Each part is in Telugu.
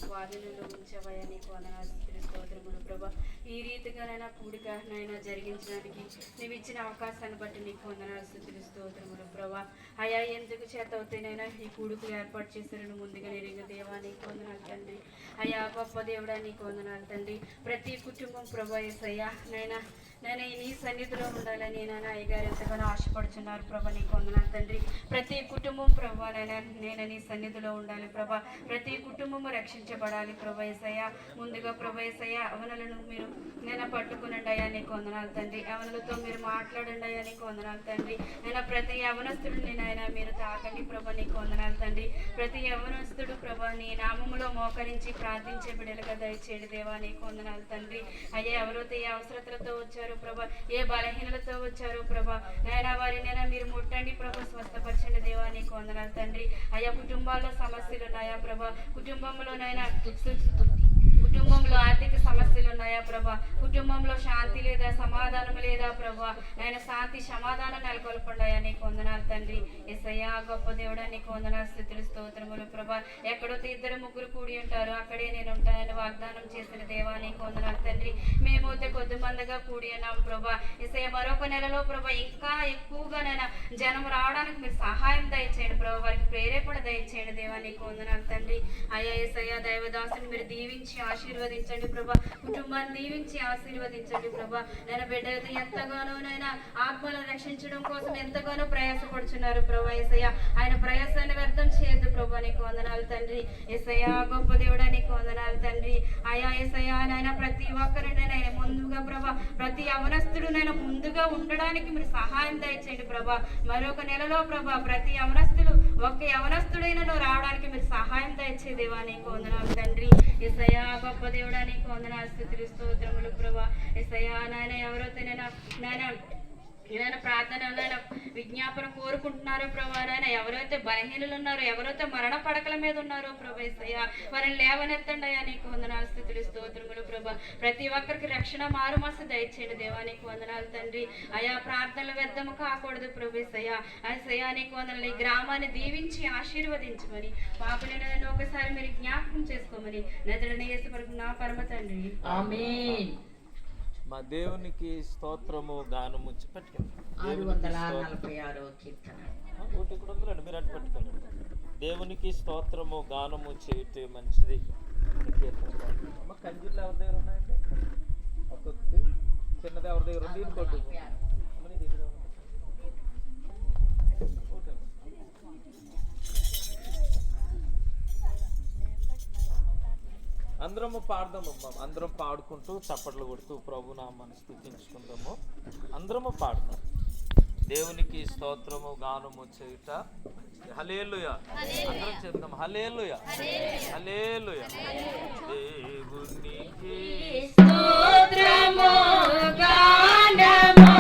స్వాధీనంలో ఉంచవయ్యా. నీకు వందనాలు స్తోత్రములు ప్రభా. ఈ రీతిగానైనా కూడికనైనా జరిగించడానికి నువ్వు ఇచ్చిన అవకాశాన్ని బట్టి నీకు వందనాలు స్తోత్రములు ప్రభా. అయా ఎందుకు చేత అవుతాయినైనా ఈ కూడుకులు ఏర్పాటు చేశారని ముందుగా నిరిగ దేవా నీకు వందనాలు తండ్రి. అయ్యా గొప్ప దేవుడా నీకు వందనాలు తండ్రి. ప్రతి కుటుంబం ప్రభా యేసయ్యా నైనా నీ సన్నిధిలో ఉండాలని నాన్న అయ్యగారు ఎంతగానో ఆశపడుచున్నారు ప్రభా. నీకు వందనాలు తండ్రి. ప్రతి కుటుంబం ప్రభా నేను నీ సన్నిధిలో ఉండాలి ప్రభా. ప్రతి కుటుంబము రక్షించబడాలి ప్రభా యేసయ్యా. ముందుగా ప్రభా యేసయ్యా అవనలను మీరు నేను పట్టుకునండి అయ్యా. నీకు వందనాలు తండ్రి. అవనలతో మీరు మాట్లాడండి అయ్యా. నీకు వందనాలు తండ్రి. నేను ప్రతి యవనస్తుడిని నాయన మీరు తాకండి ప్రభా. నీకు వందనాలు తండ్రి. ప్రతి యవనస్తుడు ప్రభా నీ నామములో మోకరించి ప్రార్థించే బిడ్డలుగా దయచేయండి దేవా. నీకు వందనాలు తండ్రి. అయ్యా ఎవరైతే ఏ అవసరతలతో వచ్చారో ప్రభా, ఏ బలహీనలతో వచ్చారో ప్రభా నాయన వారినైనా మీరు ముట్టండి ప్రభా. స్వస్థపరచండి దేవా. నీకు వందనాలు తండ్రి. అయ్యా కుటుంబాల్లో సమస్యలు ఉన్నాయా ప్రభా? కుటుంబంలోనైనా కుటుంబంలో ఆర్థిక సమస్యలు ఉన్నాయా ప్రభా? కుటుంబంలో శాంతి లేదా సమాధానం లేదా ప్రభా? ఆయన శాంతి సమాధానం నెలకొల్పండాయా. నీకు వందనాలు తండ్రి. యేసయ్యా గొప్ప దేవుడా నీకు వందనాలు స్తుతులు స్తోత్రములు ప్రభా. ఎక్కడో ఇద్దరు ముగ్గురు కూడి ఉంటారు అక్కడే నేను ఉంటానని వాగ్దానం చేసిన దేవా. నీకు వందనాలు తండ్రి. మేమైతే కొద్ది మందిగా కూడి ఉన్నాం ప్రభా. యేసయ్య మరొక నెలలో ప్రభా ఇంకా ఎక్కువగానైనా జనం రావడానికి మీరు సహాయం దయచేయండి ప్రభా. వారికి ప్రేరేపణ దయచేయండి దేవా. నీకు వందనాలు తండ్రి. అయ్యా యేసయ్య దైవదాసుని మీరు దీవించి ఆశీర్వదించండి ప్రభా. కుటుంబాన్ని దీవించి ఆశీర్వదించండి ప్రభా. నేను బిడ్డ ఎంతగానో నైనా ఆత్మలను రక్షించడం కోసం ఎంతగానో ప్రయాసపడుచున్నారు ప్రభా. యేసయ్య ఆయన ప్రయాసాన్ని వ్యర్థం చేయొద్దు ప్రభా. నీకు వందనాలు తండ్రి. యేసయ్య గొప్ప దేవుడా నీకు వందనాలు తండ్రి. అయా యేసయ్య నాయన ప్రతి ఒక్కరినైనా ముందుగా ప్రభా ప్రతి యవనస్తుడునైనా ముందుగా ఉండడానికి మీరు సహాయం దయచేయండి ప్రభా. మరొక నెలలో ప్రభా ప్రతి యవనస్తుడు ఒక్క యవనస్తుడైనను రావడానికి మీరు సహాయం దయచేదేవా. నీకు వందనాలు తండ్రి. యేసయ్యా గొప్ప దేవుడా నీకు వందనాలు స్తుతులు స్తోత్రములు ప్రభా. యేసయ్యా నాయన ఎవరైతే నాయన ప్రార్థన విజ్ఞాపన కోరుకుంటున్నారో ప్రభా. నాయన ఎవరైతే బలహీనులు ఉన్నారో ఎవరైతే మరణ పడకల మీద ఉన్నారో ప్రభా యేసయ్యా వారిని లేవనెత్తండి అయ్యా. నీకు వందనాలు స్తుతులు స్తోత్రములు ప్రభా. ప్రతి ఒక్కరికి రక్షణ మారుమనసు దయచేయండి దేవా. నీకు వందనాలు తండ్రి. అయా ప్రార్థనలు వ్యర్థము కాకూడదు ప్రభా యేసయ్యా. యేసయ్యా నీకు వందనాలు. ఈ గ్రామాన్ని దీవించి ఆశీర్వదించమని పాపలను ఒకసారి మీరు జ్ఞాపకం చేసుకోమని నజరేయుడైన యేసు ప్రభువు నా పరమ తండ్రి ఆమేన్. మా దేవునికి స్తోత్రము గానము పట్టుకోండి. 646వ కీర్తన ఒకటి ఇక్కడ ఉందండి, మీరు అటు పట్టుకోండి. దేవునికి స్తోత్రము గానము చేయటే మంచిది. కంజులు ఎవరి దగ్గర ఉన్నాయండి? ఒక్కొక్కటి చిన్నది ఎవరి దగ్గర ఉంది? ఇంకోటి అందరము పాడదాము. అందరం పాడుకుంటూ చప్పట్లు కొడుతూ ప్రభు నామాన్ని స్తుతించుకుందాము. అందరము పాడదాం. దేవునికి స్తోత్రము గానము చేయుట హల్లెలూయా. అందరం చేద్దాం హల్లెలూయా హల్లెలూయా. దేవునికి స్తోత్రము గానము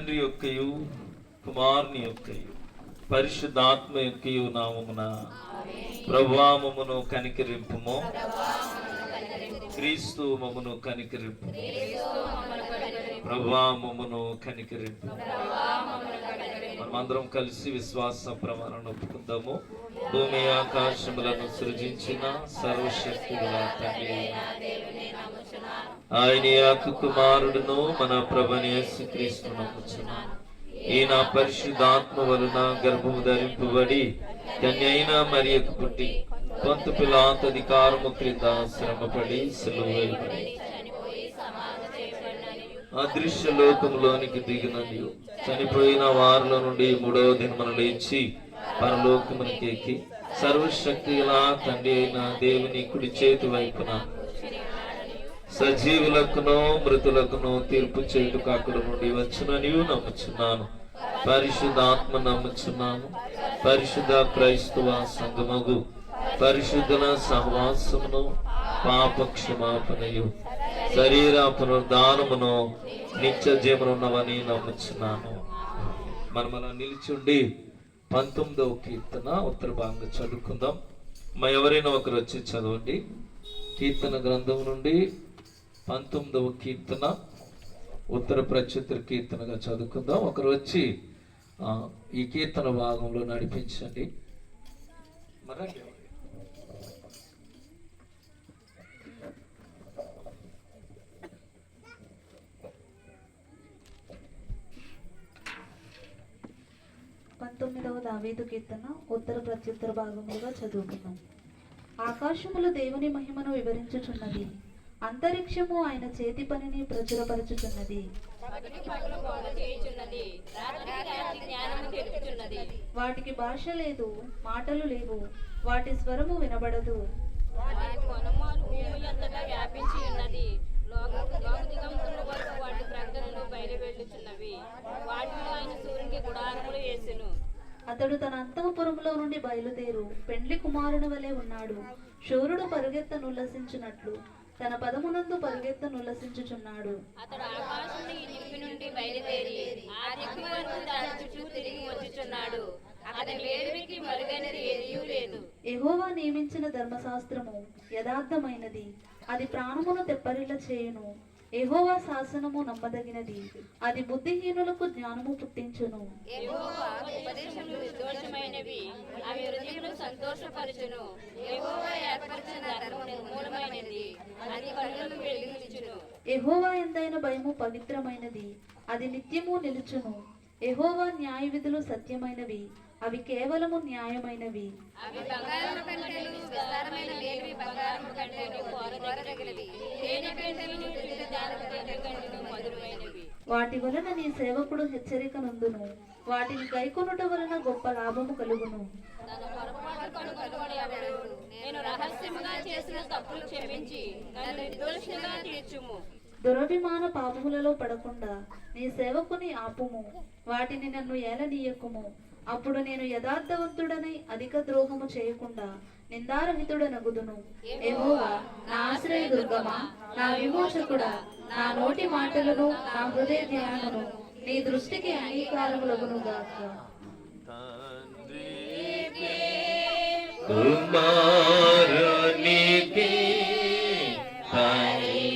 తండ్రి యొక్కయు కుమారుని యొక్కయు పరిశుద్ధాత్మ యొక్కయు నామమున ప్రభువా మమ్మును కనికరింపుము. క్రీస్తు మమ్మును కనికరింపు. ప్రభువా మమ్మును కనికరింపు. మనమందరం కలిసి విశ్వాస ప్రమాణం ఒప్పుకుందాము. భూమి ఆకాశములను సృజించిన సర్వశక్తి గల తండ్రి ఆయన యొక్క కుమారుడును మన ప్రభుని యేసుక్రీస్తును నమ్ముచున్నాను. ఈయన పరిశుద్ధాత్మ వలన గర్భము ధరింపబడి కన్యైన మరియకు పుట్టి పొంతు పిలాతు అధికారము క్రింద శ్రమపడి సిలువ వేయబడి అదృశ్య లోకములోనికి దిగినది చనిపోయిన వారిలో నుండి మూడవ దినమున లేచి పరలోకమునికి ఎక్కి సర్వశక్తి గల తండ్రి అయిన దేవుని కుడి చేతి వైపున సజీవులకును మృతులకును తీర్పు చేయుటకు అక్కడ నుండి వచ్చునని నమ్ముచున్నాను. పరిశుద్ధాత్మ నమ్ముచున్నాను. పరిశుద్ధ క్రైస్తవ సంగమగు పరిశుద్ధుల సహవాసమును పాప క్షమాపణయు శరీర పునరుద్ధానమును నిత్య జీవనున్నవని నమ్ముచున్నాను. మనమలా నిలిచుండి 19వ కీర్తన ఉత్తర భాగంగా చదువుకుందాం. ఎవరైనా ఒకరు వచ్చి చదవండి. కీర్తన గ్రంథం నుండి 19వ కీర్తన ఉత్తర ప్రత్యుత్తర కీర్తనగా చదువుకుందాం. ఒకరు వచ్చి ఈ కీర్తన భాగంలో నడిపించండి. మరి 19వ దావీదు కీర్తన ఉత్తర ప్రత్యుత్తర భాగములుగా చదువుకున్నాం. ఆకాశములు దేవుని మహిమను వివరించుచున్నది, అంతరిక్షము ఆయన చేతి పనిని ప్రచురపరచుచున్నది. వాటికి భాష లేదు, మాటలు లేవు, వాటి స్వరము వినబడదు. అతడు తన అంతఃపురములో నుండి బయలుదేరు పెండ్లి కుమారుని వలె ఉన్నాడు. శూరుడు పరుగెత్త నుల్లసించున్నట్లు తన పదమునందు పరుగెత్త నుల్లసించుచున్నాడు. యెహోవా నియమించిన ధర్మశాస్త్రము యథార్థమైనది, అది ప్రాణమును తెప్పరిల్ల చేయును. యెహోవా శాసనము నమ్మదగినది, అది బుద్ధిహీనులకు జ్ఞానము పుట్టించును. యెహోవా ఎందైన భయము పవిత్రమైనది, అది నిత్యము నిలుచును. యెహోవా న్యాయ విధులు సత్యమైనవి, అవి కేవలము న్యాయమైనవి. వాటి వలన నీ సేవకుడు హెచ్చరిక నందును, వాటిని గైకొనుట వలన గొప్ప లాభము కలుగును. దురభిమాన పాపములలో పడకుండా నీ సేవకుని ఆపుము, వాటిని నన్ను ఏలనీయకుము. అప్పుడు నేను యథార్థవంతుడనై అధిక ద్రోహము చేయకుండా నిందారహితుడనగుదును. యెహోవా నా ఆశ్రయ దుర్గమా, నా విమోచకుడా, నా నోటి మాటలను నా హృదయ ధ్యానమును నీ దృష్టికి అంగీకారములగును గాక. కుమారునికి పరిశుద్ధాత్మకు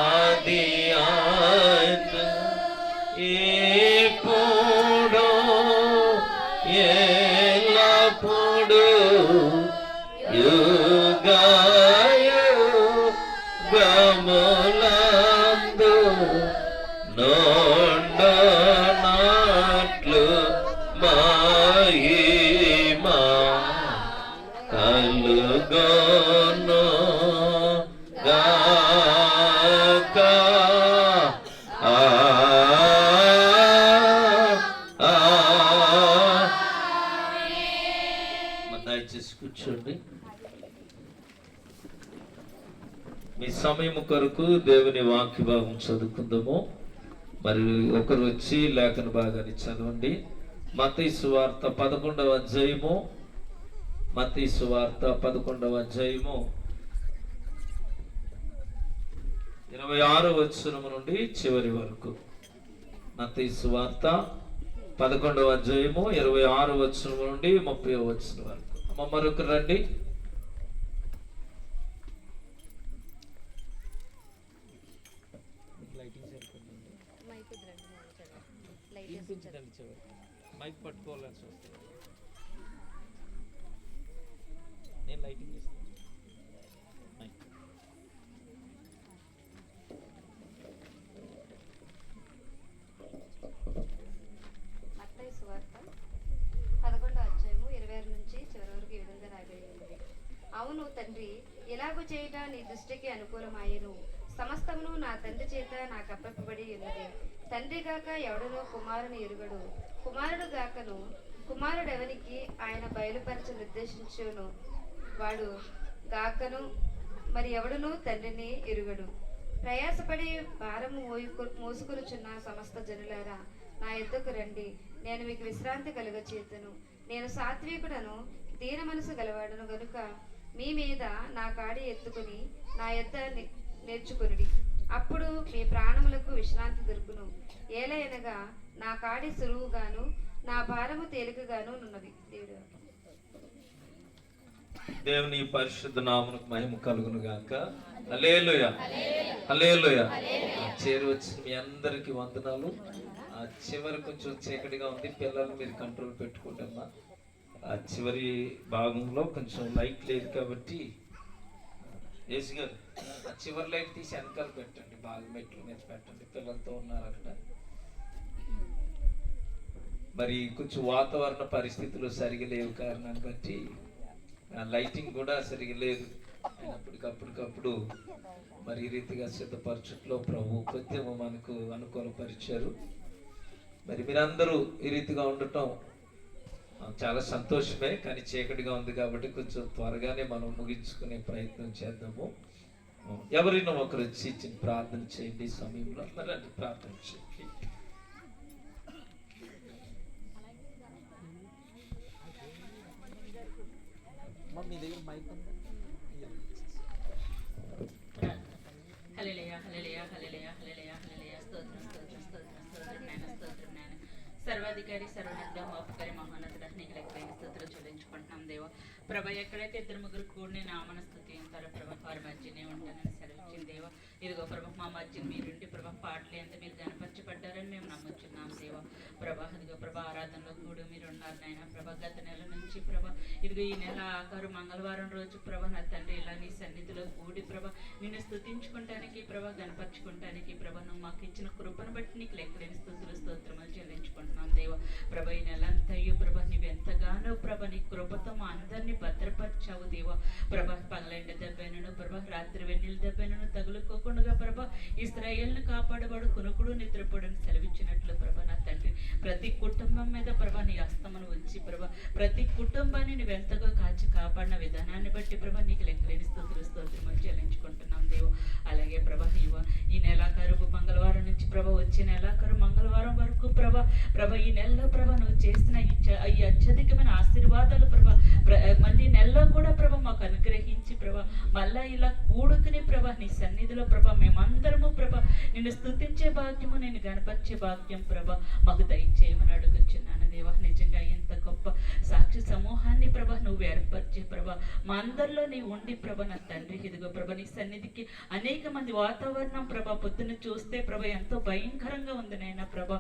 ఆది ఎప్పుడు ఎల్లప్పుడు యుగయుగములందు నొండనట్లు మహిమా కలుగును గాక. దయచేసి కూర్చోండి. మీ సమయం కొరకు దేవుని వాక్య భాగం చదువుకుందాము. మరి ఒకరు వచ్చి లేఖన భాగాన్ని చదవండి. మత్తయి సువార్త 11వ అధ్యాయము, మత్తయి సువార్త 11వ అధ్యాయము 26వ వచనం నుండి చివరి వరకు. మత్తయి సువార్త 11వ అధ్యాయము 26వ వచనం నుండి 30వ వచనం వరకు. మరొక రండి. మైక్ పట్టుకోవాల్సి వస్తుంది. నేను లైటింగ్ చేస్తాను. మత్తయి సువార్త 11వ అధ్యాయము 26 నుంచి చివరి వరకు ఈ విధంగా రాయబడింది. అవును తండ్రి, ఇలాగు చేయుట నీ దృష్టికి అనుకూలమాయెను. సమస్తమును నా తండ్రి చేత నాకు అప్పగింపబడి ఉన్నది. తండ్రి గాక ఎవడనో కుమారుని ఎరుగడు, కుమారుడు గాకను కుమారుడెవనికి ఆయన బయలుపరచ నిర్దేశించును వాడు గాకను మరి ఎవడును తండ్రిని ఎరుగడు. ప్రయాసపడి భారము మోసుకొనుచున్న సమస్త జనులారా, నా యొద్దకు రండి, నేను మీకు విశ్రాంతి కలుగచేతును. నేను సాత్వికుడను, దీన మనసు గలవాడను గనుక మీ మీద నా కాడి ఎత్తుకుని నా యొద్ద నేర్చుకొనుడి. అప్పుడు మీ ప్రాణములకు విశ్రాంతి దొరుకును. ఏలయనగా నా కాడి సులువుగాను నా భారము తేలికగాను ఉన్నది. దేవుని పరిశుద్ధ నామమునకు మహిమ కలుగును గాక. హల్లెలూయా, హల్లెలూయా. చేరి వచ్చిన మీ అందరికి వందనాలు. ఆ చివరి కొంచెం చీకటిగా ఉంది, పిల్లలు మీరు కంట్రోల్ పెట్టుకుంటామా. ఆ చివరి భాగంలో కొంచెం లైట్ లేదు కాబట్టి యేసు గారు ఆ చివరి లైట్ తీసి వెనకాల పెట్టండి, బాగా మెట్ల మీద పెట్టండి, పిల్లలతో ఉన్నారు అక్కడ. మరి కొంచెం వాతావరణ పరిస్థితులు సరిగా లేవు కారణాన్ని బట్టి లైటింగ్ కూడా సరిగా లేదు. అప్పటికప్పుడు మరి ఈ రీతిగా సిద్ధపరచుట్లో ప్రభు కొంచెం మనకు అనుకూలపరిచారు. మరి మీరందరూ ఈ రీతిగా ఉండటం చాలా సంతోషమే. కానీ చీకటిగా ఉంది కాబట్టి కొంచెం త్వరగానే మనం ముగించుకునే ప్రయత్నం చేద్దాము. ఎవరైనా ఒకరు వచ్చి ప్రార్థన చేయండి. సమయంలో అందరూ ప్రార్థన చేయండి. మీ దగ్గర మైక్ ఉందా? హల్లెలూయా, హల్లెలూయా, హల్లెలూయా, హల్లెలూయా, హల్లెలూయా. స్తోత్రం, స్తోత్రం, స్తోత్రం, స్తోత్రం నాయన, స్తోత్రం నాయన. సర్వాధికారి, సర్వోన్నత, మహోపకారి, మహోన్నతుడ, నీకు లెక్కలేని స్తోత్రాలు చెల్లించుకుంటున్నాం దేవా. ప్రభా, ఎక్కడైతే ఇద్దరు ముగ్గురు కూడిని నామన స్తుతి అంటారో ప్రభా, వారి మధ్యనే ఉంటానని సెలవిచ్చింది దేవా. ఇదిగో ప్రభా, మా మధ్య మీరుండి ప్రభా పాటలు ఎంత మీరు కనపరచబడ్డారని మేము నమ్ముచున్నాం దేవా. ప్రభా, ఇదిగో ప్రభా ఆరాధనలో కూడా మీరు ఉన్నారు నాయన. ప్రభా, గత నెల నుంచి ప్రభా, ఇదిగో ఈ నెల ఆఖరు మంగళవారం రోజు ప్రభా నా తండ్రి ఇలా నీ సన్నిధిలో కూడి ప్రభా నిన్ను స్తుతించుకుంటానికి ప్రభా గణపరచుకుంటానికి ప్రభా నువ్వు మాకు ఇచ్చిన కృపను బట్టి నీకు లెక్కలేని స్తుతులు స్తోత్రములు చెల్లించుకుంటున్నాం దేవా. ప్రభా, ఈ నెలంతయు ప్రభా నువ్వెంతగానో ప్రభా నీ కృపతో మా అందరినీ భద్రపరిచావు దేవా. ప్రభా, పగలెండ దెబ్బైనను ప్రభా రాత్రి వెన్నెల దెబ్బైనను తగులుకోకుండా ప్రభా ఇశ్రాయేలును కాపాడబడు కొనుకుడు నిద్రపోడని సెలవిచ్చినట్లు ప్రభా నా తండ్రి ప్రతి కుటుంబం మీద ప్రభా నీ హస్తమును ఉంచి ప్రభా ప్రతి కుటుంబాన్ని నువ్వెంతగా కాచి కాపాడిన విధానాన్ని బట్టి ప్రభా నీకు లెక్కలేని స్తోత్రములు చెల్లించుకుంటున్నాం దేవా. అలాగే ప్రభా ఈ నెలాఖరు మంగళవారం నుంచి ప్రభా వచ్చే నెలాఖరు మంగళవారం వరకు ప్రభా ఈ నెలలో ప్రభా నువ్వు చేసిన ఈ అత్యధికమైన ఆశీర్వాదాలు ప్రభా మళ్ళీ నెలలో కూడా ప్రభా మాకు అనుగ్రహించి ప్రభా మళ్ళా ఇలా కూడుకుని ప్రభా నీ సన్నిధిలో ప్రభా మేమందరము ప్రభా నిన్ను స్తుతించే భాగ్యము నేను గణపరిచే భాగ్యం ప్రభా మాకు దయచేయమని అడుగుచున్నాను దేవా. నిజంగా ఎంత గొప్ప సాక్షి సమూహాన్ని ప్రభా నువ్వు ఏర్పరిచే ప్రభా మా అందరిలో నీ ఉండి ప్రభా నా తండ్రి ఇదిగో ప్రభా నీ సన్నిధికి అనేక మంది వాతావరణం ప్రభా పొద్దున్న చూస్తే ప్రభా ఎంతో భయంకరంగా ఉంది నాయన ప్రభా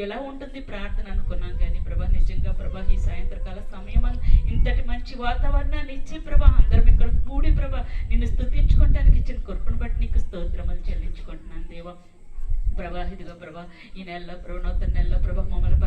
ఎలా ఉంటుంది ప్రార్థన అనుకున్నాం కానీ ప్రభా నిజంగా ప్రభా ఈ సాయంత్రకాల సమయం ఇంతటి మంచి వాతావరణాన్ని ఇచ్చి ప్రభా అందరం ఇక్కడ కూడి ప్రభా నిన్ను స్తుతించుకోవడానికి ఇచ్చిన కృపను బట్టి నీకు స్తోత్రములు చెల్లించుకుంటున్నాను దేవా. ప్రభా, ఇదిగో ప్రభా ఈ నెలలో నూతన నెలలో ప్రభా మమ్మల్ని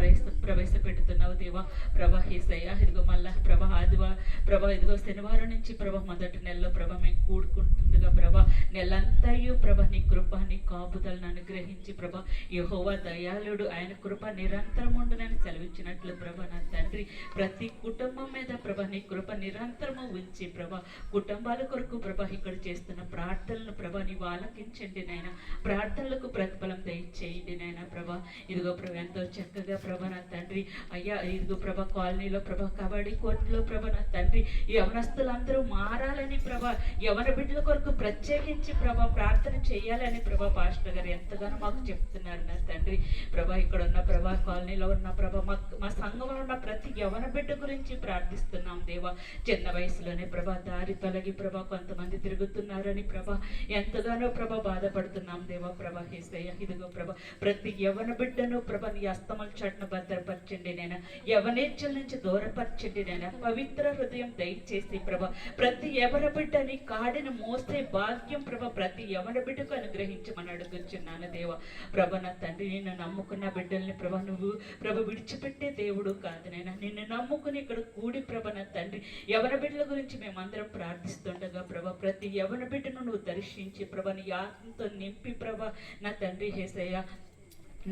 ప్రవేశపెడుతున్నావు దేవా. ప్రభా యేసయ్యా ఇదిగో మళ్ళా ప్రభా ఆదివారం ప్రభా ఇదిగో శనివారం నుంచి ప్రభా మొదటి నెలలో ప్రభా మేము కూడుకుంటుండగా ప్రభా నెలంతయు ప్రభా నీ కృప నీ కాపుదలను అనుగ్రహించి ప్రభా యెహోవా దయాళుడు ఆయన కృప నిరంతరం ఉండునని సెలవిచ్చినట్లు ప్రభా నా తండ్రి ప్రతి కుటుంబం మీద ప్రభా నీ కృప నిరంతరము ఉంచి ప్రభా కుటుంబాల కొరకు ప్రభా ఇక్కడ చేస్తున్న ప్రార్థనలు ప్రభా నీవు ఆలకించండి నాయన. ప్రార్థనలకు ప్రతిఫలం దయచేయండి నాయన ప్రభా. ఇదిగో ప్రభా ఎంతో చక్కగా ప్రభా నా తండ్రి అయ్యా ఇదిగో ప్రభా కాలనీలో ప్రభా కబడ్డీ కోర్టులో ప్రభా నా తండ్రి ఈ యవనస్తులందరూ మారాలని ప్రభా యవన బిడ్డల కొరకు ప్రత్యేకించి ప్రభా ప్రార్థన చేయాలని ప్రభా పాస్టర్ గారు ఎంతగానో మాకు చెప్తున్నారు నా తండ్రి ప్రభా. ఇక్కడ ఉన్న ప్రభా కాలనీలో ఉన్న ప్రభా మా సంఘంలో ఉన్న ప్రతి యవన బిడ్డ గురించి ప్రార్థిస్తున్నాం దేవా. చిన్న వయసులోనే ప్రభా దారి తొలగి ప్రభా కొంతమంది తిరుగుతున్నారని ప్రభా ఎంతగానో ప్రభా బాధపడుతున్నాం దేవా. ప్రభా యేసయ్య ఇదిగో ప్రభా ప్రతి యవన బిడ్డను ప్రభా నీ అస్తమల చాటున భద్రపరచండి నేను, యవనేచ్ఛల నుంచి దూరపరచండి నేను. పవిత్ర హృదయం దయచేసి ప్రభా ప్రతి యవన బిడ్డని కాడిని మోసే భాగ్యం ప్రభా ప్రతి యవన బిడ్డకు అనుగ్రహించమని అడుగుచున్నాను దేవా. ప్రభా నా తండ్రి నిన్ను నమ్ముకున్న బిడ్డల్ని ప్రభా నువ్వు ప్రభా విడిచిపెట్టే దేవుడు కాదు నైనా. నిన్ను నమ్ముకుని ఇక్కడ కూడి ప్రభా నా తండ్రి యవన బిడ్డల గురించి మేమందరం ప్రార్థిస్తుండగా ప్రభా ప్రతి యవన బిడ్డను నువ్వు దర్శించి ప్రభా నీ ఆత్మతో నింపి ప్రభా నా తండ్రి యేసయ్య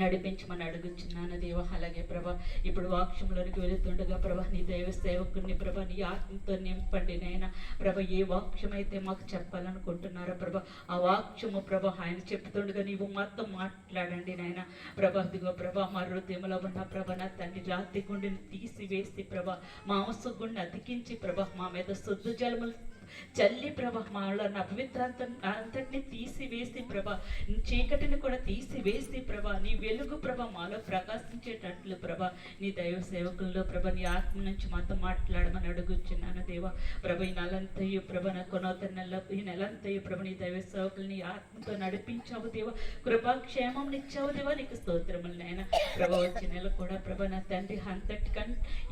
నడిపించమని అడుగుచున్నాను దేవా. అలాగే ప్రభా ఇప్పుడు వాక్యంలోనికి వెళుతుండగా ప్రభా నీ దైవ సేవకుడిని ప్రభా నీ ఆత్మతో నింపండి నైనా. ప్రభా ఏ వాక్యం అయితే మాకు చెప్పాలనుకుంటున్నారో ప్రభా ఆ వాక్యము ప్రభా ఆయన చెప్తుండగా నీవు మాతో మాట్లాడండి నాయన. ప్రభా ఇదిగో ప్రభా మా హృదయంలో ఉన్న ప్రభా నా తండ్రి రాతి గుండెని తీసివేసి ప్రభా మాంస గుండె అతికించి ప్రభా మా మీద శుద్ధ జలములు చల్లి ప్రభా మాలో అపవిత్రాంతం అంతటిని తీసివేసి ప్రభా చీకటిని కూడా తీసివేసి ప్రభా నీ వెలుగు ప్రభా మాలో ప్రకాశించేటట్లు ప్రభా నీ దైవ సేవకుల్లో ప్రభా నీ ఆత్మ నుంచి మాతో మాట్లాడమని అడుగుచున్నాను దేవా. ప్రభా ఈ నెలంతయు ప్రభా నా కొనోత ఈ నెలంతయు ప్రభా నీ దైవ సేవకుల్ని ఆత్మతో నడిపించావు దేవా. కృపాక్షేమం నిచ్చావు దేవా, నీకు స్తోత్రములు నాయన. ప్రభా వచ్చే నెల కూడా ప్రభా నా తండ్రి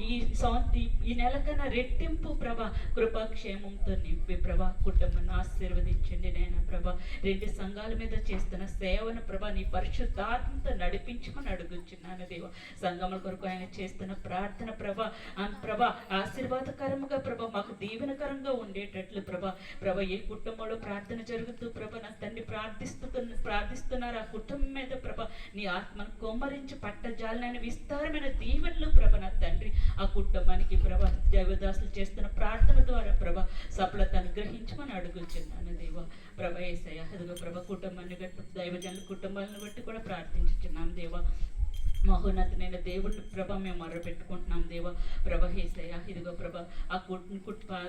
ఈ నెల కన్నా రెట్టింపు ప్రభా కృపాక్షేమంతో నింపి ప్రభా కుటుంబాన్ని ఆశీర్వదించండి నాయన. ప్రభా రెండు సంఘాల మీద చేస్తున్న సేవను ప్రభా నీ పరిశుద్ధాత్మతో నడిపించమని అడుగుచున్నాను దేవా. సంఘముల కొరకు ఆయన చేస్తున్న ప్రార్థన ప్రభా ప్రభా ఆశీర్వాదకరంగా ప్రభా మాకు దీవెనకరంగా ఉండేటట్లు ప్రభా. ప్రభా ఏ కుటుంబంలో ప్రార్థన జరుగుతూ ప్రభా నా తండ్రి ప్రార్థిస్తున్నారు ఆ కుటుంబం మీద ప్రభా నీ ఆత్మను కొమ్మరించి పట్టజాలని విస్తారమైన దీవెనలు ప్రభా నా తండ్రి ఆ కుటుంబానికి ప్రభా దేవదాసులు చేస్తున్న ప్రార్థన ద్వారా ప్రభా సఫలత అనుగ్రహించమని అడుగుచున్నాను దేవా. ప్రభా యేసయ్య అదిగో ప్రభా కుటుంబాన్ని బట్టి దైవజనుల కుటుంబాలను బట్టి కూడా ప్రార్థించుచున్నాం దేవా. మహోన్నతమైన దేవుడిని ప్రభా మేము మొరపెట్టుకుంటున్నాం దేవా. ప్రభా యేసయ్య ఇదిగో ప్రభా ఆ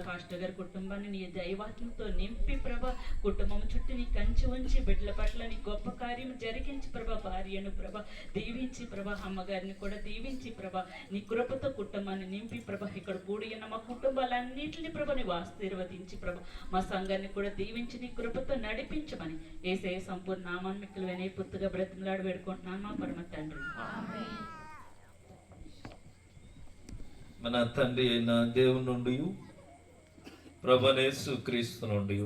పాస్టర్ గారి కుటుంబాన్ని నీ దైవాత్మతో నింపి ప్రభా కుటుంబం చుట్టూ నీ కంచి ఉంచి బిడ్డల పట్ల నీ గొప్ప కార్యం జరిగించి ప్రభా భార్యను ప్రభా దీవించి ప్రభా అమ్మగారిని కూడా దీవించి ప్రభా నీ కృపతో కుటుంబాన్ని నింపి ప్రభా ఇక్కడ కూడి ఉన్న మా కుటుంబాలన్నింటినీ ప్రభా నీవు ఆశీర్వదించి ప్రభా మా సంఘాన్ని కూడా దీవించి నీ కృపతో నడిపించమని యేసయ్య సంపూర్ణ నామాన్ని మిక్కులు వినే పుత్తుగా బ్రతిమలాడి వేడుకుంటున్నాను మా పరమ తండ్రి. మన తండ్రి అయిన దేవుని నుండి ప్రభునేసు క్రీస్తు నుండి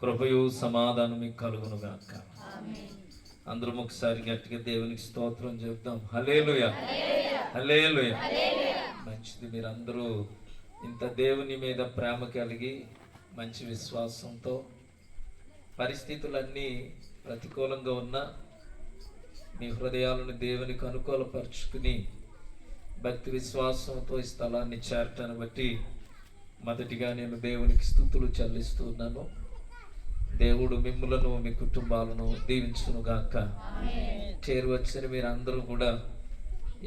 కృపయు సమాధానం మీకు కలుగును గాక. అందరం ఒకసారి గట్టిగా దేవునికి స్తోత్రం చెప్తాం. హల్లెలూయా హల్లెలూయా. మంచిది, మీరందరూ ఇంత దేవుని మీద ప్రేమ కలిగి మంచి విశ్వాసంతో పరిస్థితులన్నీ ప్రతికూలంగా ఉన్నా మీ హృదయాలను దేవునికి అనుకూలపరుచుకుని భక్తి విశ్వాసంతో ఈ స్థలాన్ని చేరటాన్ని బట్టి మొదటిగా నేను దేవునికి స్తుతులు చెల్లిస్తున్నాను. దేవుడు మిమ్ములను మీ కుటుంబాలను దీవించునుగాక. చేరువచ్చిన మీరు అందరూ కూడా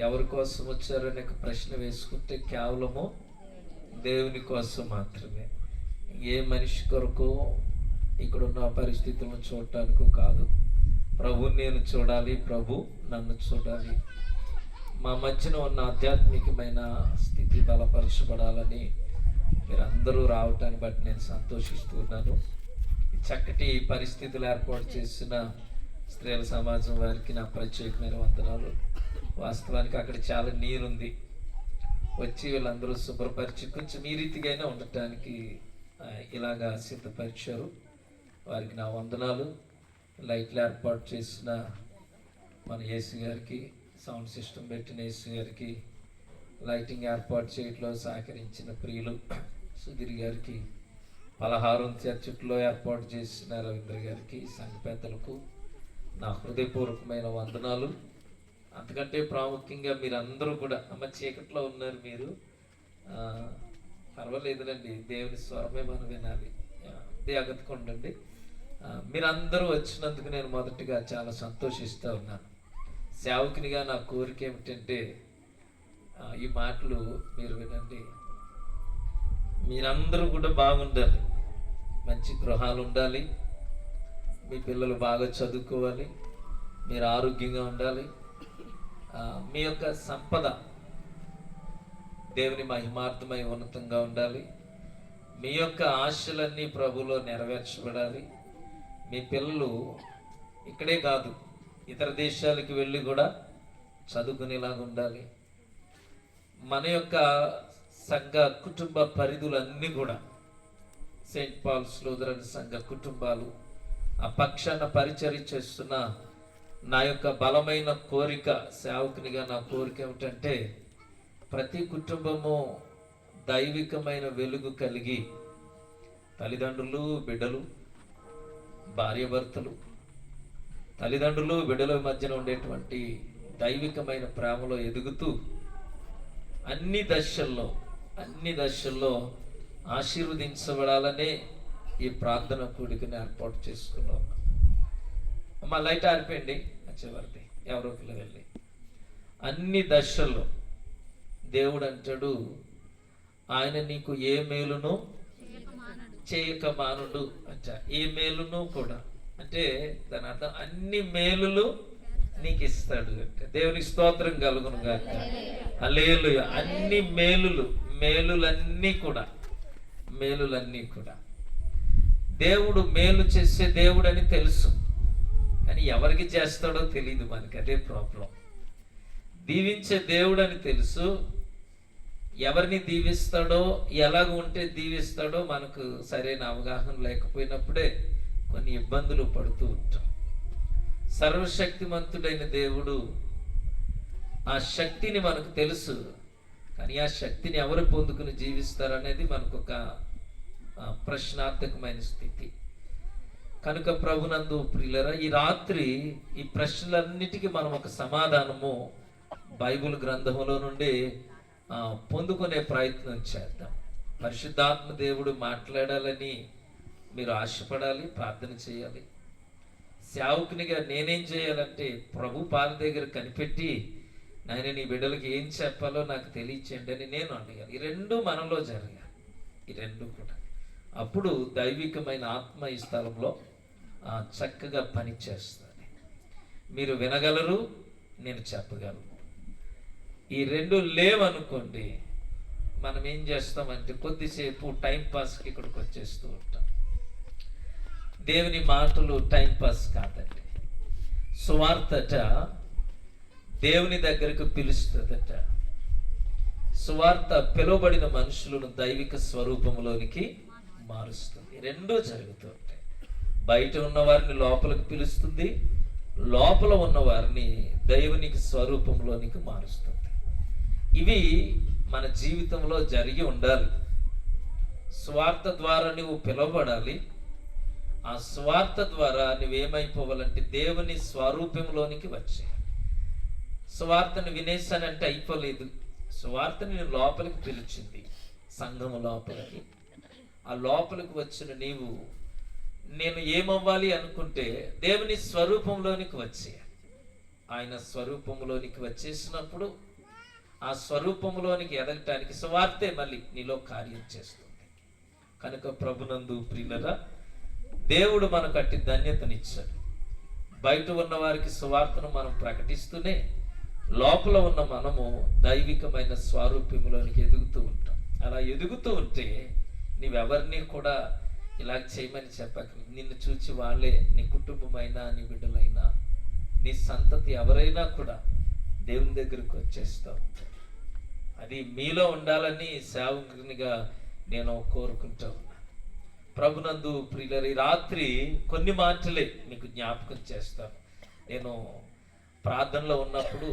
ఎవరి కోసం వచ్చారనే ప్రశ్న వేసుకుంటే కేవలము దేవుని కోసం మాత్రమే, ఏ మనిషి కొరకు ఇక్కడున్న పరిస్థితులను చూడటానికో కాదు. ప్రభుని నేను చూడాలి, ప్రభు నన్ను చూడాలి, మా మధ్యన ఉన్న ఆధ్యాత్మికమైన స్థితి బలపరచబడాలని మీరందరూ రావటాన్ని బట్టి నేను సంతోషిస్తున్నాను. చక్కటి పరిస్థితులు ఏర్పాటు చేసిన స్త్రీల సమాజం వారికి నా ప్రత్యేకమైన వందనాలు. వాస్తవానికి అక్కడ చాలా నీరుంది, వచ్చి వీళ్ళందరూ శుభ్రపరిచి కొంచెం ఈ రీతిగా ఉండటానికి ఇలాగా సిద్ధపరిచారు. వారికి నా వందనాలు. లైట్లు ఏర్పాటు చేసిన మన ఏసీ గారికి, సౌండ్ సిస్టమ్ పెట్టిన ఏసీ గారికి, లైటింగ్ ఏర్పాటు చేయట్లో సహకరించిన ప్రియులు సుధీర్ గారికి, పలహారం చర్చిలో ఏర్పాటు చేసిన రవీంద్ర గారికి, సంఘ పెద్దలకు నా హృదయపూర్వకమైన వందనాలు. అంతకంటే ప్రాముఖ్యంగా మీరందరూ కూడా అమ్మ చీకట్లో ఉన్నారు, మీరు పర్వాలేదులండి, దేవుని స్వరమే మనం వినాలి. జాగ్రత్తగా ఉండండి. మీరందరూ వచ్చినందుకు నేను మొదటిగా చాలా సంతోషిస్తూ ఉన్నాను. సేవకునిగా నా కోరిక ఏమిటంటే ఈ మాటలు మీరు వినండి. మీరందరూ కూడా బాగుండాలి, మంచి గృహాలు ఉండాలి, మీ పిల్లలు బాగా చదువుకోవాలి, మీరు ఆరోగ్యంగా ఉండాలి, మీ యొక్క సంపద దేవుని మహిమార్థమై ఉన్నతంగా ఉండాలి, మీ యొక్క ఆశలన్నీ ప్రభువులో నెరవేర్చబడాలి, మీ పిల్లలు ఇక్కడే కాదు ఇతర దేశాలకు వెళ్ళి కూడా చదువుకునేలాగా ఉండాలి. మన యొక్క సంఘ కుటుంబ పరిధులన్నీ కూడా సెయింట్ పాల్స్ లూథరన్ సంఘ కుటుంబాలు ఆ పక్షాన పరిచర్య చేస్తున్న నా యొక్క బలమైన కోరిక, సేవకునిగా నా కోరిక ఏమిటంటే ప్రతి కుటుంబము దైవికమైన వెలుగు కలిగి తల్లిదండ్రులు, బిడ్డలు, భార్యాభర్తలు, తల్లిదండ్రులు బిడ్డల మధ్యన ఉండేటువంటి దైవికమైన ప్రేమలో ఎదుగుతూ అన్ని దశల్లో ఆశీర్వదించబడాలనే ఈ ప్రార్థన కూడికని ఏర్పాటు చేసుకున్నాం. అమ్మ లైట్ ఆరిపోయింది వచ్చేవారిది ఎవరోకిలో వెళ్ళి. అన్ని దశల్లో దేవుడు అంటాడు, ఆయన నీకు ఏ మేలును చేయక మానుడు అంట. ఏ మేలును కూడా అంటే దాని అర్థం అన్ని మేలులు నీకు ఇస్తాడు అంటే. దేవునికి స్తోత్రం కలుగును గాక. హల్లెలూయా. అన్ని మేలులన్నీ కూడా దేవుడు మేలు చేసే దేవుడు అని తెలుసు, కానీ ఎవరికి చేస్తాడో తెలియదు మనకి. అదే ప్రాబ్లం. దీవించే దేవుడు అని తెలుసు, ఎవరిని దీవిస్తాడో ఎలాగ ఉంటే దీవిస్తాడో మనకు సరైన అవగాహన లేకపోయినప్పుడే కొన్ని ఇబ్బందులు పడుతూ ఉంటాం. సర్వశక్తిమంతుడైన దేవుడు ఆ శక్తిని మనకు తెలుసు, కానీ ఆ శక్తిని ఎవరు పొందుకుని జీవిస్తారనేది మనకు ఒక ప్రశ్నార్థకమైన స్థితి. కనుక ప్రభునందు ప్రియులరా, ఈ రాత్రి ఈ ప్రశ్నలన్నిటికీ మనం ఒక సమాధానము బైబిల్ గ్రంథంలో నుండి పొందుకునే ప్రయత్నం చేద్దాం. పరిశుద్ధాత్మ దేవుడు మాట్లాడాలని మీరు ఆశపడాలి, ప్రార్థన చేయాలి. సేవకునిగా నేనేం చేయాలంటే ప్రభు పాద దగ్గర కనిపెట్టి, నాయన నీ బిడ్డలకి ఏం చెప్పాలో నాకు తెలియచేయండి అని నేను అడగాలి. ఈ రెండు మనలో జరగాలి, ఈ రెండు కూడా. అప్పుడు దైవికమైన ఆత్మ ఈ స్థలంలో చక్కగా పనిచేస్తుంది. మీరు వినగలరు, నేను చెప్పగలను. ఈ రెండు లేవనుకోండి, మనం ఏం చేస్తామంటే కొద్దిసేపు టైంపాస్కి ఇక్కడికి వచ్చేస్తూ ఉంటాం. దేవుని మాటలు టైంపాస్ కాదండి. సువార్తట దేవుని దగ్గరకు పిలుస్తుందట. సువార్త పిలువబడిన మనుషులను దైవిక స్వరూపంలోనికి మారుస్తుంది. రెండూ జరుగుతూ ఉంటాయి. బయట ఉన్న వారిని లోపలికి పిలుస్తుంది, లోపల ఉన్న వారిని దైవునికి స్వరూపంలోనికి మారుస్తుంది. ఇవి మన జీవితంలో జరిగి ఉండాలి. స్వార్థ ద్వారా నువ్వు పిలువబడాలి. ఆ స్వార్థ ద్వారా నువ్వేమైపోవాలంటే దేవుని స్వరూపంలోనికి వచ్చేయాలి. స్వార్థను వినేశానంటే అయిపోలేదు. స్వార్థని నేను లోపలికి పిలిచింది, సంఘము లోపలికి. ఆ లోపలికి వచ్చిన నీవు నేను ఏమవ్వాలి అనుకుంటే దేవుని స్వరూపంలోనికి వచ్చేయాలి. ఆయన స్వరూపంలోనికి వచ్చేసినప్పుడు ఆ స్వరూపంలోనికి ఎదగటానికి సువార్తే మళ్ళీ నీలో కార్యం చేస్తుంది. కనుక ప్రభునందు ప్రియులరా, దేవుడు మనకు అట్టి ధన్యతనిచ్చాడు. బయట ఉన్న వారికి సువార్తను మనం ప్రకటిస్తూనే లోపల ఉన్న మనము దైవికమైన స్వరూపంలోనికి ఎదుగుతూ ఉంటాం. అలా ఎదుగుతూ ఉంటే నీవెవరిని కూడా ఇలా చేయమని చెప్పక, నిన్ను చూచి వాళ్ళే, నీ కుటుంబమైనా, నీ బిడ్డలైనా, నీ సంతతి ఎవరైనా కూడా దేవుని దగ్గరకు వచ్చేస్తూ ఉంటారు. అది మీలో ఉండాలని సేవకునిగా నేను కోరుకుంటూ ఉన్నాను. ప్రభునందు ప్రియులరి, రాత్రి కొన్ని మాటలే మీకు జ్ఞాపకం చేస్తాను. నేను ప్రార్థనలో ఉన్నప్పుడు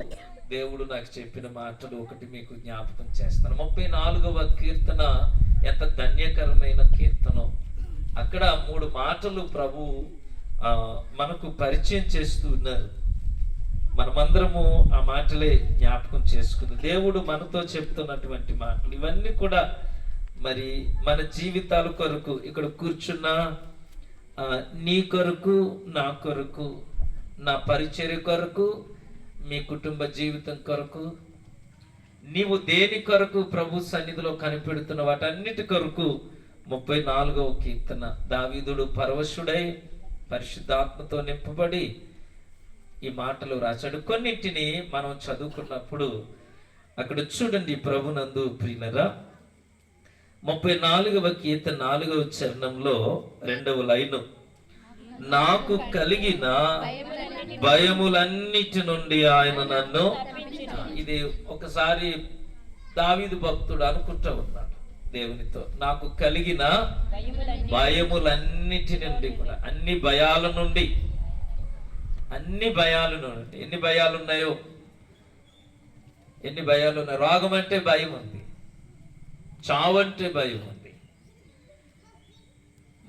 దేవుడు నాకు చెప్పిన మాటలు ఒకటి మీకు జ్ఞాపకం చేస్తాను. 34వ కీర్తన ఎంత ధన్యకరమైన కీర్తనో. అక్కడ 3 మాటలు ప్రభు మనకు పరిచయం చేస్తూ ఉన్నారు. మనమందరము ఆ మాటలే జ్ఞాపకం చేసుకుంది. దేవుడు మనతో చెప్తున్నటువంటి మాటలు ఇవన్నీ కూడా మరి మన జీవితాల కొరకు, ఇక్కడ కూర్చున్న నీ కొరకు, నా కొరకు, నా పరిచర్య కొరకు, మీ కుటుంబ జీవితం కొరకు, నీవు దేని కొరకు ప్రభు సన్నిధిలో కనిపెడుతున్న వాటన్నిటి కొరకు 34వ కీర్తన దావీదుడు పరవశుడై పరిశుద్ధాత్మతో నింపబడి ఈ మాటలు రాశాడు. కొన్నింటిని మనం చదువుకున్నప్పుడు అక్కడ చూడండి, ప్రభునందు ప్రియులరా, 34వ కీర్తన 4వ చరణంలో 2వ లైను, నాకు కలిగిన భయములన్నిటి నుండి ఆయన నన్ను. ఇది ఒకసారి దావీదు భక్తుడు అనుకుంటూ ఉన్నాడు దేవునితో, నాకు కలిగిన భయములన్నిటి నుండి కూడా, అన్ని భయాల నుండి, అన్ని భయాల నుండి. ఎన్ని భయాలు ఉన్నాయో, ఎన్ని భయాలు ఉన్నాయి. రోగం అంటే భయం ఉంది, చావు అంటే భయం ఉంది,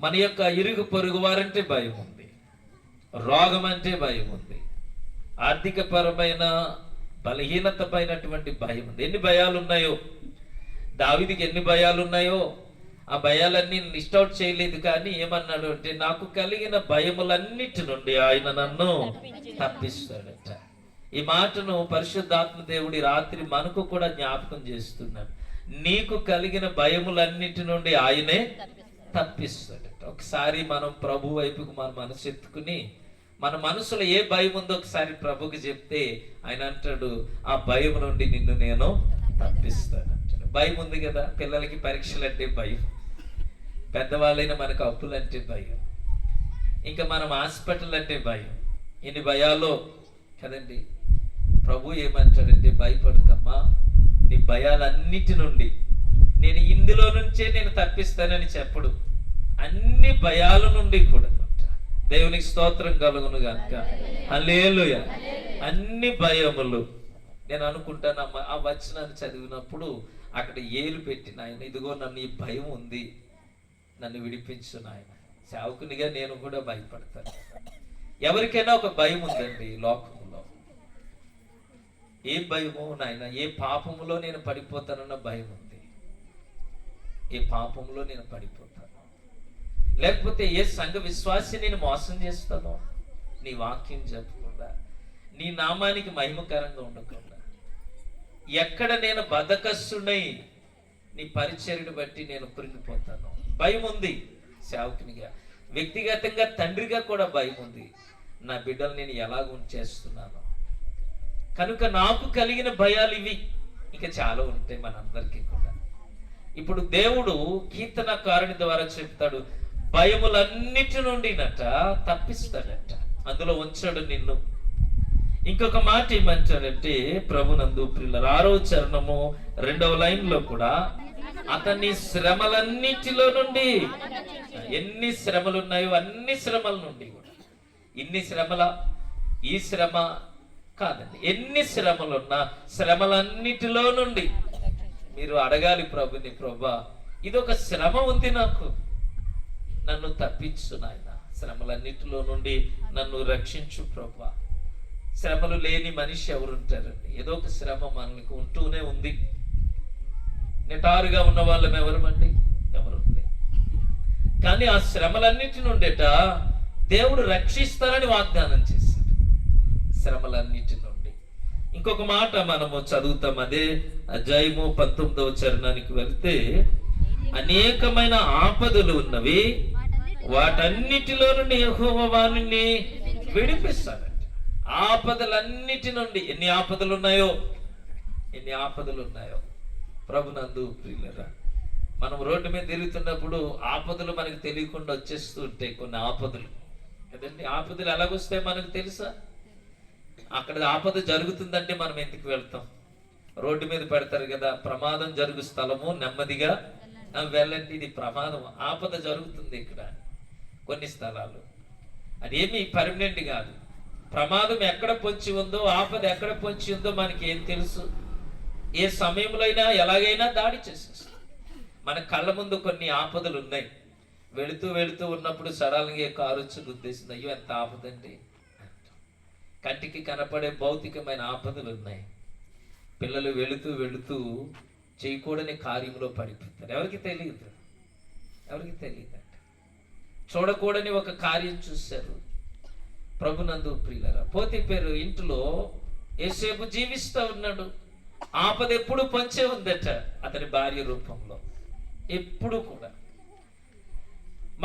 మన యొక్క ఇరుగు పొరుగు వారంటే భయం ఉంది, రోగం అంటే భయం ఉంది, ఆర్థిక పరమైన బలహీనత పైనటువంటి భయం ఉంది. ఎన్ని భయాలు ఉన్నాయో, దావీదుకి ఎన్ని భయాలు ఉన్నాయో ఆ భయాలన్నీ లిస్ట్ అవుట్ చేయలేదు, కానీ ఏమన్నాడు అంటే, నాకు కలిగిన భయములన్నిటి నుండి ఆయన నన్ను తప్పిస్తాడట. ఈ మాటను పరిశుద్ధాత్మ దేవుడి రాత్రి మనకు కూడా జ్ఞాపకం చేస్తున్నాడు. నీకు కలిగిన భయములన్నిటి నుండి ఆయనే తప్పిస్తాడట. ఒకసారి మనం ప్రభు వైపుకు మన మనసు ఎత్తుకుని, మన మనసులో ఏ భయం ఉందో ఒకసారి ప్రభుకి చెప్తే ఆయన అంటాడు, ఆ భయం నుండి నిన్ను నేను తప్పిస్తాను అంటాడు. భయం ఉంది కదా, పిల్లలకి పరీక్షలు అంటే భయం, పెద్దవాళ్ళైన మనకు అప్పులు అంటే భయం, ఇంకా మనం హాస్పిటల్ అంటే భయం. ఎన్ని భయాలో కదండి. ప్రభు ఏమంటాడంటే, భయపడకమ్మా, నీ భయాలన్నిటి నుండి నేను ఇందులో నుంచే నేను తప్పిస్తానని చెప్పడు, అన్ని భయాల నుండి కూడా. దేవునికి స్తోత్రం కలుగును గాక. హల్లెలూయా. అన్ని భయములు. నేను అనుకుంటాను ఆ వచనాన్ని చదివినప్పుడు అక్కడ ఏలు పెట్టిన ఆయన, ఇదిగో నన్ను ఈ భయం ఉంది, నన్ను విడిపించు నాయన. సేవకునిగా నేను కూడా భయపడతాను. ఎవరికైనా ఒక భయం ఉందండి లోకంలో. ఏ భయమో నాయన, ఏ పాపములో నేను పడిపోతానన్న భయం ఉంది. ఏ పాపంలో నేను పడిపోతాను, లేకపోతే ఏ సంఘ విశ్వాసి నేను మోసం చేస్తాను, నీ వాక్యం చెప్పకుండా, నీ నామానికి మహిమకరంగా ఉండకుండా, ఎక్కడ నేను బద్ధకస్తుడై నీ పరిచర్యను బట్టి నేను కృంగిపోతాను. భయం ఉంది సేవకునిగా, వ్యక్తిగతంగా తండ్రిగా కూడా భయం ఉంది. నా బిడ్డలు నేను ఎలాగ చేస్తున్నాను, కనుక నాకు కలిగిన భయాలు ఇవి. ఇంకా చాలా ఉంటాయి మనందరికీ కూడా. ఇప్పుడు దేవుడు కీర్తనకారుని ద్వారా చెప్తాడు, భయములన్నిటి నుండి తప్పిస్తాడట, అందులో ఉంచాడు నిన్ను. ఇంకొక మాట ఏమంటాడంటే, ప్రభునందు ప్రియులారా, 6వ చరణము 2వ లైన్లో కూడా, అతన్ని శ్రమలన్నిటిలో నుండి, ఎన్ని శ్రమలు ఉన్నాయో అన్ని శ్రమల నుండి కూడా, ఇన్ని శ్రమల, ఈ శ్రమ కాదండి, ఎన్ని శ్రమలున్నా శ్రమలన్నిటిలో నుండి మీరు అడగాలి ప్రభుని, ప్రభా ఇదొక శ్రమ ఉంది నాకు, నన్ను తప్పించు నాయన, శ్రమలన్నిటిలో నుండి నన్ను రక్షించు ప్రభా. శ్రమలు లేని మనిషి ఎవరుంటారండి? ఏదో ఒక శ్రమ మనకు ఉంటూనే ఉంది. నిటారుగా ఉన్న వాళ్ళం ఎవరమండి? ఎవరు? కానీ ఆ శ్రమలన్నిటి నుండేట దేవుడు రక్షిస్తారని వాగ్దానం చేశాడు, శ్రమలన్నిటి నుండి. ఇంకొక మాట మనము చదువుతాం, అదే అధ్యాయము 19వ చరణానికి వెళ్తే, అనేకమైన ఆపదలు ఉన్నవి, వాటన్నిటిలో నుండి యెహోవా వారిని విడిపిస్తాడట. ఆపదలన్నిటి నుండి. ఎన్ని ఆపదలు ఉన్నాయో, ఎన్ని ఆపదలు ఉన్నాయో ప్రభునందు ప్రియులరా. మనం రోడ్డు మీద తిరుగుతున్నప్పుడు ఆపదలు మనకు తెలియకుండా వచ్చేస్తూ ఉంటాయి కొన్ని ఆపదలు కదండి. ఆపదలు ఎలాగొస్తాయి మనకు తెలుసా? అక్కడ ఆపద జరుగుతుందంటే మనం ఎందుకు వెళ్తాం? రోడ్డు మీద పెడతారు కదా, ప్రమాదం జరుగు స్థలము, నెమ్మదిగా వెళ్ళండి, ఇది ప్రమాదం, ఆపద జరుగుతుంది ఇక్కడ. కొన్ని స్థలాలు అదేమి పర్మనెంట్ కాదు. ప్రమాదం ఎక్కడ పొంచి ఉందో, ఆపద ఎక్కడ పొంచి ఉందో మనకి ఏం తెలుసు? ఏ సమయంలో అయినా ఎలాగైనా దాడి చేసేస్తుంది. మన కళ్ళ ముందు కొన్ని ఆపదలు ఉన్నాయి. వెళుతూ వెళుతూ ఉన్నప్పుడు సడన్గా కారు వచ్చి గుద్దేసింది, అయ్యో ఎంత ఆపదండి. కంటికి కనపడే భౌతికమైన ఆపదలు ఉన్నాయి. పిల్లలు వెళుతూ వెళుతూ చేయకూడని కార్యంలో పడిపోతారు. ఎవరికి తెలియదు, ఎవరికి తెలియదు. చూడకూడని ఒక కార్యం చూశారు. ప్రభునందు ప్రియులారా, పోతీఫెరు ఇంటిలో యోసేపు జీవిస్తూ ఉన్నాడు. ఆపద ఎప్పుడు పొంచే ఉందట అతని భార్య రూపంలో. ఎప్పుడు కూడా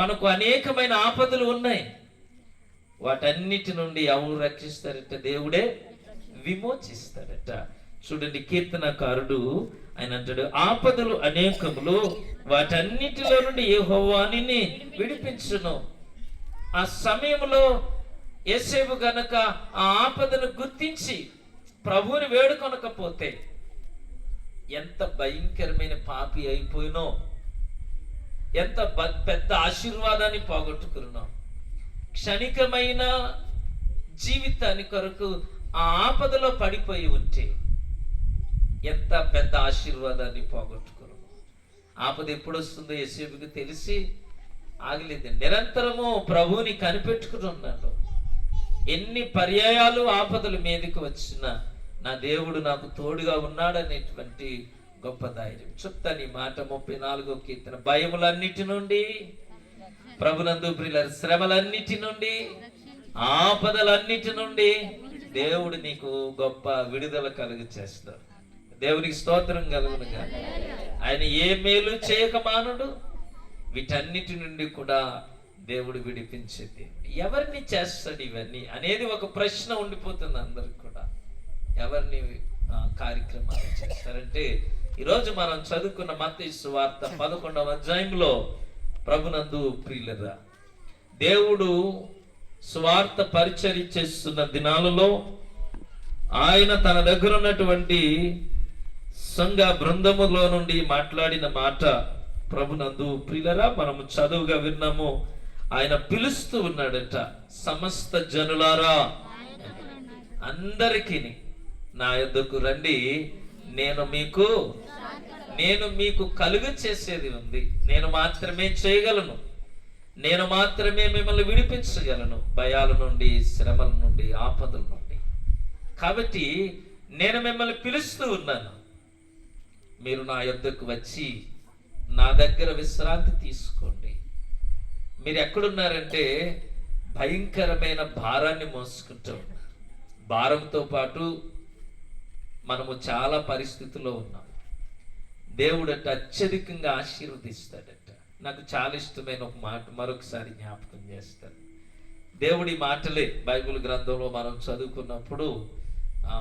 మనకు అనేకమైన ఆపదలు ఉన్నాయి. వాటన్నిటి నుండి ఎవరు రక్షిస్తారట? దేవుడే విమోచిస్తారట. చూడండి, కీర్తనకారుడు ఆయన అంటాడు, ఆపదలు అనేకములు, వాటన్నిటిలో నుండి యెహోవా నిన్ను విడిపించును. ఆ సమయంలో యోసేపు గనక ఆ ఆపదను గుర్తించి ప్రభువుని వేడుకొనకపోతే ఎంత భయంకరమైన పాపి అయిపోయినో, ఎంత పెద్ద ఆశీర్వాదాన్ని పోగొట్టుకున్నాం. క్షణికమైన జీవితాన్ని కొరకు ఆ ఆపదలో పడిపోయి ఉంటే ఎంత పెద్ద ఆశీర్వాదాన్ని పోగొట్టుకున్నాం. ఆపద ఎప్పుడు వస్తుందో యోసేపుకి తెలిసి ఆగలేదు. నిరంతరము ప్రభువుని కనిపెట్టుకుని ఉన్నాడు. ఎన్ని పర్యాయాలు ఆపదల మీదకి వచ్చినా నా దేవుడు నాకు తోడుగా ఉన్నాడనేటువంటి గొప్ప ధైర్యం. చెప్తాను ఈ మాట. 34వ కీర్తన. భయములన్నిటి నుండి, ప్రభునందు ప్రియులారా, శ్రమలన్నిటి నుండి, ఆపదలన్నిటి నుండి దేవుడు నీకు గొప్ప విడుదల కలుగు చేస్తాడు. దేవునికి స్తోత్రం కలుగునుగా. ఆయన ఏ మేలు చేయక మానుడు. వీటన్నిటి నుండి కూడా దేవుడు విడిపించేది. ఎవరిని చేస్తాడు ఇవన్నీ అనేది ఒక ప్రశ్న ఉండిపోతుంది అందరికి కూడా. ఎవరిని కార్యక్రమాలు చేస్తారంటే, ఈరోజు మనం చదువుకున్న మత్తయి సువార్త 11వ అధ్యాయంలో ప్రభునందు ప్రియులరా, దేవుడు సువార్త పరిచర్య చేస్తున్న దినాలలో ఆయన తన దగ్గర ఉన్నటువంటి సంఘ బృందములో నుండి మాట్లాడిన మాట ప్రభునందు ప్రియులరా మనము చదువుగా విన్నాము. ఆయన పిలుస్తూ ఉన్నాడట, సమస్త జనులారా, అందరికీ నా యొద్దకు రండి, నేను మీకు కలుగ చేసేది ఉంది. నేను మాత్రమే చేయగలను. నేను మాత్రమే మిమ్మల్ని విడిపించగలను భయాల నుండి, శ్రమల నుండి, ఆపదల నుండి. కాబట్టి నేను మిమ్మల్ని పిలుస్తూ ఉన్నాను. మీరు నా యొద్దకు వచ్చి నా దగ్గర విశ్రాంతి తీసుకోండి. మీరు ఎక్కడున్నారంటే భయంకరమైన భారాన్ని మోసుకుంటూ ఉన్నారు. భారంతో పాటు మనము చాలా పరిస్థితుల్లో ఉన్నాం. దేవుడట అత్యధికంగా ఆశీర్వదిస్తాడట. నాకు చాలా ఇష్టమైన ఒక మాట మరొకసారి జ్ఞాపకం చేస్తాను. దేవుడి మాటలే బైబిల్ గ్రంథంలో మనం చదువుకున్నప్పుడు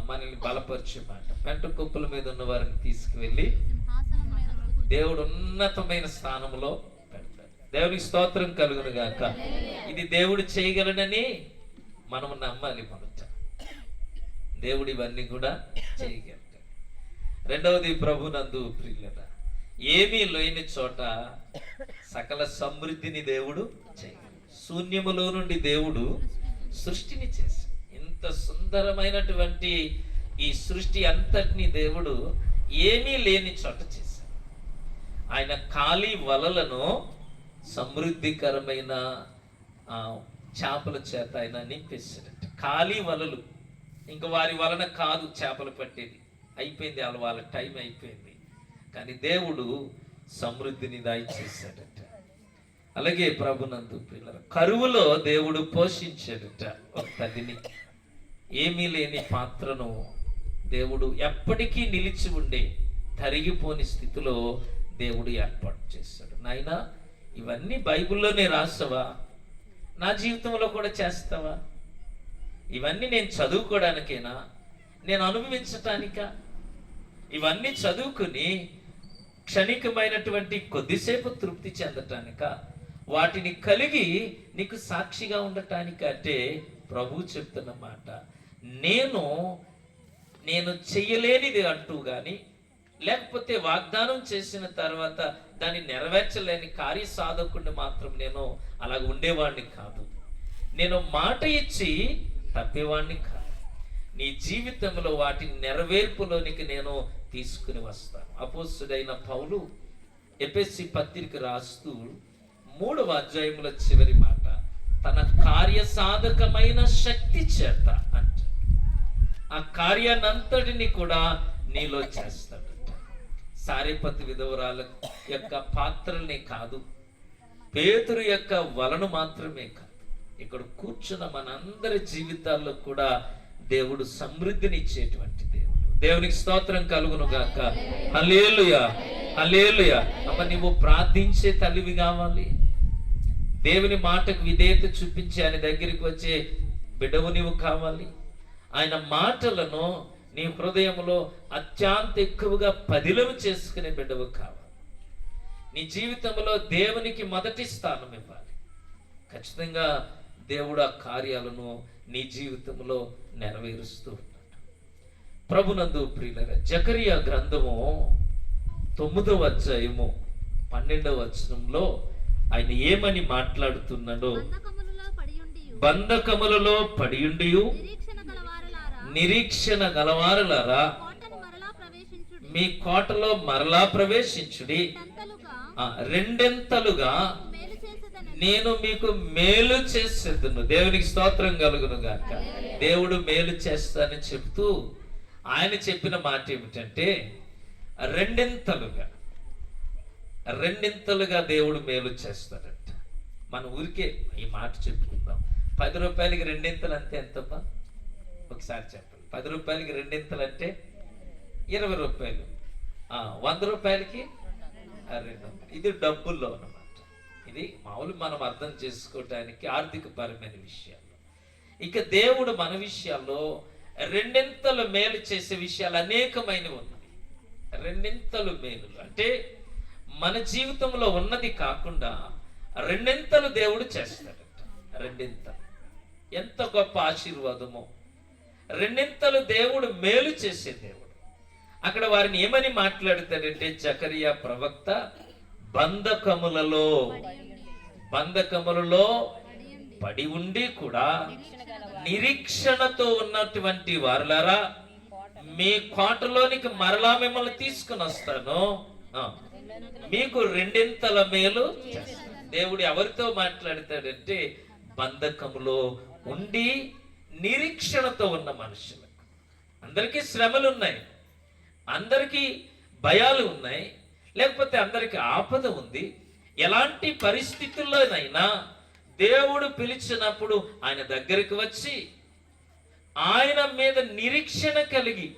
మనల్ని బలపరిచే మాట. పెంట కుప్పల మీద ఉన్న వారిని తీసుకువెళ్ళి దేవుడు ఉన్నతమైన స్థానంలో పెడతాడు. దేవునికి స్తోత్రం కలుగును గాక. ఇది దేవుడు చేయగలనని మనము నమ్మాలి. మొదట దేవుడు ఇవన్నీ కూడా చేయగలడు. రెండవది, ప్రభునందు ప్రియులరా, ఏమీ లేని చోట సకల సమృద్ధిని దేవుడు చేయగలడు. శూన్యములో నుండి దేవుడు సృష్టిని చేశాడు. ఇంత సుందరమైనటువంటి ఈ సృష్టి అంతటిని దేవుడు ఏమీ లేని చోట చేశాడు. ఆయన ఖాళీ వలలను సమృద్ధికరమైన చేపల చేత ఆయన నింపేశాడంట. ఖాళీ వలలు, ఇంకా వారి వలన కాదు చేపలు పట్టేది. అయిపోయింది, వాళ్ళ టైం అయిపోయింది. కానీ దేవుడు సమృద్ధిని దయచేశాడట. అలాగే ప్రభునందు పిల్లల కరువులో దేవుడు పోషించాడట ఒక తల్లిని. ఏమీ లేని పాత్రను దేవుడు ఎప్పటికీ నిలిచి ఉండే తరిగిపోని స్థితిలో దేవుడు ఏర్పాటు చేశాడు. నాయనా, ఇవన్నీ బైబిల్లోనే రాసావా? నా జీవితంలో కూడా చేస్తావా? ఇవన్నీ నేను చదువుకోవడానికేనా? నేను అనుభవించటానికా? ఇవన్నీ చదువుకుని క్షణికమైనటువంటి కొద్దిసేపు తృప్తి చెందటానిక? వాటిని కలిగి నీకు సాక్షిగా ఉండటానికంటే ప్రభువు చెప్తున్న మాట, నేను చెయ్యలేనిది అంటూ కానీ, లేకపోతే వాగ్దానం చేసిన తర్వాత దాన్ని నెరవేర్చలేని కార్యసాధకుడిని మాత్రం నేను అలాగ ఉండేవాడిని కాదు. నేను మాట ఇచ్చి తప్పేవాడిని కాదు. నీ జీవితంలో వాటి నెరవేర్పులోనికి నేను తీసుకుని వస్తాను. అపోస్తుడైన పౌలు ఎఫెసీ పత్రిక రాస్తూ 3వ అధ్యాయముల చివరి మాట, తన కార్యసాధకమైన శక్తి చేత అంట ఆ కార్యాన్నంతటిని కూడా నీలో చేస్తాడట. సారేపతి విధవరాల యొక్క పాత్రల్ని కాదు, పేతురు యొక్క వలను మాత్రమే కాదు, ఇక్కడ కూర్చున్న మనందరి జీవితాల్లో కూడా దేవుడు సమృద్ధిని ఇచ్చేటువంటి దేవుడు. దేవునికి స్తోత్రం కలుగును గాక. హల్లెలూయా, హల్లెలూయా. అమ్మ, నువ్వు ప్రార్థించే తల్లివి కావాలి. దేవుని మాటకు విధేయత చూపించి ఆయన దగ్గరికి వచ్చే బిడ్డవు నీవు కావాలి. ఆయన మాటలను నీ హృదయంలో అత్యంత ఎక్కువగా పదిలము చేసుకునే బిడ్డవు కావాలి. నీ జీవితంలో దేవునికి మొదటి స్థానం ఇవ్వాలి. ఖచ్చితంగా దేవుడు ఆ కార్యాలను నీ జీవితంలో నెరవేరుస్తూ ఉన్నాడు. ప్రభునందు ప్రియులరా, జకరియా గ్రంథము 9వ అధ్యాయము 12వ వచనంలో ఆయన ఏమని మాట్లాడుతున్నాడో, బంధకములలో పడియుండియు నిరీక్షణ గలవారలారా మీ కోటలో మరలా ప్రవేశించుడి, రెండెంతలుగా నేను మీకు మేలు చేసేదును. దేవునికి స్తోత్రం కలుగును గాక. దేవుడు మేలు చేస్తానని చెప్తూ ఆయన చెప్పిన మాట ఏమిటంటే, రెండింతలుగా దేవుడు మేలు చేస్తాడంట. మన ఊరికే ఈ మాట చెప్పుకుందాం. 10 రూపాయలకి రెండింతలు అంటే ఎంతమ్మా? ఒకసారి చెప్పండి. 10 రూపాయలకి రెండింతలు అంటే 20 రూపాయలు. 100 రూపాయలకి 200. ఇది డబ్బుల్లో అన్నమాట. ఇది మామూలు మనం అర్థం చేసుకోవటానికి ఆర్థిక పరమైన విషయాలు. ఇక దేవుడు మన విషయాల్లో రెండింతలు మేలు చేసే విషయాలు అనేకమైనవి ఉన్నాయి. రెండింతలు మేలు అంటే మన జీవితంలో ఉన్నది కాకుండా రెండింతలు దేవుడు చేస్తాడట. రెండింతలు ఎంత గొప్ప ఆశీర్వాదమో. రెండింతలు దేవుడు మేలు చేసే దేవుడు. అక్కడ వారిని ఏమని మాట్లాడతాడంటే, జకరియా ప్రవక్త బంధకములలో పడి ఉండి కూడా నిరీక్షణతో ఉన్నటువంటి వారులారా మీ కోటలోనికి మరలా మిమ్మల్ని తీసుకుని వస్తాను, మీకు రెండింతల మేలు చేస్తాను. దేవుడు ఎవరితో మాట్లాడతాడంటే, బంధకములో ఉండి నిరీక్షణతో ఉన్న మనుషులకు. అందరికీ శ్రమలు ఉన్నాయి, అందరికీ భయాలు ఉన్నాయి, లేకపోతే అందరికీ ఆపద ఉంది. ఎలాంటి పరిస్థితుల్లోనైనా దేవుడు పిలిచినప్పుడు ఆయన దగ్గరికి వచ్చి ఆయన మీద నిరీక్షణ కలిగి,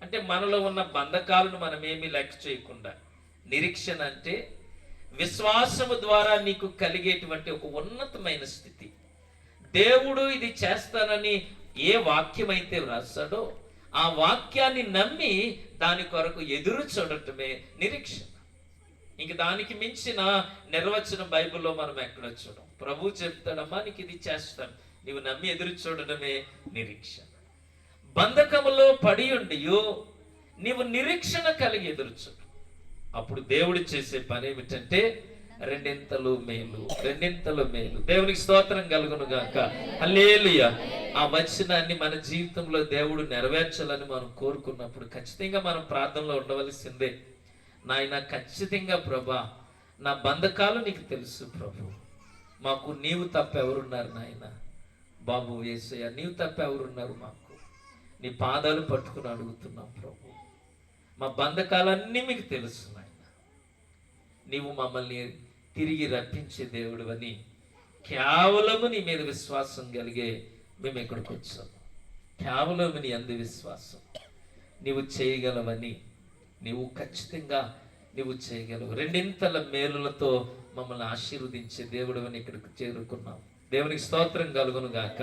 అంటే మనలో ఉన్న బంధకాలను మనమేమీ లెక్క చేయకుండా, నిరీక్షణ అంటే విశ్వాసము ద్వారా నీకు కలిగేటువంటి ఒక ఉన్నతమైన స్థితి. దేవుడు ఇది చేస్తానని ఏ వాక్యం అయితే రాశాడో ఆ వాక్యాన్ని నమ్మి దాని కొరకు ఎదురు చూడటమే నిరీక్షణ. ఇంక దానికి మించిన నిర్వచనం బైబిల్లో మనం ఎక్కడ చూడం. ప్రభు చెప్తాడమ్మా నీకు ఇది చేస్తాను, నీవు నమ్మి ఎదురు చూడడమే నిరీక్షణ. బంధకములో పడి ఉండి నీవు నిరీక్షణ కలిగి ఎదురు చూడు. అప్పుడు దేవుడు చేసే పని ఏమిటంటే రెండింతలు మేలు, రెండింతలు మేలు. దేవునికి స్తోత్రం కలుగును గాక. హల్లెలూయా. ఆ వచనాన్ని మన జీవితంలో దేవుడు నెరవేర్చాలని మనం కోరుకున్నప్పుడు ఖచ్చితంగా మనం ప్రార్థనలో ఉండవలసిందే. నాయన ఖచ్చితంగా ప్రభా నా బంధకాలు నీకు తెలుసు ప్రభు, మాకు నీవు తప్ప ఎవరున్నారు నాయన. బాబు యేసయ్య నీవు తప్ప ఎవరున్నారు మాకు. నీ పాదాలు పట్టుకుని అడుగుతున్నాం ప్రభు, మా బంధకాలన్నీ మీకు తెలుసు నాయన. నీవు మమ్మల్ని తిరిగి రప్పించే దేవుడు అని కేవలము నీ మీద విశ్వాసం కలిగే మేము ఇక్కడికి వచ్చాము. కేవలము నీ అందు విశ్వాసం, నీవు చేయగలవని, నీవు ఖచ్చితంగా నీవు చేయగలవు. రెండింతల మేలులతో మమ్మల్ని ఆశీర్వదించే దేవుడు అని ఇక్కడికి చేరుకున్నాం. దేవునికి స్తోత్రం కలుగును గాక.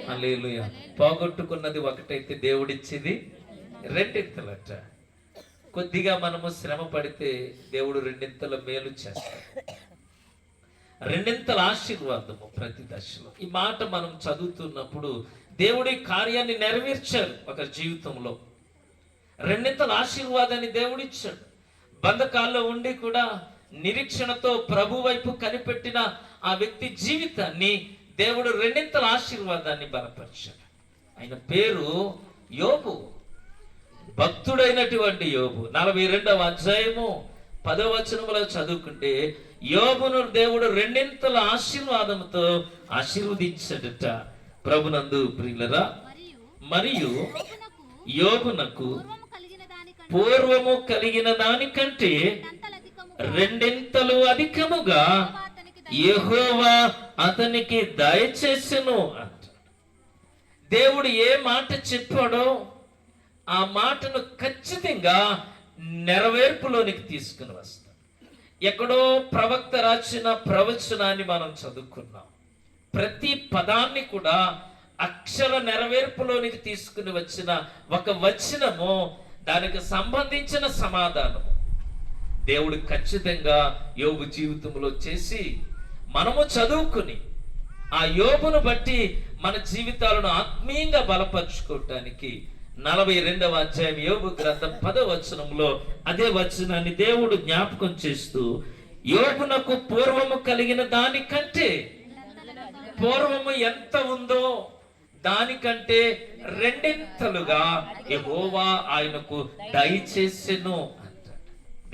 హల్లెలూయా. పోగొట్టుకున్నది ఒకటైతే దేవుడిచ్చేది రెండింతలట. కొద్దిగా మనము శ్రమ పడితే దేవుడు రెండింతల మేలు చేస్తాడు, రెండింతల ఆశీర్వాదము ప్రతి దశలో. ఈ మాట మనం చదువుతున్నప్పుడు దేవుడి కార్యాన్ని నెరవేర్చారు ఒక జీవితంలో. రెండింతల ఆశీర్వాదాన్ని దేవుడిచ్చాడు. బంధకాల్లో ఉండి కూడా నిరీక్షణతో ప్రభు వైపు కనిపెట్టిన ఆ వ్యక్తి జీవితాన్ని దేవుడు రెండింతల ఆశీర్వాదాన్ని బలపరిచాడు. ఆయన పేరు యోబు, భక్తుడైనటువంటి యోబు. 42వ అధ్యాయము 10వ వచనంలో చదువుకుంటే యోబును దేవుడు రెండింతల ఆశీర్వాదంతో ఆశీర్వదించాడట. ప్రభునందు ప్రియులరా, మరియు యోబునకు పూర్వము కలిగిన దానికంటే రెండింతలు అధికముగా యెహోవా అతనికి దయచేసెను అంట. దేవుడు ఏ మాట చెప్పాడో ఆ మాటను ఖచ్చితంగా నెరవేర్పులోనికి తీసుకుని వస్తాం. ఎక్కడో ప్రవక్త రాసిన ప్రవచనాన్ని మనం చదువుకున్నాం. ప్రతి పదాన్ని కూడా అక్షర నెరవేర్పులోనికి తీసుకుని వచ్చిన ఒక వచనము, దానికి సంబంధించిన సమాధానము దేవుడు ఖచ్చితంగా యోబు జీవితంలో చేసి మనము చదువుకుని ఆ యోబును బట్టి మన జీవితాలను ఆత్మీయంగా బలపరుచుకోవటానికి 42వ అధ్యాయం యోబు గ్రంథం 10వ వచనంలో అదే వచనాన్ని దేవుడు జ్ఞాపకం చేస్తూ, యోబునకు పూర్వము కలిగిన దానికంటే, పూర్వము ఎంత ఉందో దానికంటే రెండింతలుగా యెహోవా ఆయనకు దయచేసెను అంటాడు.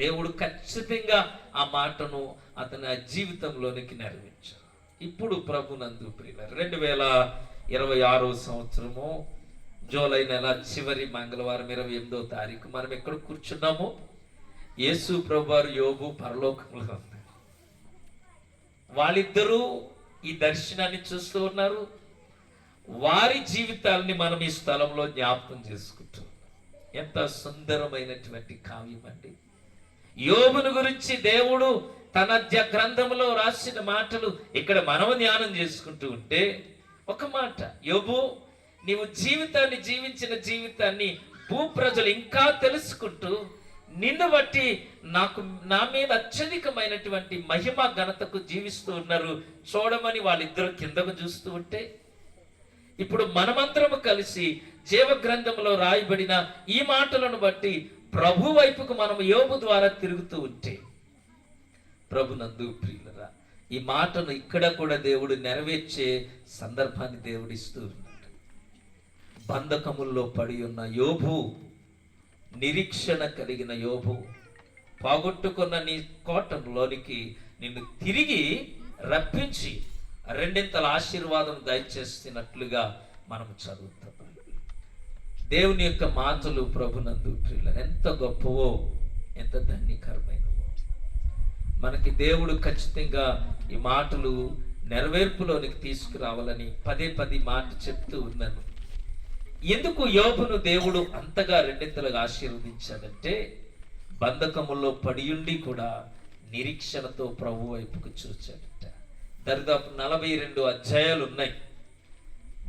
దేవుడు ఖచ్చితంగా ఆ మాటను అతని జీవితంలోనికి నెరవేర్చాడు. ఇప్పుడు ప్రభునందు ప్రియులారా, 2026వ సంవత్సరము జూలై నెల చివరి మంగళవారం 28వ తారీఖు మనం ఎక్కడ కూర్చున్నాము? యేసు ప్రభువారు యోబు పరలోకంలో ఉన్నారు. వాళ్ళిద్దరూ ఈ దర్శనాన్ని చూస్తూ ఉన్నారు. వారి జీవితాలని మనం ఈ స్థలంలో జ్ఞాపకం చేసుకుంటున్నాం. ఎంత సుందరమైనటువంటి కావ్యం అండి. యోబును గురించి దేవుడు తన గ్రంథంలో రాసిన మాటలు ఇక్కడ మనం ధ్యానం చేసుకుంటూ ఉంటే, ఒక మాట, యోబు నీవు జీవితాన్ని జీవించిన జీవితాన్ని భూప్రజలు ఇంకా తెలుసుకుంటూ నిన్ను బట్టి నా మీద అత్యధికమైనటువంటి మహిమ ఘనతకు జీవిస్తూ ఉన్నారు చూడమని వాళ్ళిద్దరూ కిందకు చూస్తూ ఉంటే, ఇప్పుడు మనమందరము కలిసి జీవ గ్రంథంలో రాయబడిన ఈ మాటలను బట్టి ప్రభు వైపుకు మనం యోబు ద్వారా తిరుగుతూ ఉంటే, ప్రభునందు ప్రియులరా, ఈ మాటను ఇక్కడ కూడా దేవుడు నెరవేర్చే సందర్భాన్ని దేవుడు ఇస్తూ ఉన్నాడు. బంధకముల్లో పడి ఉన్న యోబు, నిరీక్షణ కలిగిన యోబు, పోగొట్టుకున్న నీ కోటంలోనికి నిన్ను తిరిగి రప్పించి రెండింతల ఆశీర్వాదం దయచేస్తున్నట్లుగా మనం చదువుతాం. దేవుని యొక్క మాటలు ప్రభునందు ప్రియులారా ఎంత గొప్పవో, ఎంత ధన్యకరమైనవో. మనకి దేవుడు ఖచ్చితంగా ఈ మాటలు నెరవేర్పులోనికి తీసుకురావాలని పదే మాట చెప్తూ ఉన్నాను. ఎందుకు యోబును దేవుడు అంతగా రెండింతలుగా ఆశీర్వదించాడంటే, బంధకముల్లో పడియుండి కూడా నిరీక్షణతో ప్రభు వైపుకు చూచాడట. దరిదాపు 42 అధ్యాయాలు ఉన్నాయి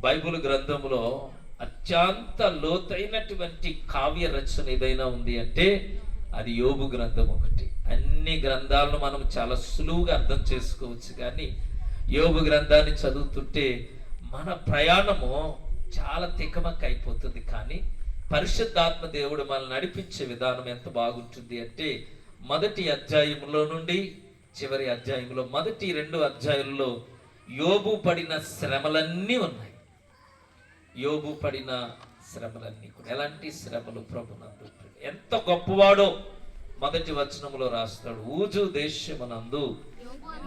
బైబిల్ గ్రంథంలో. అత్యంత లోతైనటువంటి కావ్య రచన ఏదైనా ఉంది అంటే అది యోబు గ్రంథం ఒకటి. అన్ని గ్రంథాలను మనం చాలా సులువుగా అర్థం చేసుకోవచ్చు, కానీ యోబు గ్రంథాన్ని చదువుతుంటే మన ప్రయాణము చాలా తికమక్క అయిపోతుంది. కానీ పరిశుద్ధాత్మ దేవుడు మనల్ని నడిపించే విధానం ఎంత బాగుంటుంది అంటే, మొదటి అధ్యాయంలో నుండి చివరి అధ్యాయంలో, మొదటి 2 అధ్యాయుల్లో యోబు పడిన శ్రమలన్నీ ఉన్నాయి. యోబు పడిన శ్రమలన్నీ కూడా ఎలాంటి శ్రమలు ప్రభునందు ఎంత గొప్పవాడో మొదటి వచనంలో రాస్తాడు. ఊజు దేశమునందు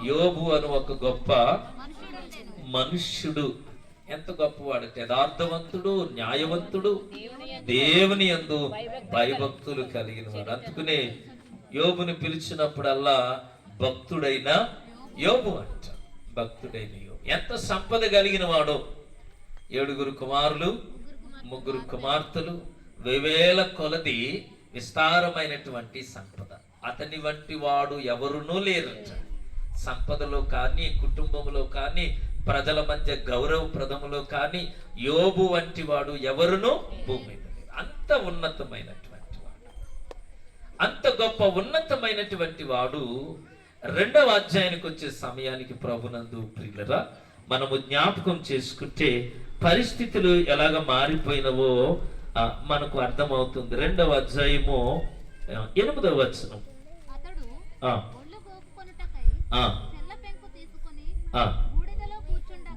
యోబు అను ఒక గొప్ప మనుష్యుడు. ఎంత గొప్పవాడంటే యథార్థవంతుడు, న్యాయవంతుడు, దేవుని యందు భయభక్తులు కలిగిన వాడు. అందుకనే యోబుని పిలిచినప్పుడల్లా భక్తుడైన యోబు అంట. భక్తుడైన యోబు ఎంత సంపద కలిగిన వాడో. 7 కుమారులు, 3 కుమార్తెలు, 1000 కొలది విస్తారమైనటువంటి సంపద. అతని వంటి వాడు ఎవరునూ లేరట. సంపదలో కానీ, కుటుంబంలో కానీ, ప్రజల మధ్య గౌరవప్రదములో కానీ యోబు వంటి వాడు ఎవరునూ భూమి మీద లేరు. అంత ఉన్నతమైనటువంటి వాడు, అంత గొప్ప ఉన్నతమైనటువంటి వాడు. 2వ అధ్యాయానికి వచ్చే సమయానికి ప్రభునందు ప్రియులరా, మనము జ్ఞాపకం చేసుకుంటే పరిస్థితులు ఎలాగ మారిపోయినవో మనకు అర్థమవుతుంది. 2వ అధ్యాయము 8వ వచనం.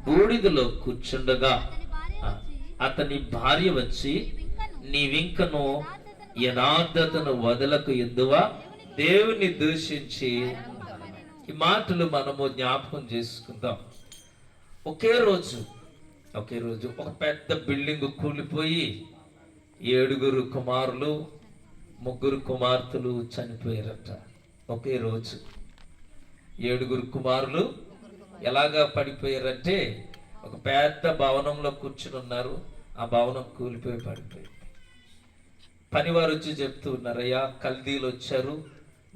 బూడిదలో కూర్చుండగా అతని భార్య వచ్చి, నీవింకను యథార్థతను వదలకు ఎందువా, దేవుని దూషించి. ఈ మాటలు మనము జ్ఞాపకం చేసుకుందాం. ఒకే రోజు ఒక పెద్ద బిల్డింగ్ కూలిపోయి 7 కుమారులు, 3 కుమార్తెలు చనిపోయారట. ఒకే రోజు 7 కుమారులు, ఎలాగా పడిపోయారంటే ఒక పెద్ద భవనంలో కూర్చుని ఉన్నారు, ఆ భవనం కూలిపోయి పడిపోయింది. పనివారు వచ్చి చెప్తూ ఉన్నారు, అయ్యా కల్దీలు వచ్చారు,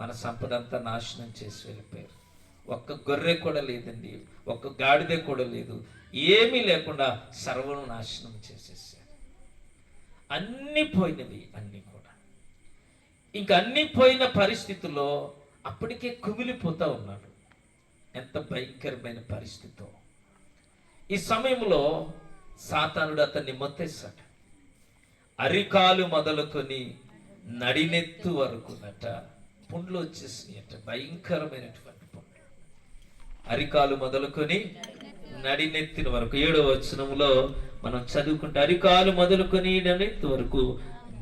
మన సంపద అంతా నాశనం చేసి వెళ్ళిపోయారు. ఒక్క గొర్రె కూడా లేదండి, ఒక్క గాడిద కూడా లేదు, ఏమీ లేకుండా సర్వం నాశనం చేసేసారు. అన్నీ పోయినవి, అన్నీ కూడా. ఇంకా అన్నీ పోయిన పరిస్థితుల్లో అప్పటికే కుమిలిపోతా ఉన్నాడు. ఎంత భయంకరమైన పరిస్థితో. ఈ సమయంలో సాతానుడు అతన్ని మొత్తేశాడు. అరికాలు మొదలుకొని నడినెత్తు వరకునట పుండ్లు వచ్చేసినాయట, భయంకరమైనటువంటి పుండ్లు. అరికాలు మొదలుకొని నడినెత్తిన వరకు 7వ వచనంలో మనం చదువుకుంటే, అరికాలు మొదలుకొని నడినెత్తు వరకు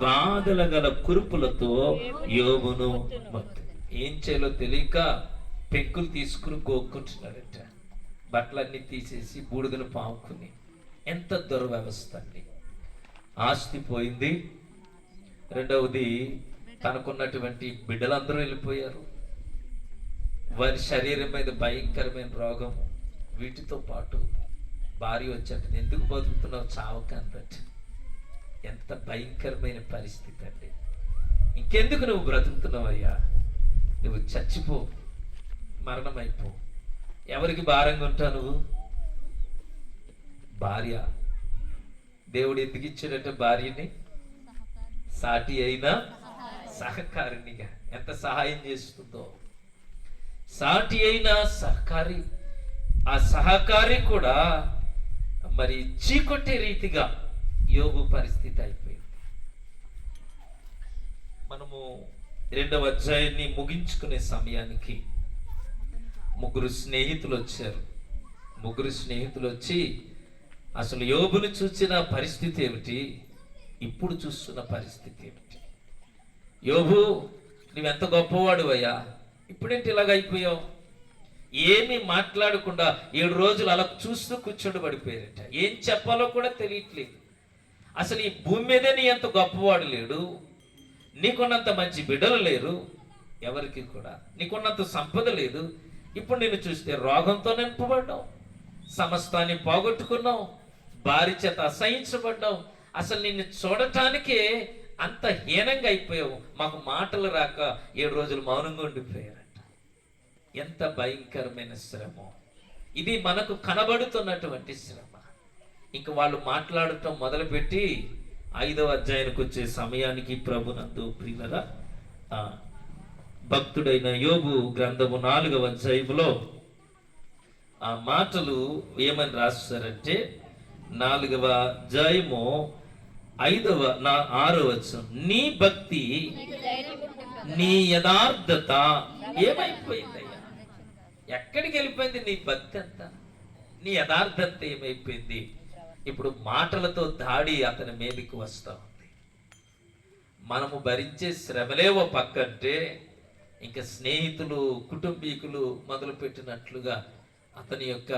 బాధల గల కురుపులతో యోబును ఏం చేయాలో తెలియక పెంకులు తీసుకుని గోక్కుంటున్నాడట. బట్టలన్నీ తీసేసి బూడిదను పాముకుని. ఎంత దుర్వ్యవస్థ అండి. ఆస్తి పోయింది, రెండవది తనకున్నటువంటి బిడ్డలందరూ వెళ్ళిపోయారు, వారి శరీరం మీద భయంకరమైన రోగం, వీటితో పాటు భార్య వచ్చాట, ఎందుకు బతుకుతున్నావు చావక అందట. ఎంత భయంకరమైన పరిస్థితి అండి. ఇంకెందుకు నువ్వు బ్రతుకుతున్నావయ్యా, నువ్వు చచ్చిపో, మరణమైపో. ఎవరికి భారంగా ఉంటావు నువ్వు? భార్య. దేవుడు ఎందుకు ఇచ్చాడంటే భార్యని సాటి అయినా సహకారినిగా. ఎంత సహాయం చేస్తుందో. సాటి అయిన సహకారి, ఆ సహకారి కూడా మరి చీకొట్టే రీతిగా యోబు పరిస్థితి అయిపోయింది. మనము 2వ అధ్యాయాన్ని ముగించుకునే సమయానికి ముగ్గురు స్నేహితులు వచ్చారు. ముగ్గురు స్నేహితులు వచ్చి అసలు యోబును చూసిన పరిస్థితి ఏమిటి, ఇప్పుడు చూస్తున్న పరిస్థితి ఏమిటి, యోబు నువ్వెంత గొప్పవాడు అయ్యా, ఇప్పుడేంటి ఇలాగ అయిపోయావు, ఏమీ మాట్లాడకుండా 7 రోజులు అలా చూస్తూ కూర్చోండి పడిపోయారట. ఏం చెప్పాలో కూడా తెలియట్లేదు. అసలు ఈ భూమి మీదే నీ ఎంత గొప్పవాడు లేడు, నీకున్నంత మంచి బిడ్డలు లేరు, ఎవరికి కూడా నీకున్నంత సంపద లేదు. ఇప్పుడు నిన్ను చూస్తే రోగంతో నింపబడ్డావు, సమస్తాన్ని పోగొట్టుకున్నావు, భార్య చేత అసహించబడ్డావు, అసలు నిన్ను చూడటానికే అంత హీనంగా అయిపోయావు, మాకు మాటలు రాక 7 రోజులు మౌనంగా ఉండిపోయారట. ఎంత భయంకరమైన శ్రమ ఇది, మనకు కనబడుతున్నటువంటి శ్రమ. ఇంక వాళ్ళు మాట్లాడటం మొదలుపెట్టి 5వ అధ్యాయానికి వచ్చే సమయానికి ప్రభునందు ప్రియులరా, భక్తుడైన యోబు గ్రంథము 4వ అధ్యాయములో ఆ మాటలు ఏమని రాస్తారంటే, 4వ అధ్యాయము 6వ వచనం, నీ భక్తి నీ యథార్థత ఏమైపోయిందయ్యా, ఎక్కడికి వెళ్ళిపోయింది నీ భక్తి అంతా, నీ యథార్థత ఏమైపోయింది. ఇప్పుడు మాటలతో దాడి అతని మీదకి వస్తా ఉంది. మనము భరించే శ్రమలే ఓ పక్కంటే, ఇంకా స్నేహితులు కుటుంబీకులు మొదలు పెట్టినట్లుగా అతని యొక్క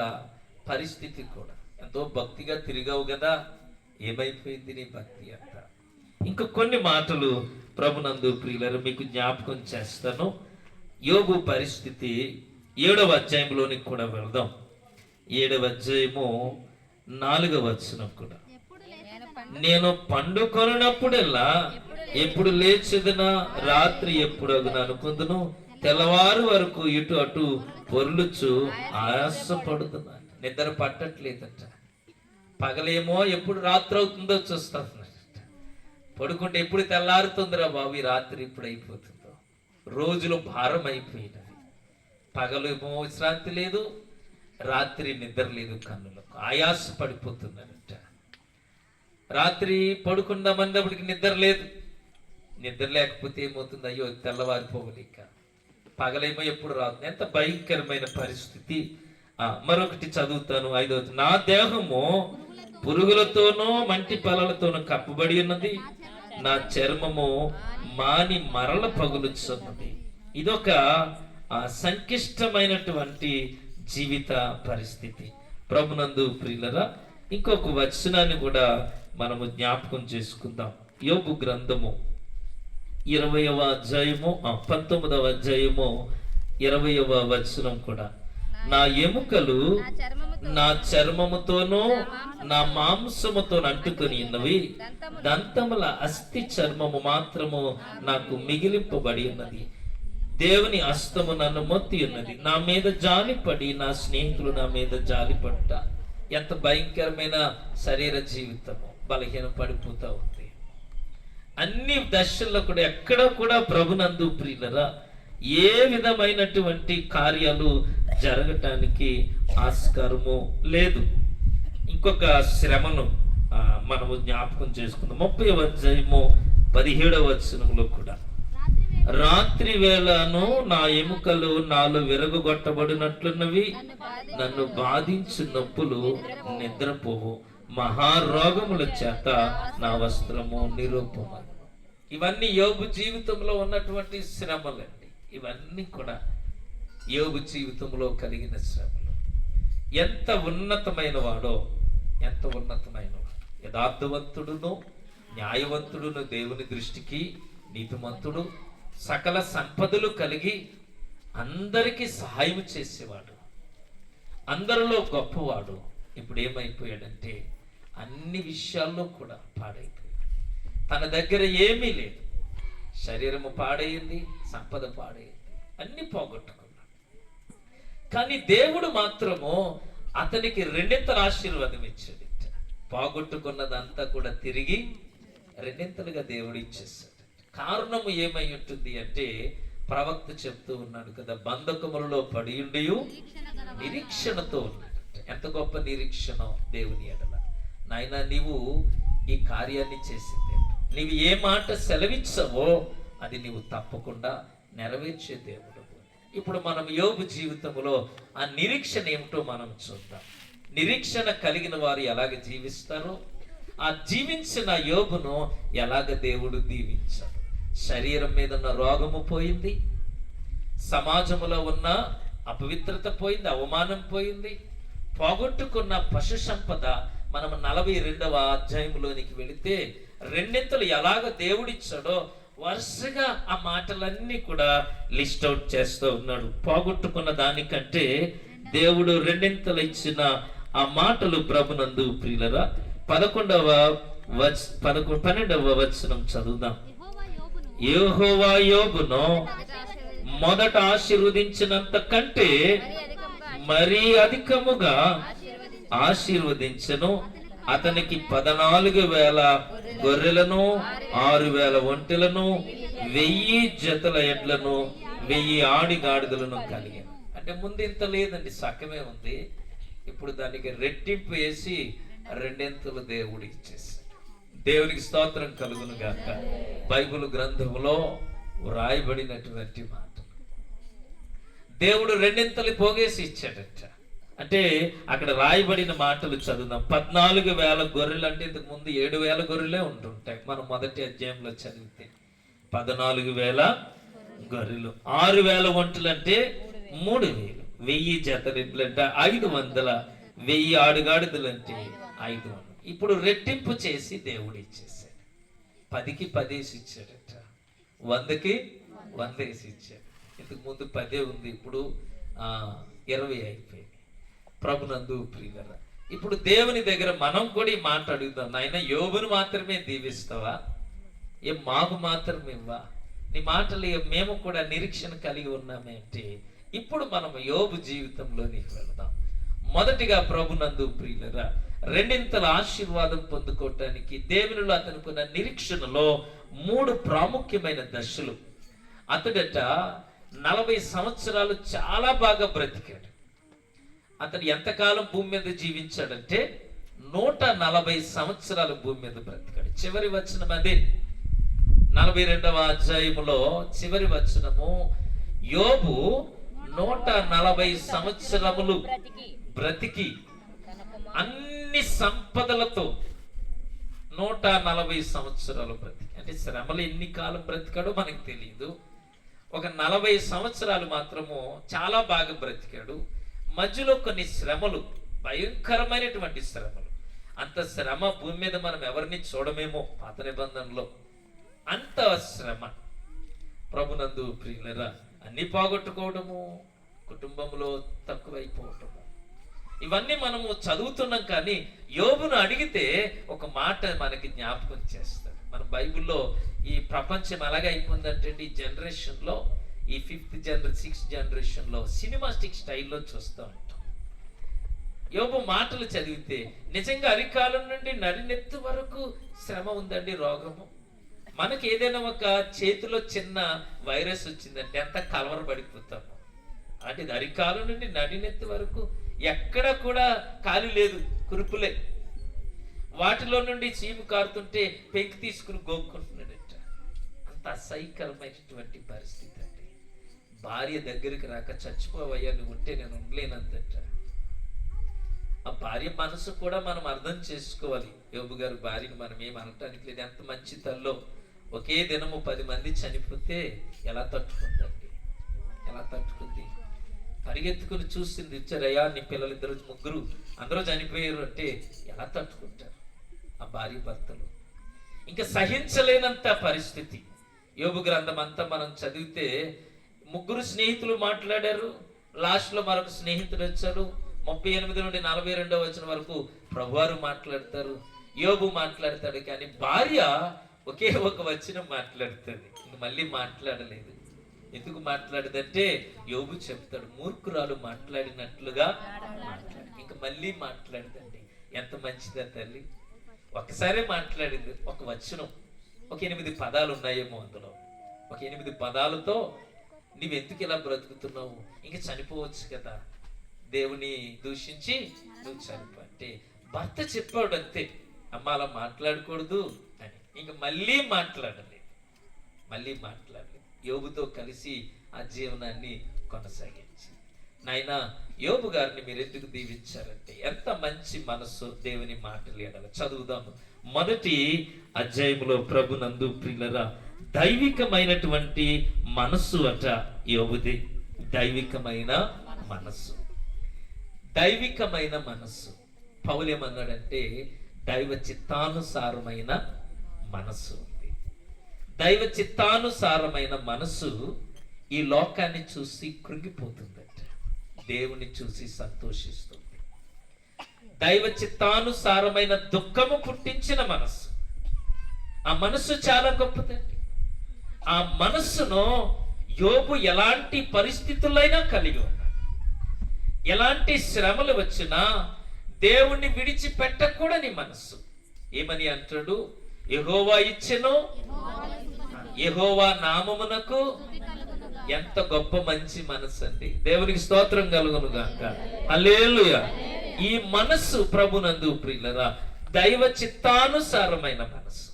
పరిస్థితి కూడా, ఎంతో భక్తిగా తిరిగావు కదా, ఏమైపోయింది నీ భక్తి అంతా. ఇంకా కొన్ని మాటలు ప్రభునందు ప్రియులారా మీకు జ్ఞాపకం చేస్తాను. యోబు పరిస్థితి 7వ అధ్యాయంలోనికి కూడా వెళ్దాం. 7వ అధ్యాయము 4వ వచనం కూడా, నేను పండుకొనున్నప్పుడల్లా ఎప్పుడు లేచెదనా, రాత్రి ఎప్పుడు అగున అనుకుందును, తెల్లవారు వరకు ఇటు అటు పొర్లుచు ఆయాసపడుతున్నాను. నిద్ర పట్టట్లేదట. పగలేమో ఎప్పుడు రాత్రి అవుతుందో చూస్తాను, పడుకుంటే ఎప్పుడు తెల్లారుతుందిరా బాబు, ఈ రాత్రి ఇప్పుడు అయిపోతుందో. రోజులు భారం అయిపోయినవి. పగలేమో విశ్రాంతి లేదు, రాత్రి నిద్ర లేదు, కన్నులకు ఆయాస పడిపోతున్నారట. రాత్రి పడుకుందామన్నప్పటికి నిద్ర లేదు. నిద్ర లేకపోతే ఏమవుతుంది, అయ్యో తెల్లవారిపోవలేక. పగలేమో ఎప్పుడు రాదు. ఎంత భయంకరమైన పరిస్థితి. మరొకటి చదువుతాను, 5వ, నా దేహము పురుగులతోనూ మంటి పొలలతోనూ కప్పబడి ఉన్నది, నా చర్మము మాని మరల పగులుచున్నది. ఇదొక సంక్లిష్టమైనటువంటి జీవిత పరిస్థితి. ప్రభునందు ప్రియులరా, ఇంకొక వచనాన్ని కూడా మనము జ్ఞాపకం చేసుకుందాం. యోబు గ్రంథము 20వ అధ్యాయము 19వ అధ్యాయము 20వ వచనం కూడా, నా ఎముకలు నా చర్మముతోనూ నా మాంసముతో అంటుకొని ఉన్నవి, దంతముల అస్థి చర్మము మాత్రము నాకు మిగిలింపబడి ఉన్నది. దేవుని హస్తము నన్ను మొత్తి ఉన్నది. నా మీద జాలిపడి నా స్నేహితులు నా మీద జాలిపడ్డ. ఎంత భయంకరమైన శరీర జీవితము, బలహీన పడిపోతా ఉంది. అన్ని దశల్లో కూడా ఎక్కడ కూడా ప్రభునందు ప్రియులరా ఏ విధమైనటువంటి కార్యాలు జరగటానికి ఆస్కారము లేదు. ఇంకొక శ్రమను మనము జ్ఞాపకం చేసుకుందాం. 30వ అధ్యాయము 17వ వచనంలో కూడా, రాత్రి వేళను నా ఎముకలు నాలో విరగొట్టబడినట్లున్నవి, నన్ను బాధించు నొప్పులు నిద్రపోవు, మహారోగముల చేత నా వస్త్రము నిరూపము. ఇవన్నీ యోబు జీవితంలో ఉన్నటువంటి శ్రమలండి. ఇవన్నీ కూడా యోబు జీవితంలో కలిగిన శ్రమలు. ఎంత ఉన్నతమైన వాడో, ఎంత ఉన్నతమైన వాడు, యథార్థవంతుడును న్యాయవంతుడును, దేవుని దృష్టికి నీతిమంతుడు, సకల సంపదలు కలిగి అందరికీ సహాయం చేసేవాడు, అందరిలో గొప్పవాడు. ఇప్పుడు ఏమైపోయాడంటే అన్ని విషయాల్లో కూడా పాడైపోయాడు. తన దగ్గర ఏమీ లేదు. శరీరము పాడైంది, సంపద పాడైంది, అన్ని పోగొట్టుకున్నాడు. కానీ దేవుడు మాత్రము అతనికి రెండింతల ఆశీర్వాదం ఇచ్చాడు. పోగొట్టుకున్నదంతా కూడా తిరిగి రెండింతలుగా దేవుడు ఇచ్చేసాడు. కారణము ఏమై ఉంటుంది అంటే, ప్రవక్త చెప్తూ ఉన్నాడు కదా, బంధకములలో పడి ఉండి నిరీక్షణతో ఉన్నాడు. ఎంత గొప్ప నిరీక్షణ దేవుని ఎడల. నాయనా, నీవు ఈ కార్యాన్ని చేసింది, నీవు ఏ మాట సెలవిచ్చావో అది నీవు తప్పకుండా నెరవేర్చే దేవుడు. ఇప్పుడు మనం యోబు జీవితంలో ఆ నిరీక్షణ ఏమిటో మనం చూద్దాం. నిరీక్షణ కలిగిన వారు ఎలాగ జీవిస్తారో, ఆ జీవించిన యోబును ఎలాగ దేవుడు దీవించాడు. శరీరం మీద ఉన్న రోగము పోయింది, సమాజంలో ఉన్న అపవిత్రత పోయింది, అవమానం పోయింది, పోగొట్టుకున్న పశు సంపద. మనం 42వ అధ్యాయంలోనికి వెళితే రెండింతలు ఎలాగ దేవుడిచ్చాడో వరుసగా ఆ మాటలన్నీ కూడా లిస్ట్ అవుట్ చేస్తూ ఉన్నాడు. పోగొట్టుకున్న దానికంటే దేవుడు రెండింతలు ఇచ్చిన ఆ మాటలు ప్రభునందు ప్రియులరా 12వ వచనం చదువుదాం. యెహోవా యోబును మొదట ఆశీర్వదించినంత కంటే మరీ అధికముగా ఆశీర్వదించను. అతనికి 14,000 గొర్రెలను, 6,000 ఒంటెలను, 1000 జతల ఎడ్లను, 1000 ఆడిగాడిదలను కలిగాను. అంటే ముందు ఇంత లేదండి, సగమే ఉంది. ఇప్పుడు దానికి రెట్టింపు వేసి రెండింతలు దేవుడు ఇచ్చేసాడు. దేవునికి స్తోత్రం కలుగును గాక. బైబిల్ గ్రంథములో వ్రాయబడినటువంటి మాట, దేవుడు రెండింతలు పోగేసి ఇచ్చాడట. అంటే అక్కడ రాయబడిన మాటలు చదువుదాం. 14,000 గొర్రెలు అంటే ఇంతకు ముందు 7,000 గొర్రెలే ఉంటుంటాయి. మనం మొదటి అధ్యాయంలో చదివితే 14,000 గొర్రెలు, 6,000 ఒంటెలు అంటే 3,000, 1000 జతరెడ్లు అంటే 500, 1000 ఆడుగాడిదలు అంటే 500. ఇప్పుడు రెట్టింపు చేసి దేవుడు ఇచ్చేసాడు. 10కి 10 వేసి ఇచ్చాడట, 100కి 100 వేసి ఇచ్చాడు. ఇంతకు ముందు 10 ఉంది, ఇప్పుడు 20 అయిపోయింది. ప్రభునందు ప్రియులరా, ఇప్పుడు దేవుని దగ్గర మనం కూడా ఈ మాట అడుగుతాం. నాయన, యోబును మాత్రమే దీవిస్తావా? ఏం మాకు మాత్రమే ఇవ్వా? నీ మాటలు మేము కూడా నిరీక్షణ కలిగి ఉన్నామే అంటే, ఇప్పుడు మనం యోబు జీవితంలోనికి వెళ్దాం. మొదటిగా ప్రభునందు ప్రియులరా, రెండింతల ఆశీర్వాదం పొందుకోవటానికి దేవునిలో అతనుకున్న నిరీక్షణలో 3 ప్రాముఖ్యమైన దశలు. అతడట 40 సంవత్సరాలు చాలా బాగా బ్రతికాడు. అతను ఎంతకాలం భూమి మీద జీవించాడంటే 140 సంవత్సరాలు భూమి మీద బ్రతికాడు. చివరి వచనం అదే, 42వ అధ్యాయములో చివరి వచనము, యోబు 140 సంవత్సరములు బ్రతికి అన్ని సంపదలతో 140 సంవత్సరాలు బ్రతికి. అంటే శ్రమలు ఎన్ని కాలం బ్రతికాడో మనకు తెలియదు. ఒక 40 సంవత్సరాలు మాత్రము చాలా బాగా బ్రతికాడు. మధ్యలో కొన్ని శ్రమలు, భయంకరమైనటువంటి శ్రమలు. అంత శ్రమ భూమి మీద మనం ఎవరిని చూడమేమో పాత నిబంధనలో. అంత శ్రమ. ప్రభునందు ప్రియులరా, అన్ని పోగొట్టుకోవడము, కుటుంబంలో తక్కువైపోవటము, ఇవన్నీ మనము చదువుతున్నాం. కానీ యోబును అడిగితే ఒక మాట మనకి జ్ఞాపకం చేస్తాడు. మన బైబిల్లో ఈ ప్రపంచం ఎలాగ అయిపోయిందంటే ఈ జనరేషన్లో, ఈ 6th జనరేషన్లో సినిమాస్టిక్ స్టైల్లో చూస్తూ ఉంటాం. యోబు మాటలు చదివితే నిజంగా అరికాలం నుండి నడినెత్తు వరకు శ్రమ ఉందండి, రోగము. మనకి ఏదైనా ఒక చేతిలో చిన్న వైరస్ వచ్చిందంటే ఎంత కలవరపడిపోతాము. అంటే అరికాలం నుండి నడినెత్తు వరకు ఎక్కడ కూడా ఖాళీ లేదు, కురుపులే. వాటిలో నుండి చీము కారుతుంటే పెంకి తీసుకుని గోక్కుంటున్నాడట. అంత అసహ్యకరమైనటువంటి పరిస్థితి అండి. భార్య దగ్గరికి రాక చచ్చిపోవయ్యా, నువ్వు ఉంటే నేను ఉండలేనందట. ఆ భార్య మనసు కూడా మనం అర్థం చేసుకోవాలి. యోబు గారి భార్యను మనం ఏం అనటానికి లేదు, ఎంత మంచి తల్లో. ఒకే దినము 10 మంది చనిపోతే ఎలా తట్టుకుందండి, ఎలా తట్టుకుంది? పరిగెత్తుకుని చూసింది, ఇచ్చారయ్యా నీ పిల్లలిద్దరు, ముగ్గురు, అందరూ చనిపోయారు అంటే ఎలా తట్టుకుంటారు ఆ భార్య భర్తలు? ఇంకా సహించలేనంత పరిస్థితి. యోబు గ్రంథం అంతా మనం చదివితే 3 స్నేహితులు మాట్లాడారు, లాస్ట్లో మరొక స్నేహితుడు వచ్చాడు. 38 నుండి 42వ వచనం వరకు ప్రభువారు మాట్లాడతారు, యోబు మాట్లాడతాడు. కానీ భార్య ఒకే ఒక వచనం మాట్లాడుతుంది, ఇంక మళ్ళీ మాట్లాడలేదు. ఎందుకు మాట్లాడదంటే యోబు చెప్తాడు, మూర్ఖురాలు మాట్లాడినట్లుగా మాట్లాడు, ఇంక మళ్ళీ మాట్లాడదండి. ఎంత మంచిదా తల్లి! ఒకసారి మాట్లాడింది, ఒక వచనం, ఒక 8 పదాలు ఉన్నాయేమో అందులో. ఒక 8 పదాలతో నువ్వెందుకు ఇలా బ్రతుకుతున్నావు, ఇంక చనిపోవచ్చు కదా, దేవుని దూషించి నువ్వు చనిపో అంటే భర్త చెప్పాడు అంతే. అమ్మ అలా మాట్లాడకూడదు అని. ఇంక మళ్ళీ మాట్లాడలేదు. యోబుతో కలిసి ఆ జీవనాన్ని కొనసాగించి, నాయనా యోబు గారిని మీరు ఎందుకు దీవించారంటే ఎంత మంచి మనస్సు దేవుని మాటలు ఎడల. చదువుదాము. 1వ అధ్యాయములో ప్రభునందు ప్రియులరా, దైవికమైనటువంటి మనస్సు అట యోబుది. దైవికమైన మనస్సు. పౌలు ఏమన్నాడంటే దైవ చిత్తానుసారమైన మనస్సు ఉంది. దైవ చిత్తానుసారమైన మనస్సు ఈ లోకాన్ని చూసి కృంగిపోతుందట, దేవుని చూసి సంతోషిస్తుంది. దైవ చిత్తానుసారమైన దుఃఖము పుట్టించిన మనస్సు, ఆ మనస్సు చాలా గొప్పదండి. ఆ మనస్సును యోబు ఎలాంటి పరిస్థితులైనా కలిగి ఉన్నాడు. ఎలాంటి శ్రమలు వచ్చినా దేవుణ్ణి విడిచిపెట్టకూడని మనస్సు. ఏమని అంటాడు? యెహోవా ఇచ్చెను, యెహోవా నామమునకు. ఎంత గొప్ప మంచి మనస్సు అండి. దేవునికి స్తోత్రం కలుగును గాక. హల్లెలూయా. ఈ మనస్సు ప్రభునందు ప్రియులరా దైవ చిత్తానుసారమైన మనస్సు.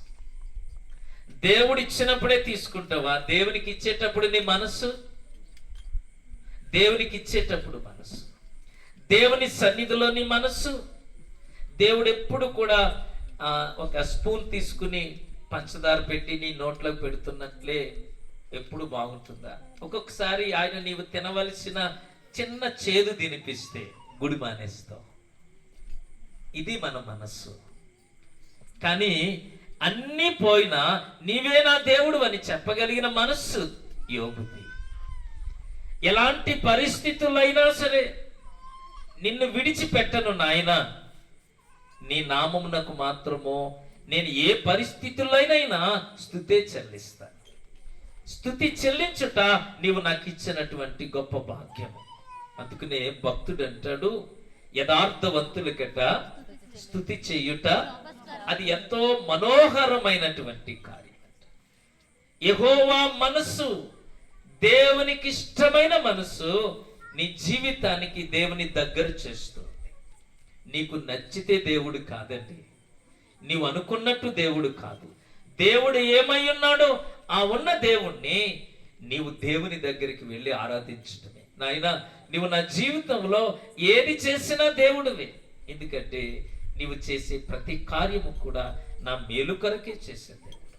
దేవుడు ఇచ్చినప్పుడే తీసుకుంటావా? దేవునికి ఇచ్చేటప్పుడు నీ మనస్సు, దేవునికి ఇచ్చేటప్పుడు మనస్సు, దేవుని సన్నిధిలో నీ మనస్సు. దేవుడు ఎప్పుడు కూడా ఒక స్పూన్ తీసుకుని పంచదార పెట్టి నీ నోట్లోకి పెడుతున్నట్లే ఎప్పుడు బాగుంటుందా? ఒక్కొక్కసారి ఆయన నీవు తినవలసిన చిన్న చేదు తినిపిస్తే గుడి మానేస్తావు. ఇది మన మనస్సు. కానీ అన్నీ పోయినా నీవే నా దేవుడు అని చెప్పగలిగిన మనస్సు యోబుది. ఎలాంటి పరిస్థితులైనా సరే నిన్ను విడిచిపెట్టను నాయనా, నీ నామమునకు మాత్రమో నేను ఏ పరిస్థితులైనా స్తుతే చెల్లిస్తాను. స్తుతి చెల్లించుట నీవు నాకు ఇచ్చినటువంటి గొప్ప భాగ్యము. అందుకనే భక్తుడు అంటాడు, యథార్థవంతులకట స్తుతి చేయుట అది ఎంతో మనోహరమైనటువంటి కార్యం. యెహోవా మనస్సు, దేవునికి ఇష్టమైన మనస్సు నీ జీవితానికి దేవుని దగ్గర చేస్తుంది. నీకు నచ్చితే దేవుడు కాదండి, నీవు అనుకున్నట్టు దేవుడు కాదు. దేవుడు ఏమై ఉన్నాడో ఆ ఉన్న దేవుణ్ణి నీవు దేవుని దగ్గరికి వెళ్ళి ఆరాధించటమే. నాయనా నీవు నా జీవితంలో ఏది చేసినా దేవుడివే. ఎందుకంటే నీవు చేసే ప్రతి కార్యము కూడా నా మేలు కొరకే చేసే దేవుడు.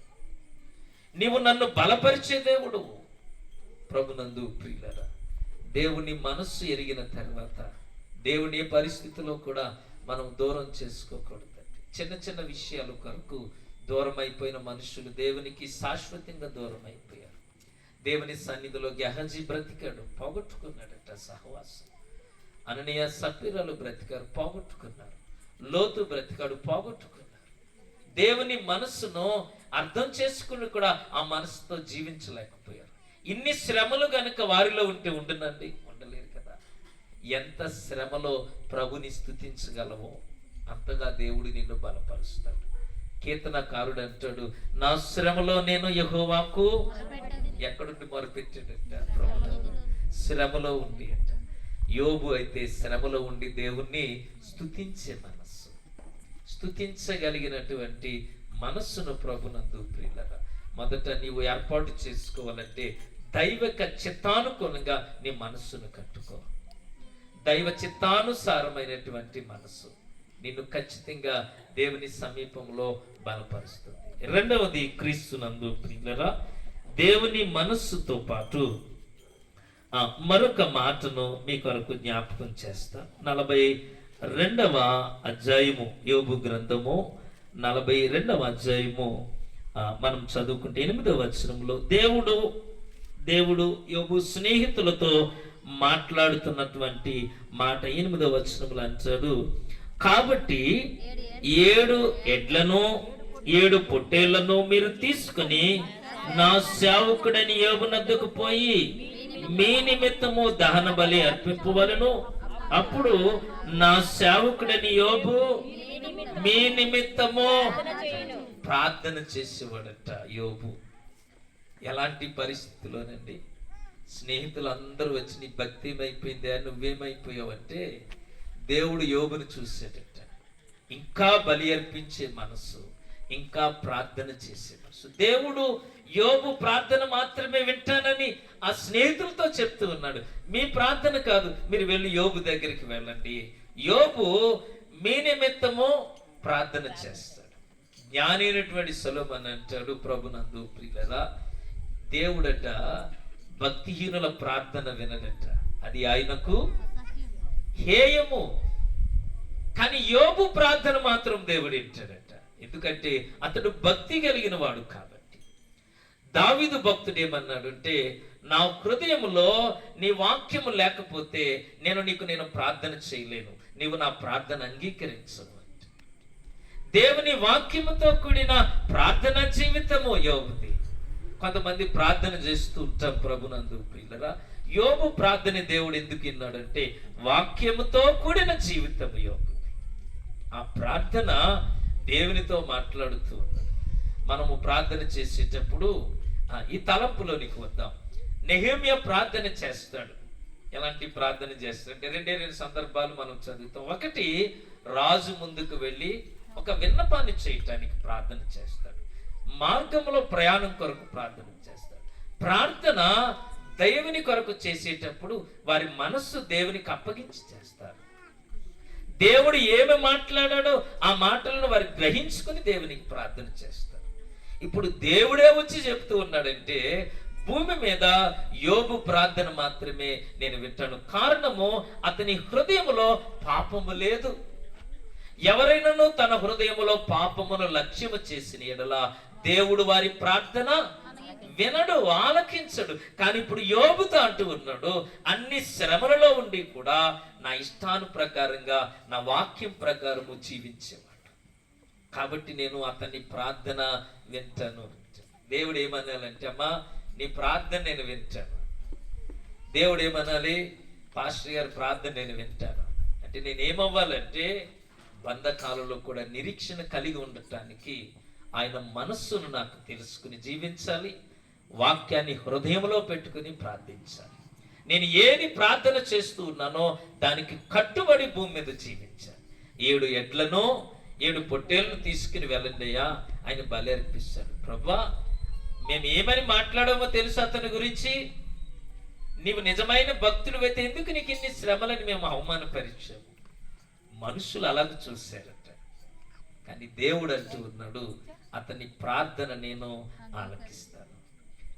నీవు నన్ను బలపరిచే దేవుడు. ప్రభునందు ప్రియులరా, దేవుని మనస్సు ఎరిగిన తర్వాత దేవుని ఏ పరిస్థితిలో కూడా మనం దూరం చేసుకోకూడదండి. చిన్న చిన్న విషయాల కొరకు దూరం అయిపోయిన మనుషులు దేవునికి శాశ్వతంగా దూరం అయిపోయారు. దేవుని సన్నిధిలో గెహజీ బ్రతికాడు, పోగొట్టుకున్నాడట సహవాసం. అననీయ సఫీరాలు బ్రతికారు, పోగొట్టుకున్నారు. లోతు బ్రతికాడు, పోగొట్టుకున్నారు. దేవుని మనస్సును అర్థం చేసుకుని కూడా ఆ మనసుతో జీవించలేకపోయారు. ఇన్ని శ్రమలు గనుక వారిలో ఉంటే ఉండునండి, ఉండలేరు కదా. ఎంత శ్రమలో ప్రభుని స్తుతించగలవో అంతగా దేవుడు నిన్ను బలపరుస్తాడు. కీర్తనకారుడు అంటాడు, నా శ్రమలో నేను యెహోవాకు ఎక్కడుండి మొరపెట్టాడంట, ప్రభువు శ్రమలో ఉండి అంట. యోబు అయితే శ్రమలో ఉండి దేవుణ్ణి స్తుతించే మనస్సు, స్తుతించగలిగినటువంటి మనస్సును ప్రభునందు ప్రియులరా మొదట నీవు ఏర్పాటు చేసుకోవాలంటే దైవిక చిత్తానుగుణంగా నీ మనస్సును కట్టుకో. దైవ చిత్తానుసారమైనటువంటి మనస్సు నిన్ను ఖచ్చితంగా దేవుని సమీపంలో బలపరుస్తుంది. రెండవది, క్రీస్తునందు ప్రియులరా దేవుని మనస్సుతో పాటు మరొక మాటను మీ కొరకు జ్ఞాపకం చేస్తా. 42వ అధ్యాయము యోబు గ్రంథము 42వ అధ్యాయము మనం చదువుకుంటే 8వ వచనంలో దేవుడు యోబు స్నేహితులతో మాట్లాడుతున్నటువంటి మాట 8వ వచనంలో అంటాడు, కాబట్టి 7 ఎడ్లను 7 పొట్టేళ్లను మీరు తీసుకుని నా సేవకుడని యోబు నద్దకు పోయి మీ నిమిత్తము దహన బలి అర్పింపవలను. అప్పుడు నా సేవకుడని యోబు మీ నిమిత్తము ప్రార్థన చేసేవాడట. యోబు ఎలాంటి పరిస్థితిలోనండి, స్నేహితులు అందరూ వచ్చి నీ భక్తి ఏమైపోయిందా, నువ్వేమైపోయావంటే దేవుడు యోబును చూసేటట. ఇంకా బలి అర్పించే మనసు, ఇంకా ప్రార్థన చేసే మనసు. దేవుడు యోబు ప్రార్థన మాత్రమే వింటానని ఆ స్నేహితులతో చెప్తూ ఉన్నాడు. మీ ప్రార్థన కాదు, మీరు వెళ్ళి యోబు దగ్గరికి వెళ్ళండి, యోబు మీ నిమిత్తము ప్రార్థన చేస్తాడు. జ్ఞాని అయినటువంటి సొలొమోను అంటాడు, ప్రభునందు ప్రియులరా దేవుడట భక్తిహీనుల ప్రార్థన వినడట, అది ఆయనకు హేయము. కానీ యోబు ప్రార్థన మాత్రం దేవుడు వింటాడట, ఎందుకంటే అతడు భక్తి కలిగిన వాడు కాబట్టి. దావీదు భక్తుడు ఏమన్నాడు అంటే, నా హృదయంలో నీ వాక్యము లేకపోతే నేను ప్రార్థన చేయలేను, నీవు నా ప్రార్థన అంగీకరించవు. దేవుని వాక్యముతో కూడిన ప్రార్థన జీవితము యోబుది. కొంతమంది ప్రార్థన చేస్తూ ఉంటాం ప్రభునందు ప్రియులరా. యోబు ప్రార్థన దేవుడు ఎందుకు విన్నాడంటే వాక్యముతో కూడిన జీవితము యోబుది. ఆ ప్రార్థన దేవునితో మాట్లాడుతూ ఉన్నాడు. మనము ప్రార్థన చేసేటప్పుడు ఈ తలంపులోనికి వద్దాం. నెహెమ్యా ప్రార్థన చేస్తాడు. ఎలాంటి ప్రార్థన చేస్తాడంటే 2 సందర్భాలు మనం చదువుతాం. ఒకటి, రాజు ముందుకు వెళ్ళి ఒక విన్నపాన్ని చేయటానికి ప్రార్థన చేస్తాడు. మార్గంలో ప్రయాణం కొరకు ప్రార్థన చేస్తాడు. ప్రార్థన దేవుని కొరకు చేసేటప్పుడు వారి మనస్సు దేవునికి అప్పగించి చేస్తారు. దేవుడు ఏమి మాట్లాడాడో ఆ మాటలను వారు గ్రహించుకుని దేవునికి ప్రార్థన చేస్తారు. ఇప్పుడు దేవుడే వచ్చి చెప్తూ ఉన్నాడంటే భూమి మీద యోబు ప్రార్థన మాత్రమే నేను వింటాను. కారణము, అతని హృదయములో పాపము లేదు. ఎవరైనాను తన హృదయములో పాపమును లక్ష్యము చేసిన ఎడల దేవుడు వారి ప్రార్థన వినడు, ఆలకించడు. కానీ ఇప్పుడు యోబుతో అంటూ ఉన్నాడు, అన్ని శ్రమలలో ఉండి కూడా నా ఇష్టాను ప్రకారంగా నా వాక్యం ప్రకారము జీవించేవాడు కాబట్టి నేను అతని ప్రార్థన వింటాను. దేవుడు ఏమనాలంటే, అమ్మా నీ ప్రార్థన నేను వింటాను. దేవుడు ఏమనాలి, పాస్టర్ గారి ప్రార్థన నేను వింటాను అంటే నేనేమవ్వాలంటే బంధకాలలో కూడా నిరీక్షణ కలిగి ఉండటానికి ఆయన మనస్సును నాకు తెలుసుకుని జీవించాలి. వాక్యాన్ని హృదయంలో పెట్టుకుని ప్రార్థించాలి. నేను ఏది ప్రార్థన చేస్తూ ఉన్నానో దానికి కట్టుబడి భూమి మీద జీవించాలి. 7 ఎడ్లను 7 పొట్టేళ్లను తీసుకుని వెళ్ళండి అయ్యా, ఆయన బలి అర్పిస్తాడు. ప్రభువా, మేము ఏమని మాట్లాడామో తెలుసు అతని గురించి, నీవు నిజమైన భక్తులు అయితే ఎందుకు నీకు ఇన్ని శ్రమలని మేము అవమానపరిచాము. మనుషులు అలాగే చూశారట. కానీ దేవుడు అంటూ ఉన్నాడు, అతని ప్రార్థన నేను ఆలకిస్తాను.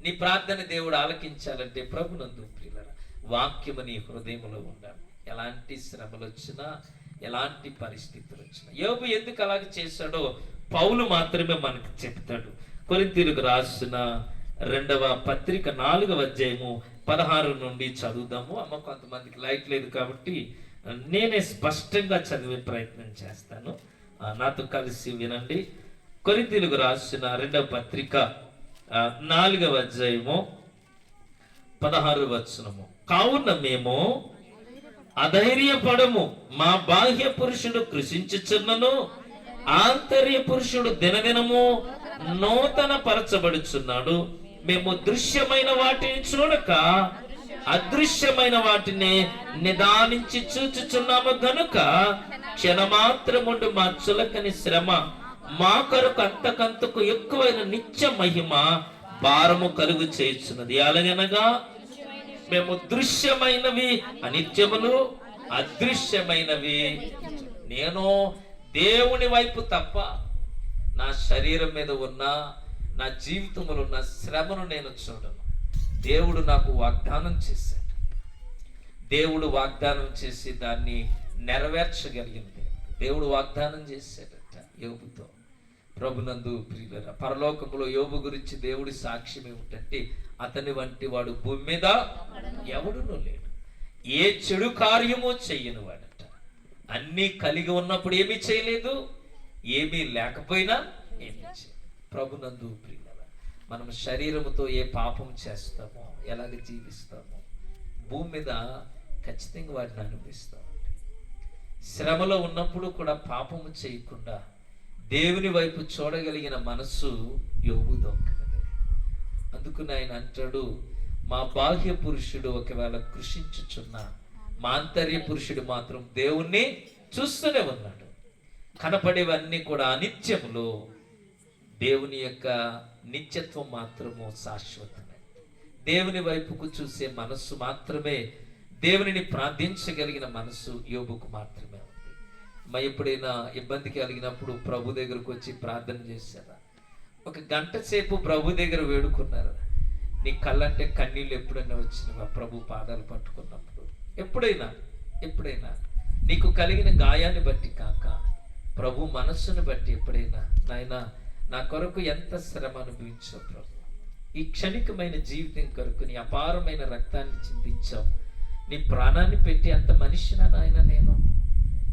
నీ ప్రార్థన దేవుడు ఆలకించాలంటే ప్రభునందు ప్రియులారా వాక్యము నీ హృదయంలో ఉండాలి. ఎలాంటి శ్రమలు వచ్చినా, ఎలాంటి పరిస్థితులు వచ్చినా. యోబు ఎందుకు అలాగే చేశాడో పౌలు మాత్రమే మనకు చెప్తాడు. కొరింథీయులకు రాసిన రెండవ పత్రిక 4వ అధ్యాయము 16 నుండి చదువుదాము. అమ్మ కొంతమందికి లైట్ లేదు కాబట్టి నేనే స్పష్టంగా చదివే ప్రయత్నం చేస్తాను. నాతో కలిసి వినండి. కొరింథీయులకు రాసిన 2వ పత్రిక 4వ అధ్యాయము 16వ వచనము. కావున మేము అధైర్యపడము, మా బాహ్య పురుషుడు కృషించుచున్నను, ఆంతర్య పురుషుడు దినదినము నూతన పరచబడుచున్నాడు. మేము దృశ్యమైన వాటిని చూడక అదృశ్యమైన వాటిని నిదానించి చూచుచున్నాము గనుక క్షణమాత్రముండు మా చులకని శ్రమ మా కొరకు అంతకంతకు ఎక్కువైన నిత్య మహిమ భారము కలుగు చేయుచున్నది. అలాగనగా మేము దృశ్యమైనవి అనిత్యములు, అదృశ్యమైనవి. నేను దేవుని వైపు తప్ప నా శరీరం మీద ఉన్న, నా జీవితంలో ఉన్న శ్రమను నేను చూడను. దేవుడు నాకు వాగ్దానం చేశాడు. దేవుడు వాగ్దానం చేసి దాన్ని నెరవేర్చగలిగింది. దేవుడు వాగ్దానం చేశాడట యోబుతో. ప్రభునందు ప్రియులరా, పరలోకములో యోబు గురించి దేవుడి సాక్ష్యం ఏమిటంటే, అతని వంటి వాడు భూమి మీద ఎవడునూ లేడు, ఏ చెడు కార్యము చెయ్యని వాడట. అన్నీ కలిగి ఉన్నప్పుడు ఏమీ చేయలేదు, ఏమీ లేకపోయినా ఏమీ చేయలేదు. ప్రభునందు ప్రియులరా, మనం శరీరముతో ఏ పాపం చేస్తామో, ఎలాగ జీవిస్తామో, భూమి మీద ఖచ్చితంగా వాటిని అనుభవిస్తాం. శ్రమలో ఉన్నప్పుడు కూడా పాపము చేయకుండా దేవుని వైపు చూడగలిగిన మనస్సు యోబుది ఒక్కదే. అందుకని ఆయన అంటాడు, మా బాహ్య పురుషుడు ఒకవేళ కృషించుచున్నా, మా ఆంతర్య పురుషుడు మాత్రం దేవుణ్ణి చూస్తూనే ఉన్నాడు. కనపడేవన్నీ కూడా అనిత్యములు, దేవుని యొక్క నిత్యత్వం మాత్రము శాశ్వతమే. దేవుని వైపుకు చూసే మనస్సు మాత్రమే, దేవునిని ప్రార్థించగలిగిన మనస్సు యోబుకు మాత్రమే ఉంది. ఎప్పుడైనా ఇబ్బంది కలిగినప్పుడు ప్రభు దగ్గరకు వచ్చి ప్రార్థన చేశారా? ఒక గంట సేపు ప్రభు దగ్గర వేడుకున్నారా? నీ కళ్ళంటే కన్నీళ్ళు ఎప్పుడైనా వచ్చినవా? ప్రభు పాదాలు పట్టుకున్నప్పుడు ఎప్పుడైనా నీకు కలిగిన గాయాన్ని బట్టి కాక, ప్రభు మనస్సును బట్టి ఎప్పుడైనా, నాయనా నా కొరకు ఎంత శ్రమ అనుభవించావు ప్రభు, ఈ క్షణికమైన జీవితం కొరకు నీ అపారమైన రక్తాన్ని చిందించావు, నీ ప్రాణాన్ని పెట్టి అంత మనిషినా నాయన, నేను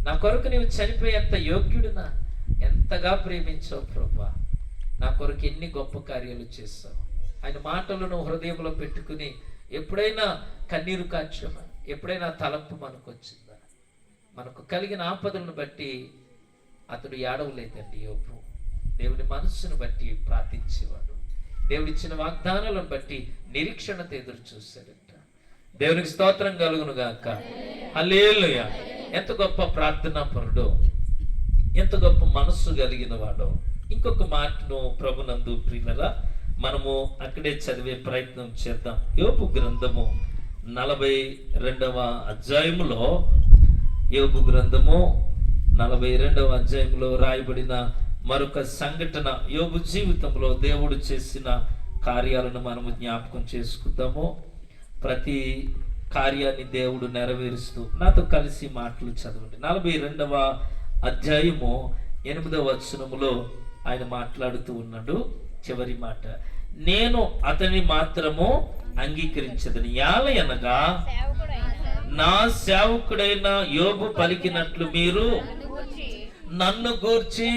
నా కొరకు నీవు చనిపోయేంత యోగ్యుడినా, ఎంతగా ప్రేమించావు ప్రభా, నా కొరకు ఎన్ని గొప్ప కార్యాలు చేస్తావు. ఆయన మాటలను హృదయంలో పెట్టుకుని ఎప్పుడైనా కన్నీరు కార్చామా? ఎప్పుడైనా తలంపు మనకు వచ్చిందా? మనకు కలిగిన ఆపదలను బట్టి అతడు ఏడవలేదండి యోబు. దేవుని మనస్సును బట్టి ప్రార్థించేవాడు. దేవుడిచ్చిన వాగ్దానాలను బట్టి నిరీక్షణతో ఎదురు చూశాడట. దేవునికి స్తోత్రం కలుగును గాక. హల్లెలూయా. ఎంత గొప్ప ప్రార్థనా పరుడో, ఎంత గొప్ప మనస్సు కలిగిన వాడో. ఇంకొక మాటను ప్రభునందు ప్రియులరా మనము అక్కడే చదివే ప్రయత్నం చేద్దాం. యోబు గ్రంథము 42వ అధ్యాయములో, యోబు గ్రంథము 42వ అధ్యాయంలో రాయబడిన మరొక సంఘటన, యోబు జీవితంలో దేవుడు చేసిన కార్యాలను మనము జ్ఞాపకం చేసుకుందాము. ప్రతి కార్యాన్ని దేవుడు నెరవేరుస్తూ, నాతో కలిసి మాటలు చదవండి. 42వ అధ్యాయము 8వ వచనములో ఆయన మాట్లాడుతూ ఉన్నాడు. చివరి మాట, నేను అతని మాత్రము అంగీకరించదని, యాలయనగా నా సేవకుడైన యోబు పలికినట్లు మీరు నన్ను గూర్చి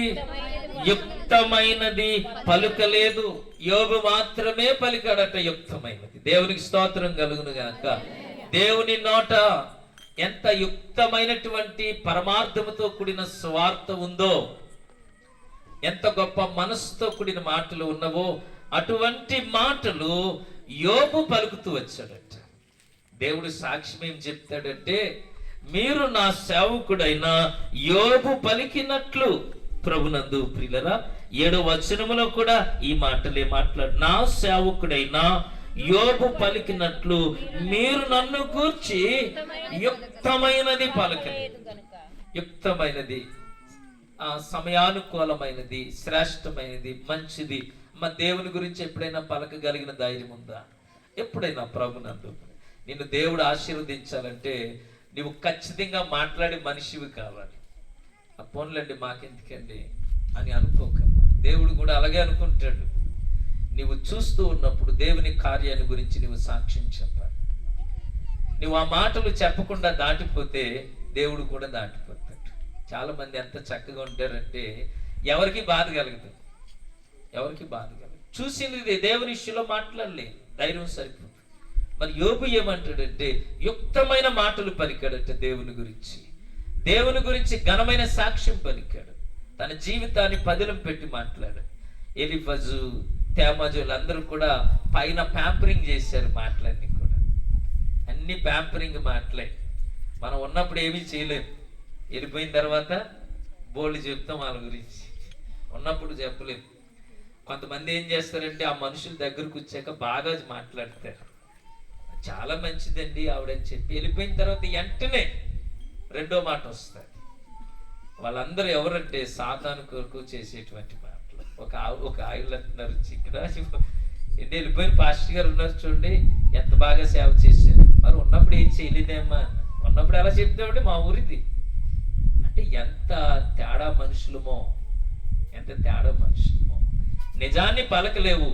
యుక్తమైనది పలుకలేదు. యోబు మాత్రమే పలికాడట యుక్తమైనది. దేవునికి స్తోత్రం కలుగును గాక. దేవుని నోట ఎంత యుక్తమైనటువంటి పరమార్థముతో కూడిన స్వార్థ ఉందో, ఎంత గొప్ప మనసుతో కూడిన మాటలు ఉన్నవో, అటువంటి మాటలు యోబు పలుకుతూ వచ్చాడట. దేవుడు సాక్ష్యం ఏం చెప్తాడంటే, మీరు నా సేవకుడైన యోబు పలికినట్లు. ప్రభునందు ప్రియులరా 7వ వచనములో కూడా ఈ మాటలే మాట్లాడు. నా సేవకుడైన యోబు పలికినట్లు మీరు నన్ను గూర్చి యుక్తమైనది పలకలేదు. యుక్తమైనది, సమయానుకూలమైనది, శ్రేష్టమైనది, మంచిది. మా దేవుని గురించి ఎప్పుడైనా పలకగలిగిన ధైర్యం ఉందా? ఎప్పుడైనా ప్రభునందు నిన్ను దేవుడు ఆశీర్వదించాలంటే నువ్వు ఖచ్చితంగా మాట్లాడే మనిషివి కావాలి. ఆ పోన్లండి మాకెందుకండి అని అనుకోకమ్మా. దేవుడు కూడా అలాగే అనుకుంటాడు. నీవు చూస్తూ ఉన్నప్పుడు దేవుని కార్యాన్ని గురించి నీవు సాక్ష్యం చెప్పాలి. నువ్వు ఆ మాటలు చెప్పకుండా దాటిపోతే దేవుడు కూడా దాటిపోతాడు. చాలా మంది ఎంత చక్కగా ఉంటారంటే ఎవరికి బాధ కలుగుతుంది, చూసింది దేవుని విషయంలో మాట్లాడలేదు, ధైర్యం సరిపోతుంది. మరి యోబు ఏమంటాడంటే యుక్తమైన మాటలు పలికాడట దేవుని గురించి ఘనమైన సాక్ష్యం పలికాడు. తన జీవితాన్ని పదిలం పెట్టి మాట్లాడాడు. ఎలిఫజు, తేమాజులు అందరూ కూడా పైన ప్యాంపరింగ్ చేశారు మాటలన్నీ కూడా, అన్ని ప్యాంపరింగ్ మాటలే. మనం ఉన్నప్పుడు ఏమీ చేయలేము, వెళ్ళిపోయిన తర్వాత బోల్డ్ చెప్తాం వాళ్ళ గురించి, ఉన్నప్పుడు చెప్పలేము. కొంతమంది ఏం చేస్తారంటే ఆ మనుషుల దగ్గరకు వచ్చాక బాగా మాట్లాడతారు, చాలా మంచిదండి ఆవిడని చెప్పి వెళ్ళిపోయిన తర్వాత వెంటనే రెండో మాట వస్తుంది. వాళ్ళందరూ ఎవరంటే సాతాను కొరకు చేసేటువంటి మాటలు. ఒక ఆయిల్ అంటున్నారు, చికెన్ వెళ్ళిపోయిన పాస్టర్ గారు ఉన్నారు చూడండి, ఎంత బాగా సేవ చేశారు. మరి ఉన్నప్పుడు ఏం చేయలేదేమ్మా, ఉన్నప్పుడు ఎలా చెప్తామంటే మా ఊరిది. అంటే ఎంత తేడా మనుషులమో. నిజాన్ని పలకలేవు,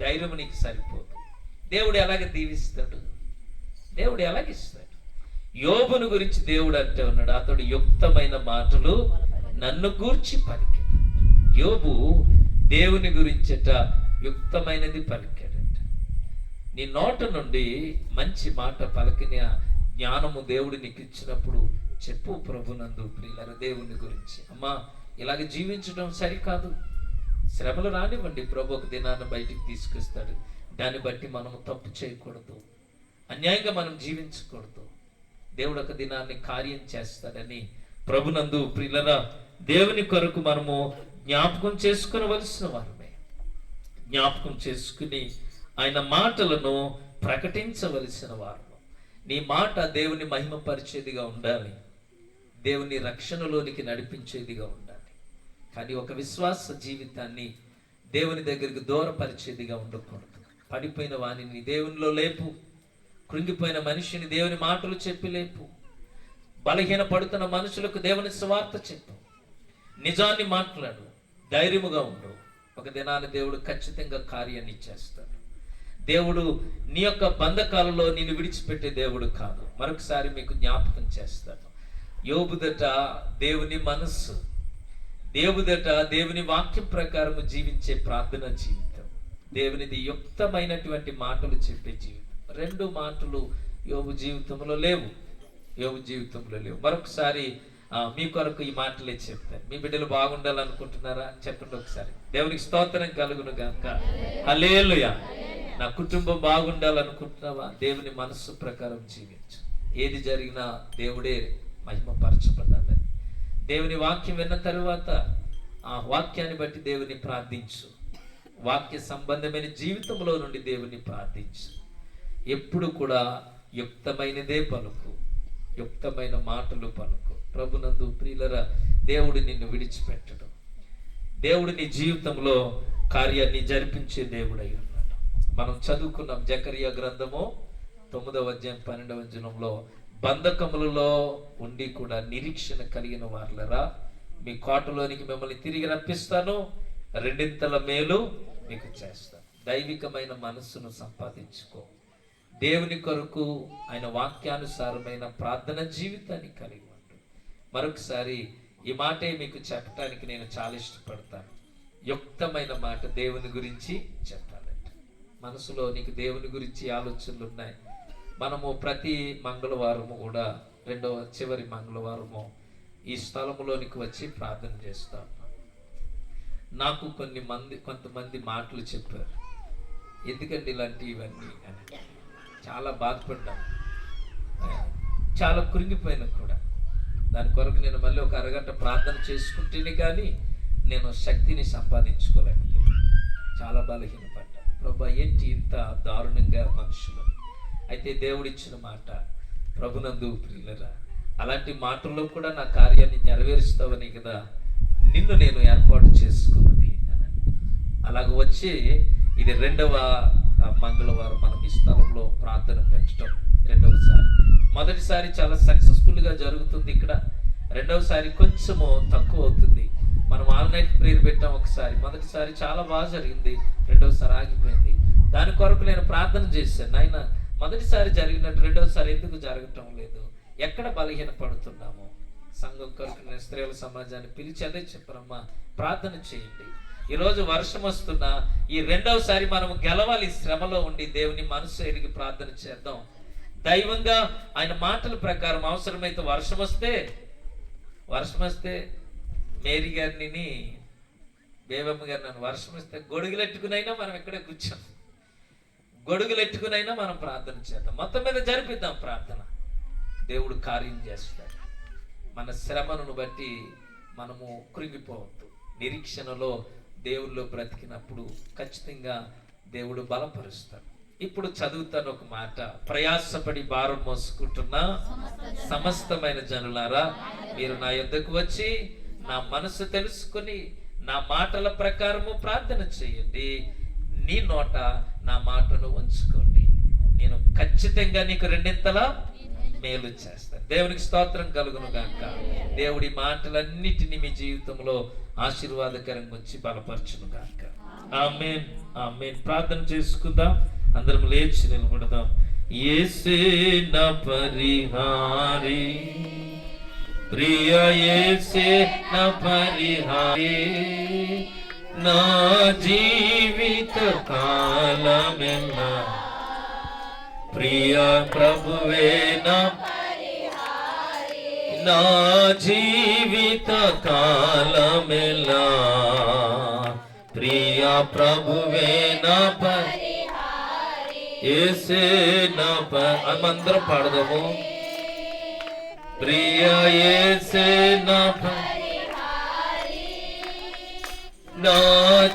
ధైర్యం నీకు సరిపోదు. దేవుడు ఎలాగ దీవిస్తాడు, దేవుడు ఎలాగిస్తాడు. యోబును గురించి దేవుడు అంటే ఉన్నాడు, అతడు యుక్తమైన మాటలు నన్ను గూర్చి పలికాడు. యోబు దేవుని గురించట యుక్తమైనది పలికాడట. నీ నోట నుండి మంచి మాట పలికిన జ్ఞానము దేవుడు నీకు ఇచ్చినప్పుడు చెప్పు, ప్రభునందు ప్రియులారా దేవుని గురించి, అమ్మా ఇలాగ జీవించడం సరికాదు, శ్రమలు రానివ్వండి, ప్రభు ఒక దినాన్ని బయటికి తీసుకొస్తాడు. దాన్ని బట్టి మనం తప్పు చేయకూడదు, అన్యాయంగా మనం జీవించకూడదు. దేవుడు ఒక దినాన్ని కార్యం చేస్తాడని ప్రభునందు ప్రియులారా దేవుని కొరకు మనము జ్ఞాపకం చేసుకునవలసిన వారమే. జ్ఞాపకం చేసుకుని ఆయన మాటలను ప్రకటించవలసిన వారు. నీ మాట దేవుని మహిమపరిచేదిగా ఉండాలి, దేవుని రక్షణలోనికి నడిపించేదిగా ఉండాలి. కానీ ఒక విశ్వాస జీవితాన్ని దేవుని దగ్గరికి దూరపరిచేదిగా ఉండకూడదు. పడిపోయిన వాణిని దేవునిలో లేపు, కృంగిపోయిన మనిషిని దేవుని మాటలు చెప్పి లేపు, బలహీన పడుతున్న మనుషులకు దేవుని సువార్త చెప్పు, నిజాన్ని మాట్లాడు, ధైర్యముగా ఉండు. ఒక దినాన్ని దేవుడు ఖచ్చితంగా కార్యాన్ని చేస్తాడు. దేవుడు నీ యొక్క బంధకాలలో నిన్ను విడిచిపెట్టే దేవుడు కాదు. మరొకసారి మీకు జ్ఞాపకం చేస్తాను, యోబుదట దేవుని మనస్సు, దేవుని వాక్యం ప్రకారము జీవించే ప్రార్థన జీవితం, దేవునిది యుక్తమైనటువంటి మాటలు చెప్పే జీవితం. రెండు మాటలు యోబు జీవితంలో లేవు. మరొకసారి మీ కొరకు ఈ మాటలే చెప్తాను. మీ బిడ్డలు బాగుండాలనుకుంటున్నారా? చెప్పండి ఒకసారి. దేవునికి స్తోత్రం కలుగును గాక. హల్లెలూయా. నా కుటుంబం బాగుండాలనుకుంటున్నావా? దేవుని మనస్సు ప్రకారం జీవించు. ఏది జరిగినా దేవుడే మహిమపరచబడాలని. దేవుని వాక్యం విన్న తరువాత ఆ వాక్యాన్ని బట్టి దేవుని ప్రార్థించు. వాక్య సంబంధమైన జీవితంలో నుండి దేవుని ప్రార్థించు. ఎప్పుడు కూడా యుక్తమైనదే పలుకు, యుక్తమైన మాటలు పలుకు. ప్రభునందు ప్రియులరా దేవుడు నిన్ను విడిచిపెట్టడు. దేవుడు నీ జీవితంలో కార్యాన్ని జరిపించే దేవుడై ఉన్నాడు. మనం చదువుకున్నాం జకరియా గ్రంథము 9వ అధ్యాయం 12వ వచనంలో, బంధకములలో ఉండి కూడా నిరీక్షణ కలిగిన వారులరా, మీ కోటలోనికి మిమ్మల్ని తిరిగి రప్పిస్తాను, రెండింతల మేలు మీకు చేస్తాను. దైవికమైన మనస్సును సంపాదించుకో. దేవుని కొరకు ఆయన వాక్యానుసారమైన ప్రార్థన జీవితాన్ని కలిగి ఉండు. మరొకసారి ఈ మాటే మీకు చెప్పడానికి నేను చాలా ఇష్టపడతాను. యుక్తమైన మాట దేవుని గురించి చెప్పాలంటే, మనసులో నీకు దేవుని గురించి ఆలోచనలు ఉన్నాయి. మనము ప్రతి మంగళవారము కూడా చివరి మంగళవారము ఈ స్థలములోనికి వచ్చి ప్రార్థన చేస్తాం. నాకు కొంతమంది మాటలు చెప్పారు, ఎందుకండి ఇలాంటివన్నీ అని. చాలా బాధపడ్డాను, చాలా కృంగిపోయినా కూడా. దాని కొరకు నేను మళ్ళీ ఒక అరగంట ప్రార్థన చేసుకుంటేనే కానీ నేను శక్తిని సంపాదించుకోలేకపోయాను. చాలా బలహీనపడ్డాను. ప్రభా ఏంటి ఇంత దారుణంగా మనుషులు. అయితే దేవుడిచ్చిన మాట, ప్రభునందు ప్రియులరా, అలాంటి మాటల్లో కూడా నా కార్యాన్ని నెరవేరుస్తావని కదా నిన్ను నేను ఏర్పాటు చేసుకున్నది అని. అలాగ వచ్చి ఇది 2వ మంగళవారం మనం ఈ స్థలంలో ప్రార్థన పెట్టడం. 2వసారి, మొదటిసారి చాలా సక్సెస్ఫుల్గా జరుగుతుంది ఇక్కడ, 2వసారి కొంచెము తక్కువ అవుతుంది. మనం ఆల్ నైట్ ప్రేయర్ పెట్టాం ఒకసారి. మొదటిసారి చాలా బాగా జరిగింది, రెండోసారి ఆగిపోయింది. దాని కొరకు నేను ప్రార్థన చేశాను, నాయన మొదటిసారి జరిగినట్టు రెండోసారి ఎందుకు జరగటం లేదు, ఎక్కడ బలహీన పడుతున్నాము? సంఘం కొరకు నేను స్త్రీల సమాజాన్ని పిలిచి అదే చెప్పారమ్మా, ప్రార్థన చేయండి. ఈరోజు వర్షం వస్తున్నా ఈ రెండవసారి మనం గెలవాలి. శ్రమలో ఉండి దేవుని మనసు ఎరిగి ప్రార్థన చేద్దాం. దైవంగా ఆయన మాటల ప్రకారం అవసరమైతే వర్షం వస్తే మేరీ గారిని, బేబమ్మ గారు నన్ను వర్షం వస్తే గొడుగులెట్టుకునైనా మనం ఎక్కడే కూర్చోం, గొడుగులెట్టుకునైనా మనం ప్రార్థన చేద్దాం. మొత్తం మీద జరిపిద్దాం ప్రార్థన. దేవుడు కార్యం చేస్తాడు. మన శ్రమను బట్టి మనము కృంగిపోవద్దు. నిరీక్షణలో దేవుళ్ళు బ్రతికినప్పుడు ఖచ్చితంగా దేవుడు బలపరుస్తాడు. ఇప్పుడు చదువుతాను ఒక మాట. ప్రయాసపడి భారం మోసుకుంటున్న సమస్తమైన జనులారా, మీరు నా యొద్దకు వచ్చి నా మనసు తెలుసుకుని నా మాటల ప్రకారము ప్రార్థన చేయండి. నీ నోట నా మాటను ఉంచుకోండి, నేను ఖచ్చితంగా నీకు రెండింతలా మేలు చేస్తాను. దేవునికి స్తోత్రం కలుగును గాక. దేవుడి మాటలన్నిటినీ మీ జీవితంలో ఆశీర్వాదకరంగా వచ్చి బలపరచును గాక. ఆమేన్, ఆమేన్. ప్రార్థన చేసుకుందాం, అందరం లేచి నిలబడదాం. యేసే నా పరిహారి, ప్రియ యేసే నా పరిహారి, నా జీవిత కాలమెల్లా ప్రియ ప్రభువే నా జీవిత కాలమెల్లా ప్రియ ప్రభువే నా యేసే నా అందరం పాడదాము. ప్రియ యేసే నా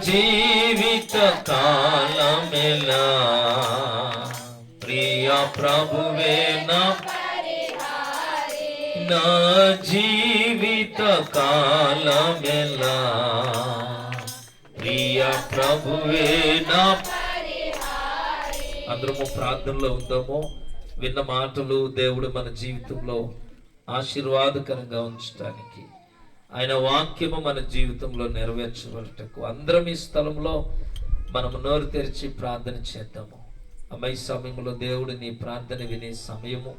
జీవిత కాలమెల్లా ప్రియ ప్రభువే నా జీవిత కాలమెల్లా ప్రియ ప్రభువే నా. అందరము ప్రార్థనలో ఉందాము. విన్న మాటలు దేవుడు మన జీవితంలో ఆశీర్వాదకరంగా ఉంచడానికి, ఆయన వాక్యము మన జీవితంలో నెరవేర్చబడటకు అందరం ఈ స్థలంలో మనము నోరు తెరిచి ప్రార్థన చేద్దాము. అమ్మాయి సమయంలో దేవుడు నీ ప్రార్థన వినే సమయము,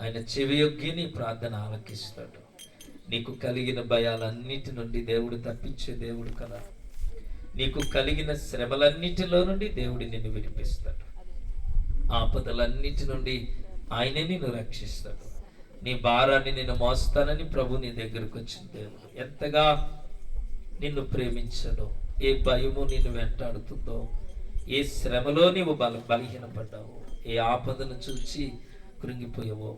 ఆయన చెవియొగ్గి నీ ప్రార్థన ఆలకిస్తాడు. నీకు కలిగిన భయాలన్నిటి నుండి దేవుడు తప్పించే దేవుడు కదా. నీకు కలిగిన శ్రమలన్నిటిలో నుండి దేవుడు నిన్ను విడిపిస్తాడు. ఆపదలన్నిటి నుండి ఆయనే నిన్ను రక్షిస్తాడు. నీ భారాన్ని నేను మోస్తానని ప్రభు నీ దగ్గరకు వచ్చిన దేవుడు. ఎంతగా నిన్ను ప్రేమించడో, ఏ భయము నిన్ను వెంటాడుతుందో, ఏ శ్రమలో నీవు బలహీనపడ్డావో, ఏ ఆపదను చూచి కృంగిపోయావో,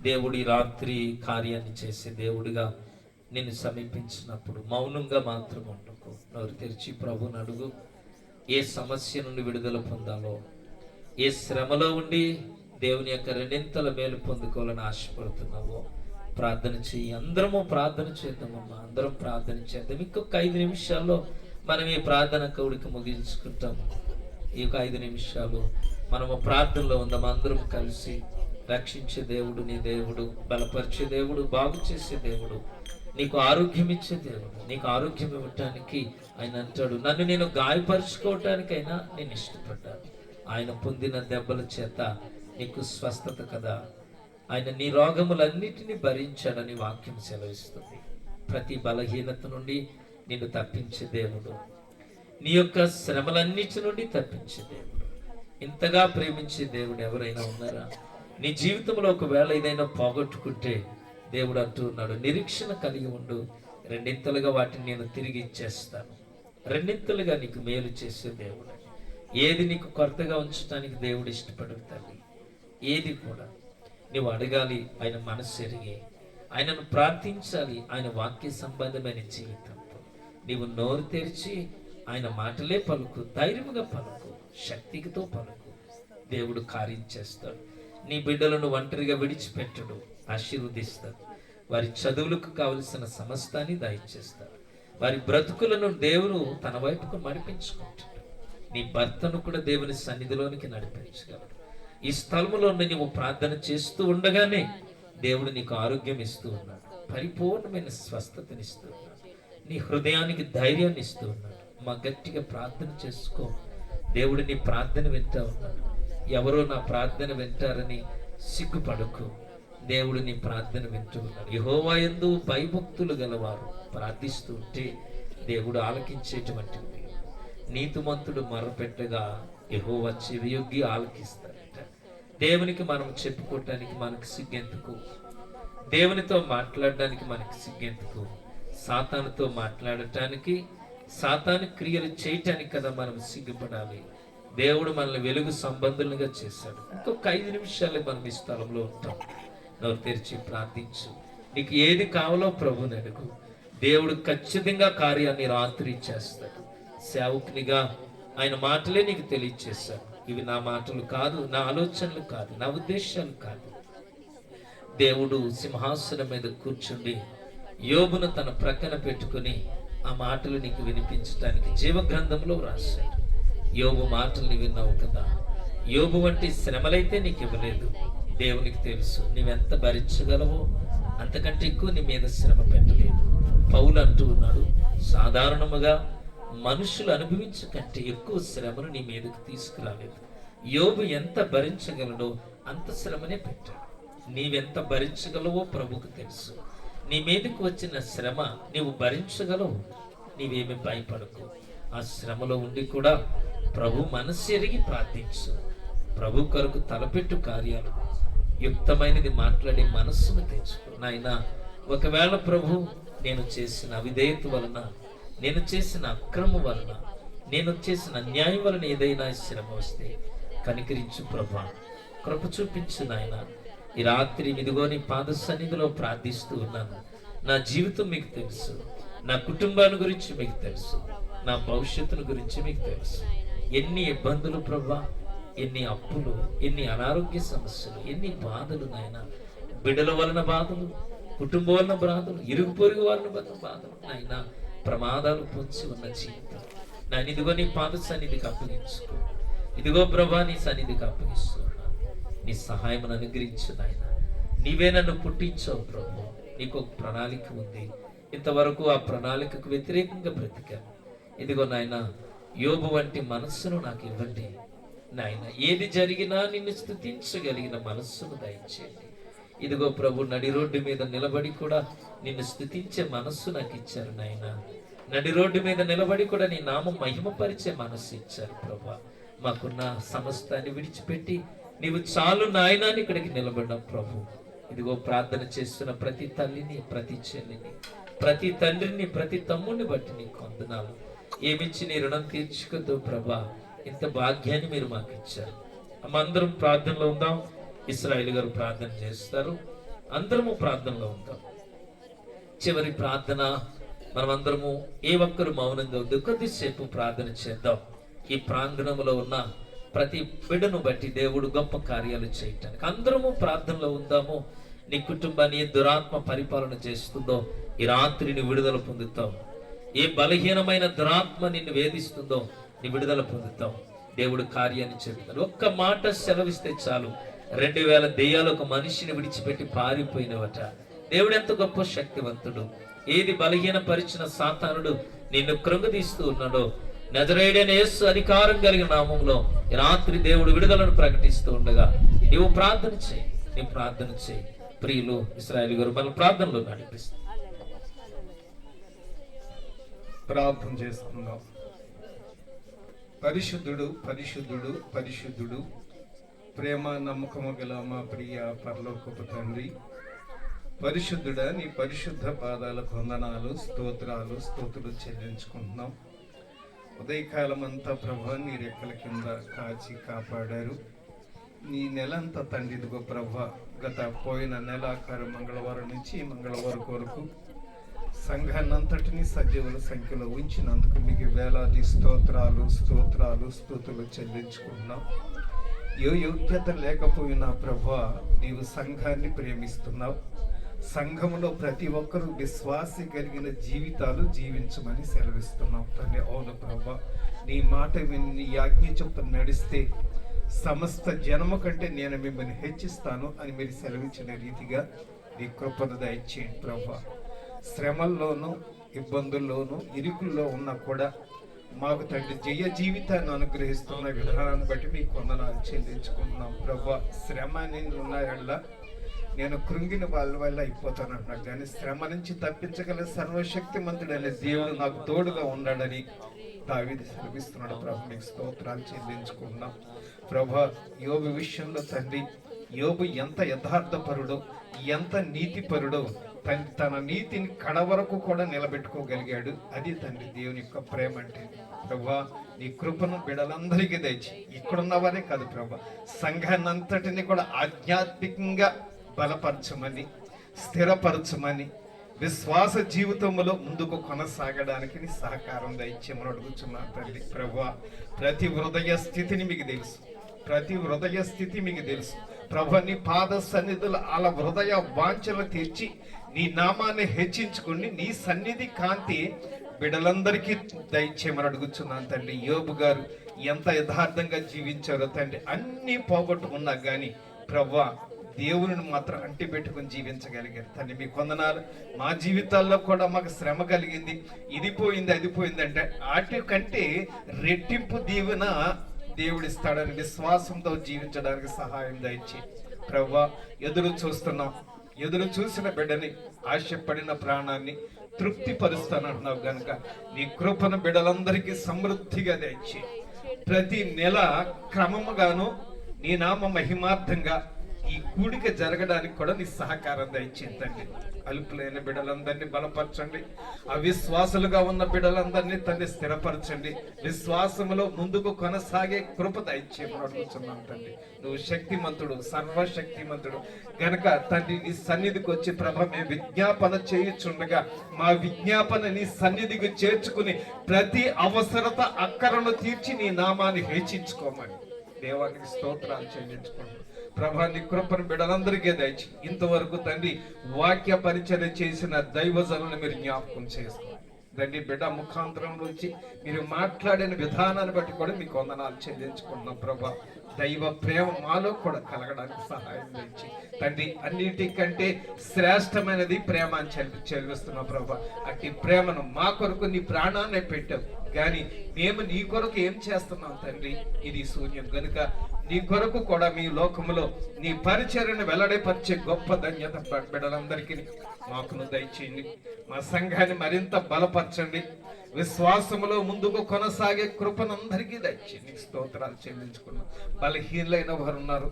దేవుడి రాత్రి కార్యాన్ని చేసే దేవుడిగా నిన్ను సమీపించినప్పుడు మౌనంగా మాత్రం ఉండకు. నోరు తెరిచి ప్రభుని అడుగు. ఏ సమస్య నుండి విడుదల పొందాలో, ఏ శ్రమలో ఉండి దేవుని యొక్క రెండింతల మేలు పొందుకోవాలని ఆశపడుతున్నావో ప్రార్థన చెయ్యి. అందరము ప్రార్థన చేద్దామమ్మా, అందరం ప్రార్థన చేద్దాం. ఇంకొక 5 నిమిషాల్లో మనం ఈ ప్రార్థన కౌడికి ముగించుకుంటాము. ఈ 5 నిమిషాలు మనము ప్రార్థనలో ఉందాం. అందరం కలిసి. రక్షించే దేవుడు నీ దేవుడు, బలపరిచే దేవుడు, బాగు చేసే దేవుడు, నీకు ఆరోగ్యం ఇచ్చే దేవుడు. నీకు ఆరోగ్యం ఇవ్వటానికి ఆయన అంటాడు, నన్ను నేను గాయపరుచుకోవటానికైనా నేను ఇష్టపడ్డాను. ఆయన పొందిన దెబ్బల చేత నీకు స్వస్థత కదా. ఆయన నీ రోగములన్నిటినీ భరించాడని వాక్యం సెలవిస్తుంది. ప్రతి బలహీనత నుండి నిన్ను తప్పించే దేవుడు, నీ యొక్క శ్రమలన్నిటి నుండి తప్పించే దేవుడు, ఇంతగా ప్రేమించే దేవుడు ఎవరైనా ఉన్నారా? నీ జీవితంలో ఒకవేళ ఏదైనా పోగొట్టుకుంటే దేవుడు అంటూ ఉన్నాడు, నిరీక్షణ కలిగి ఉండు, రెండింతలుగా వాటిని నేను తిరిగి ఇచ్చేస్తాను. రెండింతలుగా నీకు మేలు చేసే దేవుడు. ఏది నీకు కొరతగా ఉంచడానికి దేవుడు ఇష్టపడతాడు. ఏది కూడా నువ్వు అడగాలి, ఆయన మనస్సు ఎరిగి ఆయనను ప్రార్థించాలి. ఆయన వాక్య సంబంధమైన జీవితంతో నీవు నోరు తెరిచి ఆయన మాటలే పలుకు, ధైర్యముగా పలుకు, శక్తితో పలుకు. దేవుడు కార్యం చేస్తాడు. నీ బిడ్డలను ఒంటరిగా విడిచిపెట్టడు, ఆశీర్వదిస్తాడు. వారి చదువులకు కావలసిన సమస్తాన్ని దయచేస్తాడు. వారి బ్రతుకులను దేవుడు తన వైపుకు నడిపించుకుంటాడు. నీ భర్తను కూడా దేవుని సన్నిధిలోనికి నడిపించగలడు. ఈ స్థలములో నువ్వు ప్రార్థన చేస్తూ ఉండగానే దేవుడు నీకు ఆరోగ్యం ఇస్తూ ఉన్నాడు, పరిపూర్ణమైన స్వస్థతనిస్తూ ఉన్నాడు. నీ హృదయానికి ధైర్యాన్ని ఇస్తూ ఉన్నాడు. మా గట్టిగా ప్రార్థన చేసుకో. దేవుడు నీ ప్రార్థన వింటా ఉన్నాడు. ఎవరో నా ప్రార్థన వింటారని సిగ్గుపడకు. దేవుడు నీ ప్రార్థన వింటూ ఉన్నాడు. యెహోవా యందు భయభక్తులు గలవారు ప్రార్థిస్తూ ఉంటే దేవుడు ఆలకించేటువంటిది. నీతిమంతుడు మొరపెట్టగా యెహోవా చెవియొగ్గి ఆలకిస్తాడట. దేవునికి మనం చెప్పుకోవటానికి మనకు సిగ్గెందుకు? దేవునితో మాట్లాడడానికి మనకి సిగ్గెందుకు? సాతానుతో మాట్లాడటానికి, సాతాను క్రియలు చేయటానికి కదా మనం సిగ్గుపడాలి. దేవుడు మనల్ని వెలుగు సంబంధులుగా చేశాడు. ఇంకొక 5 నిమిషాలే మనం ఈ స్థలంలో ఉంటాం. నోరు తెరిచి ప్రార్థించు. నీకు ఏది కావాలో ప్రభుని అడుగు. దేవుడు ఖచ్చితంగా కార్యాన్ని రాత్రి చేస్తాడు. సేవకునిగా ఆయన మాటలే నీకు తెలియచేశాడు. ఇవి నా మాటలు కాదు, నా ఆలోచనలు కాదు, నా ఉద్దేశాలు కాదు. దేవుడు సింహాసనం మీద కూర్చుండి యోబును తన ప్రక్కన పెట్టుకుని ఆ మాటలు నీకు వినిపించడానికి జీవగ్రంథంలో రాశాడు. యోబు మాటల్ని విన్నావు కదా. యోబు వంటి శ్రమలైతే నీకు ఇవ్వలేదు. దేవునికి తెలుసు నువ్వెంత భరించగలవో అంతకంటే ఎక్కువ నీ మీద శ్రమ పెట్టలేదు. పౌలు అంటూ ఉన్నాడు, సాధారణముగా మనుషులు అనుభవించకంటే ఎక్కువ శ్రమను నీ మీదకు తీసుకురాలేదు. యోబు ఎంత భరించగలడో అంత శ్రమనే పెట్టాడు. నీవెంత భరించగలవో ప్రభుకు తెలుసు. నీ మీదకు వచ్చిన శ్రమ నీవు భరించగలవు. నీవేమి భయపడకు. ఆ శ్రమలో ఉండి కూడా ప్రభు మనసు ఎరిగి ప్రార్థించు. ప్రభు కొరకు తలపెట్టు కార్యాలు. యుక్తమైనది మాట్లాడే మనస్సును తెచ్చుకో. నాయన, ఒకవేళ ప్రభు నేను చేసిన అవిధేయత వలన, నేను చేసిన అక్రమం వలన, నేను చేసిన అన్యాయం వలన ఏదైనా శ్రమ వస్తే కనికరించు ప్రభా, కృప చూపించు నాయన. ఈ రాత్రి ఇదిగో నీ పాద సన్నిధిలో ప్రార్థిస్తూ ఉన్నాను. నా జీవితం మీకు తెలుసు, నా కుటుంబాన్ని గురించి మీకు తెలుసు, నా భవిష్యత్తును గురించి మీకు తెలుసు. ఎన్ని ఇబ్బందులు ప్రభా, ఎన్ని అప్పులు, ఎన్ని అనారోగ్య సమస్యలు, ఎన్ని బాధలు నాయన. బిడ్డల వలన బాధలు, కుటుంబం వలన బాధలు, ఇరుగు పొరుగు వలన బాధలు నాయన. ప్రమాదాలు పొంచి ఉన్న జీవితం నాయన ఇదిగో నీ పాద సన్నిధికి అప్పగించుకో. ఇదిగో ప్రభా నీ సన్నిధికి అప్పగిస్తున్నాను. నీ సహాయం అనుగ్రహించు నాయన. నీవే నన్ను పుట్టించావు ప్రభు. నీకు ఒక ప్రణాళిక ఉంది. ఇంతవరకు ఆ ప్రణాళికకు వ్యతిరేకంగా బ్రతికాను. ఇదిగో నాయన, యోబు వంటి మనస్సును నాకు ఇవ్వండి నాయన. ఏది జరిగినా నిన్ను స్తుతించగలిగిన మనస్సును దయచేయండి. ఇదిగో ప్రభు, నడి రోడ్డు మీద నిలబడి కూడా నిన్ను స్తుతించే మనస్సు నాకు ఇచ్చారు నాయన. నడి రోడ్డు మీద నిలబడి కూడా నీ నామం మహిమపరిచే మనస్సు ఇచ్చారు ప్రభా. మాకున్న సమస్తాన్ని విడిచిపెట్టి నీవు చాలు నాయనాన్ని ఇక్కడికి నిలబడ్డాం ప్రభు. ఇదిగో ప్రార్థన చేస్తున్న ప్రతి తల్లిని, ప్రతి చెల్లిని, ప్రతి తండ్రిని, ప్రతి తమ్ముడిని బట్టి నీకు వందనాలు. ఏమిచ్చి నీ రుణం తీర్చుకుంటూ ప్రభా, ఇంత భాగ్యాన్ని మీరు మాకు ఇచ్చారు. అందరం ప్రార్థనలో ఉందాం. ఇస్రాయేల్ గారు ప్రార్థన చేస్తారు. అందరము ప్రార్థనలో ఉందాం. చివరి ప్రార్థన మనమందరము ఏ ఒక్కరు మౌనంగా వద్దు, కొద్దిసేపు ప్రార్థన చేద్దాం. ఈ ప్రాంగణంలో ఉన్న ప్రతి బిడ్డను బట్టి దేవుడు గొప్ప కార్యాలు చేయటానికి అందరము ప్రార్థనలో ఉందాము. నీ కుటుంబాన్ని ఏ దురాత్మ పరిపాలన చేస్తుందో ఈ రాత్రి నీ విడుదల పొందుతావు. ఏ బలహీనమైన దురాత్మ నిన్ను వేధిస్తుందో నీ విడుదల పొందుతావు. దేవుడు కార్యాన్ని చెబుతాడు. ఒక్క మాట సెలవిస్తే చాలు. 2000 దెయ్యాలు ఒక మనిషిని విడిచిపెట్టి పారిపోయినవట. దేవుడు ఎంత గొప్ప శక్తివంతుడు. ఏది బలహీనపరిచిన సాతానుడు నిన్ను కృంగదీస్తూ ఉన్నాడో నజరేయుడైన యేసు అధికారం కలిగిన నామంలో ఈ రాత్రి దేవుడు విడుదలను ప్రకటిస్తూ ఉండగా నీవు ప్రార్థన చేయి. నీ ప్రార్థన చేయి. ప్రియులు, ఇశ్రాయేలు గారు మన ప్రార్థనలో నడిపిస్తారు. ప్రార్థన చేసుకుందాం. పరిశుద్ధుడు, పరిశుద్ధుడు, పరిశుద్ధుడు, ప్రేమ నమ్మకము గల మా ప్రియ పరలోకపు తండ్రి, పరిశుద్ధుడా, నీ పరిశుద్ధ పాదాలకు వందనాలు, స్తోత్రాలు, స్తుతులు చెల్లించుకుంటున్నాం. ఉదయకాలం అంతా ప్రభా నీ రెక్కల కింద కాచి కాపాడారు. నీ నెలంతా తండ్రిదిగో ప్రభా, గత పోయిన నెలాఖరు మంగళవారం నుంచి మంగళవారం వరకు సంఘాన్నంతటినీ సజీవుల సంఖ్యలో ఉంచినందుకు మీకు వేలాది స్తోత్రాలు, స్తోత్రాలు, స్తుతులు చెల్లించుకుంటున్నాం. ఏ యోగ్యత లేకపోయినా ప్రభా నీవు సంఘాన్ని ప్రేమిస్తున్నావు. సంఘములో ప్రతి ఒక్కరూ విశ్వాసి కలిగిన జీవితాలు జీవించమని సెలవిస్తున్నాం తండ్రి. అవును ప్రభా, నీ మాట విని నీ ఆజ్ఞ చొప్పున నడిస్తే సమస్త జనము కంటే నేను మిమ్మల్ని హెచ్చిస్తాను అని మీరు సెలవించిన రీతిగా నీ కృపను దయచేయండి ప్రభా. శ్రమల్లోనూ ఇబ్బందుల్లోనూ ఇరుకుల్లో ఉన్నా కూడా మాకు తండ్రి జయ జీవితాన్ని అనుగ్రహిస్తున్న విధానాన్ని బట్టి మీకు వందనాలు చెల్లించుకుంటున్నాం ప్రభా. శ్రమ ఉన్నాయల్లా నేను కృంగిన వాళ్ళ వల్ల అయిపోతాను అంటున్నాను, కానీ శ్రమ నుంచి తప్పించగల సర్వశక్తిమంతుడైన దేవుడు నాకు తోడుగా ఉన్నాడని దావీదు సెలవిస్తున్నాడు ప్రభు. మీకు స్తోత్రాలు చెల్లించుకుంటున్నాం ప్రభా. యోబు విషయంలో తండ్రి, యోబు ఎంత యథార్థపరుడో, ఎంత నీతిపరుడో, తన నీతిని కడ వరకు కూడా నిలబెట్టుకోగలిగాడు. అది తండ్రి దేవుని యొక్క ప్రేమ అంటే. ప్రభా, నీ కృపను బిడలందరికీ దయచి, ఇక్కడున్న వారే కాదు ప్రభా, సంఘాన్ని అంతటిని కూడా ఆధ్యాత్మికంగా బలపరచమని, స్థిరపరచమని, విశ్వాస జీవితంలో ముందుకు కొనసాగడానికి నీ సహకారం దయచేయమని అడుగుతున్నాను తండ్రి. ప్రభా, ప్రతి హృదయ స్థితిని మీకు తెలుసు, ప్రతి హృదయ స్థితి మీకు తెలుసు ప్రభా. నీ పాద సన్నిధులు అలా హృదయ వాంఛలు తీర్చి నీ నామాన్ని హెచ్చించుకుని నీ సన్నిధి కాంతి బిడ్డలందరికీ దయచేయమని అడుగుతున్నాను తండ్రి. యోబు గారు ఎంత యథార్థంగా జీవించారో తండ్రి. అన్ని పోగొట్టుకున్నా కానీ ప్రభా దేవుని మాత్రం అంటి పెట్టుకుని జీవించగలిగారు తండ్రి. మీ వందనాలు. మా జీవితాల్లో కూడా మాకు శ్రమ కలిగింది, ఇది పోయింది అది పోయిందంటే వాటి కంటే రెట్టింపు దీవెన దేవుడిస్తాడని విశ్వాసంతో జీవించడానికి సహాయం దయచి ప్రభువా. ఎదురు చూస్తున్నాం, ఎదురు చూసిన బిడ్డని, ఆశపడిన ప్రాణాన్ని తృప్తి పరుస్తానంటున్నావు గనుక నీ కృపను బిడ్డలందరికీ సమృద్ధిగా దయచి ప్రతి నెల క్రమముగాను నీ నామ మహిమార్థంగా ఈ కూడిక జరగడానికి కూడా నీ సహకారం దయచేయండి. అల్పులైన బిడ్డలందరినీ బలపరచండి, అవిశ్వాసులుగా ఉన్న బిడ్డలందరినీ తండ్రి స్థిరపరచండి, విశ్వాసములో ముందుకు కొనసాగే కృప దయచేయమని అడుగుతున్నాం తండ్రి. నువ్వు శక్తిమంతుడు, సర్వశక్తిమంతుడు గనక తండ్రి నీ సన్నిధికి వచ్చి ప్రభ మేము విజ్ఞాపన చేయుచుండగా మా విజ్ఞాపన నీ సన్నిధికి చేర్చుకుని ప్రతి అవసరత అక్కరను తీర్చి నీ నామాన్ని హెచ్చించుకోమని దేవానికి స్తోత్రాలు చెల్లించుకోండి ప్రభా. నీ కృపను బిడ్డలందరికీ దయచి ఇంతవరకు తండ్రి వాక్య పరిచర్య చేసిన దైవజనులను మీరు జ్ఞాపకం చేసుకోండి తండ్రి. బిడ్డ ముఖాంతరం నుంచి మీరు మాట్లాడిన విధానాన్ని బట్టి కూడా మీకు వందనాలు చెల్లించుకున్నాం ప్రభా. దైవ ప్రేమ మాలో కూడా కలగడానికి సహాయం చేయించి తండ్రి. అన్నిటికంటే శ్రేష్టమైనది ప్రేమ అని చెల్లిస్తున్నాం ప్రభా. అట్టి ప్రేమను మా కొరకు నీ ప్రాణాన్ని పెట్టావు, కానీ మేము నీ కొరకు ఏం చేస్తున్నాం తండ్రి? ఇది శూన్యం గనుక నీ కొరకు కూడా మీ లోకములో నీ పరిచర్యను వెల్లడిపరిచే గొప్ప ధన్యత బిడ్డలందరికీ మాకును దయచేయండి. మా సంఘాన్ని మరింత బలపరచండి, విశ్వాసములో ముందుకు కొనసాగే కృపనందరికీ దయచేయండి. స్తోత్రాలు చెల్లించుకున్నాం. బలహీనలైన వారు ఉన్నారు,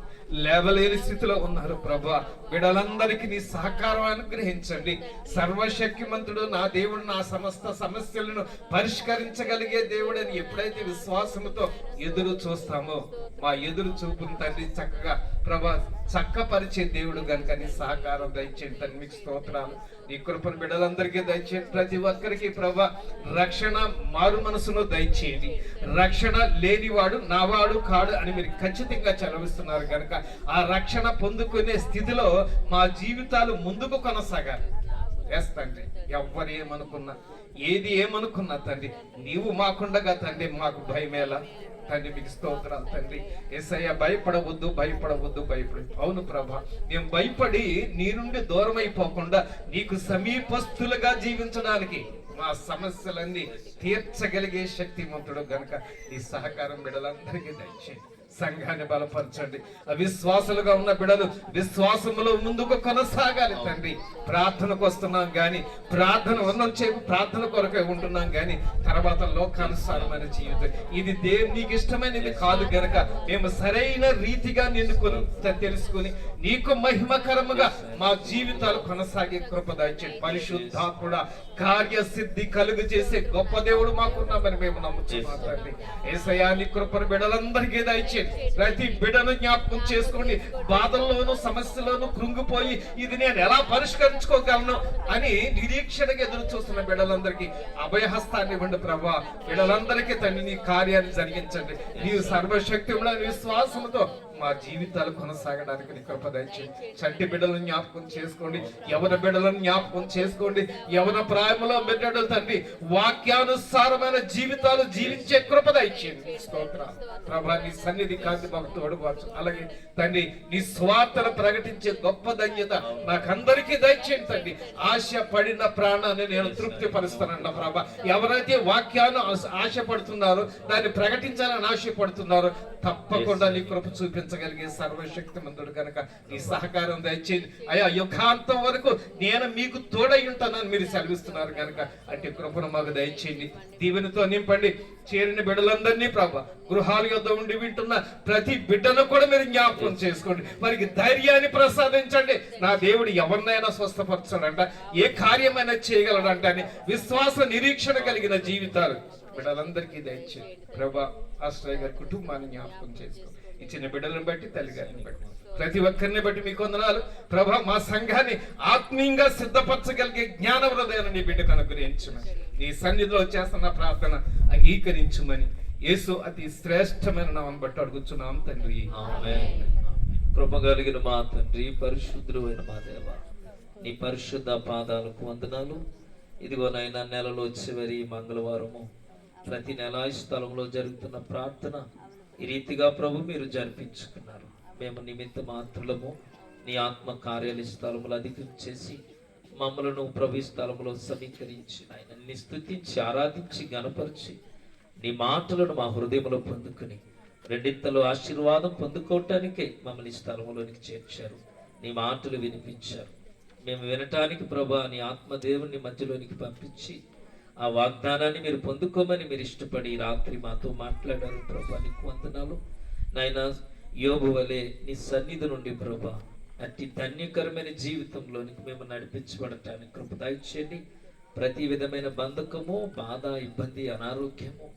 లేవలేని స్థితిలో ఉన్నారు ప్రభా. బిడ్డలందరికీ నీ సహకారం అనుగ్రహించండి. సర్వశక్తిమంతుడు నా దేవుడు నా సమస్త సమస్యలను పరిష్కరించగలిగే దేవుడని ఎప్పుడైతే విశ్వాసముతో ఎదురు చూస్తామో మా ఎదురు చూపును తండ్రి చక్కగా ప్రభా చక్కపరిచే దేవుడు గనుక నీ సహకారం దయచేయండి తండ్రి. మీకు స్తోత్రాలు. నీ కృపను బిడ్డలందరికీ దయచేయండి. ప్రతి ఒక్కరికి ప్రభా రక్షణ మారు మనసును దయచేయండి. రక్షణ లేనివాడు నావాడు కాడు అని మీరు ఖచ్చితంగా చదివిస్తున్నారు కనుక ఆ రక్షణ పొందుకునే స్థితిలో మా జీవితాలు ముందుకు కొనసాగాలి. తండ్రి ఎవ్వరు ఏమనుకున్నా, ఏది ఏమనుకున్నా తండ్రి నీవు మాకుండగా తండ్రి మాకు భయమేలా తండ్రి. మీకు స్తోత్రాలు తండ్రి. యేసయ్య భయపడవద్దు భయపడవద్దు భయపడదు. అవును ప్రభా, మేము భయపడి నీ నుండి దూరం అయిపోకుండా నీకు సమీపస్తులుగా జీవించడానికి మా సమస్యలన్నీ తీర్చగలిగే శక్తిమంతుడు గనుక ఈ సహకారం బిడ్డలందరికీ దయచేయండి. సంఘాన్ని బలపరచండి. అవిశ్వాసులుగా ఉన్న బిడ్డలు విశ్వాసములో ముందుకు కొనసాగాలి తండ్రి. ప్రార్థనకు వస్తున్నాం కానీ ప్రార్థన ఉన్నంచేపు ప్రార్థన కొరకే ఉంటున్నాం కానీ తర్వాత లోకానుసారమైన జీవితం ఇది నీకు ఇష్టమైనది కాదు గనక మేము సరైన రీతిగా నిన్ను తెలుసుకుని నీకు మహిమకరముగా మా జీవితాలు కొనసాగే కృప దయచేయండి. పరిశుద్ధాత్ముడా కార్యసిద్ధి కలుగు చేసే గొప్ప దేవుడు మాకున్నామని మేము నమ్ముతున్నాం తండ్రి. యేసయ్యా నీ కృపను బిడ్డలందరికీ దయచేయండి. ప్రతి బిడ్డను జ్ఞాపకం చేసుకోండి. బాధల్లోనూ సమస్యలోనూ కృంగిపోయి ఇది నేను ఎలా పరిష్కరించుకోగలను అని నిరీక్షణగా ఎదురు చూస్తున్న బిడ్డలందరికీ అభయహస్తాన్ని ఇవ్వండి ప్రభా. బిడ్డలందరికీ తండ్రి నీ కార్యాన్ని జరిగించండి. నీవు సర్వశక్తి విశ్వాసంతో మా జీవితాలు కొనసాగడానికి నీ కృప దయచేయండి. చంటి బిడ్డలను జ్ఞాపకం చేసుకోండి, యవన బిడ్డలను జ్ఞాపకం చేసుకోండి. యవన ప్రాయంలో బిడ్డలు తండ్రి వాక్యానుసారమైన జీవితాలు జీవించే కృప దయచేయండి. స్తోత్రాలు ప్రభా, నీ సన్నిధి కాంతి మాకు తోడుకోవచ్చు. అలాగే తండ్రి నీ స్వార్థను ప్రకటించే గొప్ప ధన్యత నాకందరికీ దయచేయండి తండ్రి. ఆశ పడిన ప్రాణాన్ని నేను తృప్తి పరుస్తానన్న ప్రభా, ఎవరైతే వాక్యాన్ని ఆశపడుతున్నారో దాన్ని ప్రకటించాలని ఆశపడుతున్నారో తప్పకుండా నీ కృప చూపించగలిగే సర్వశక్తిమంతుడు కనుక నీ సహకారం దయచేయండి అయ్యా. యుగాంతం వరకు నేను మీకు తోడై ఉంటానని మీరు సెలవిస్తున్నారు కనుక అంటే కృపను మాకు దయచేయండి. దీవెనతో నింపండి. చేరిన బిడ్డలందరినీ ప్రభా, గృహాల యొద్ద ఉండి వింటున్న ప్రతి బిడ్డను కూడా మీరు జ్ఞాపకం చేసుకోండి. వారికి ధైర్యాన్ని ప్రసాదించండి. నా దేవుడు ఎవరినైనా స్వస్థపరచాడంట, ఏ కార్యమైనా చేయగలడంట అని విశ్వాస నిరీక్షణ కలిగిన జీవితాలు బిడ్డలందరికీ దయచేయండి ప్రభా. ఆశ్రయ గారి కుటుంబాన్ని జ్ఞాపకం చేసుకోండి. ఇచ్చిన బిడ్డలను బట్టి, తల్లి గారిని బట్టి, ప్రతి ఒక్కరిని బట్టి మీకు వందనాలు ప్రభా. మా సంఘాన్ని ఆత్మీయంగా సిద్ధపరచగలిగే జ్ఞాన హృదయాన్ని నీ బిడ్డకు అనుగ్రహించమని, నీ సన్నిధిలో చేస్తున్న ప్రార్థన అంగీకరించమని యేసు అతి శ్రేష్టమైన నామం బట్టి అడుగుచున్నాం తండ్రి. ఆమేన్. కృప కలిగిన మా తండ్రి, పరిశుద్ధుడు అయిన మా దేవ, నీ పరిశుద్ధ పాదాలకు వందనాలు. ఇదిగోనైనా నెలలో చివరి మంగళవారము ప్రతి నెల ఈ స్థలంలో జరుగుతున్న ప్రార్థన ఈ రీతిగా ప్రభు మీరు జరిపించుకున్నారు. మేము నిమిత్త మాత్రులము నీ ఆత్మ కార్యాలయ స్థలములు అధికం చేసి మమ్మలను ప్రభు ఈ స్థలములో సమీకరించి ఆయనని స్తుతించి ఆరాధించి గణపరిచి నీ మాటలను మా హృదయంలో పొందుకుని రెండింతలో ఆశీర్వాదం పొందుకోవటానికే మమ్మల్ని స్థలములోనికి చేర్చారు. నీ మాటలు వినిపించారు. మేము వినటానికి ప్రభా నీ ఆత్మదేవుని మధ్యలోనికి పంపించి ఆ వాగ్దానాన్ని మీరు పొందుకోమని మీరు ఇష్టపడి రాత్రి మాతో మాట్లాడారు ప్రభా. నీకు వందనాలు నాయనా. యోబు వలె నీ సన్నిధి నుండి ప్రభా అతి ధన్యకరమైన జీవితంలోనికి మేము నడిపించబడటానికి కృప దయచేయండి. ప్రతి విధమైన బంధకము, బాధ, ఇబ్బంది, అనారోగ్యము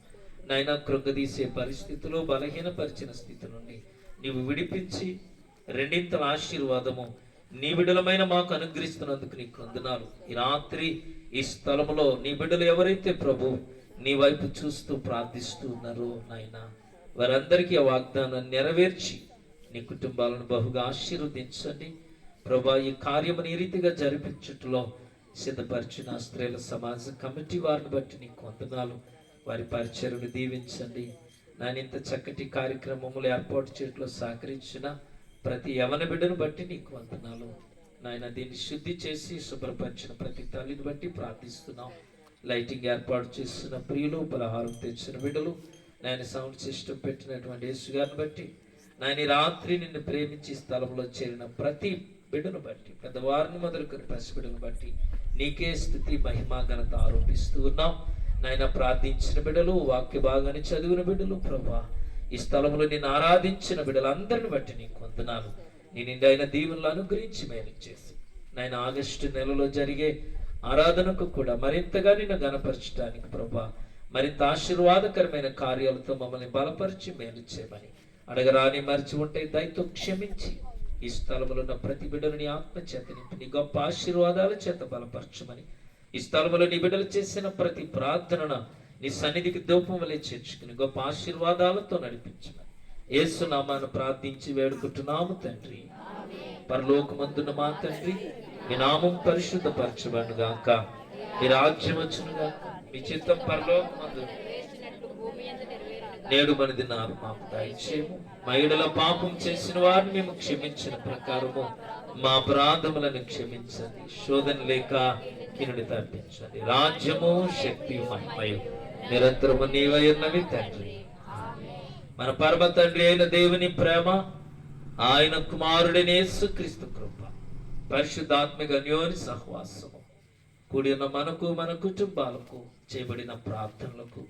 నాయన కృంగదీసే పరిస్థితిలో బలహీనపరిచిన స్థితి నుండి నీవు విడిపించి రెండింతల ఆశీర్వాదము నీ బిడ్డలమైన మాకు అనుగ్రహిస్తున్నందుకు నీకు వందనాలు. ఈ రాత్రి ఈ స్థలంలో నీ బిడ్డలు ఎవరైతే ప్రభు నీ వైపు చూస్తూ ప్రార్థిస్తూ ఉన్నారో నాయన, వారందరికీ ఆ వాగ్దానాన్ని నెరవేర్చి నీ కుటుంబాలను బహుగా ఆశీర్వదించండి ప్రభా. ఈ కార్యముని ఈ రీతిగా జరిపించుటలో సిద్ధపరిచిన స్త్రీల సమాజ కమిటీ వారిని బట్టి నీకు వందనాలు. వారి పరిచర్యను దీవించండి నాయన. ఇంత చక్కటి కార్యక్రమములు ఏర్పాటు చేయట్లో సహకరించిన ప్రతి యవన బిడ్డను బట్టి నీకు వందనాలు నాయన. దీన్ని శుద్ధి చేసి శుభ్రపరిచిన ప్రతి తల్లిని బట్టి ప్రార్థిస్తున్నాం. లైటింగ్ ఏర్పాటు చేసిన ప్రియులు, పలహారం తెచ్చిన బిడ్డలు నాయన, సౌండ్ సిస్టమ్ పెట్టినటువంటి యేసు గారిని బట్టి నాయన, రాత్రి నిన్ను ప్రేమించి స్థలంలో చేరిన ప్రతి బిడ్డను బట్టి, పెద్దవారిని మొదలుకొని పసిబిడ్డను బట్టి నీకే స్థుతి, మహిమ, ఘనత ఆరోపిస్తూ ఉన్నాం నాయన. ప్రార్థించిన బిడ్డలు, వాక్య భాగాన్ని చదివిన బిడ్డలు ప్రభా, ఈ స్థలంలో నిన్ను ఆరాధించిన బిడ్డలందరిని బట్టి నీకు వందనాలు. నీ నిండైన దీవెనలు అనుగ్రహించి మేలు చేసి నాయన ఆగస్టు నెలలో జరిగే ఆరాధనకు కూడా మరింతగా నిన్ను గణపరచడానికి ప్రభా, మరింత ఆశీర్వాదకరమైన కార్యాలతో మమ్మల్ని బలపరిచి మేలు చేయమని అడగరాని మర్చి ఉంటే దయతో క్షమించి ఈ స్థలంలో ఉన్న ప్రతి బిడ్డలు నీ ఆత్మ చేత నింపి నీ గొప్ప ఆశీర్వాదాల చేత బలపరచమని, ఈ స్థలంలో నీ బిడ్డలు చేసిన ప్రతి ప్రార్థన నీ సన్నిధికి దూపం వలె చేర్చుకుని గొప్ప ఆశీర్వాదాలతో నడిపించమని యేసు నామాను ప్రార్థించి వేడుకుంటున్నాము తండ్రి. పరలోకమందున్న మా తండ్రి, మీ నామం పరిశుద్ధపరచబడుగాక, మీ రాజ్యం వచ్చునుగాక, మీ చిత్తం పరలోకమందు నేడు మనది నారు మాకు దయచేయము. మా యెడల పాపం చేసిన వారిని మేము క్షమించిన ప్రకారము మా అపరాధములను క్షమించండి. శోధన లేక కినుడి తప్పించండి. రాజ్యము, శక్తి, మహిమయు నిరంతరము నీవై ఉన్నవి తండ్రి. మన పరమ తండ్రి అయిన దేవుని ప్రేమ, ఆయన కుమారుడైన యేసుక్రీస్తు కృప, పరిశుద్ధాత్మిక అన్యోన్య సహవాసము కూడి ఉన్న మనకు, మన కుటుంబాలకు చేయబడిన ప్రార్థనలకు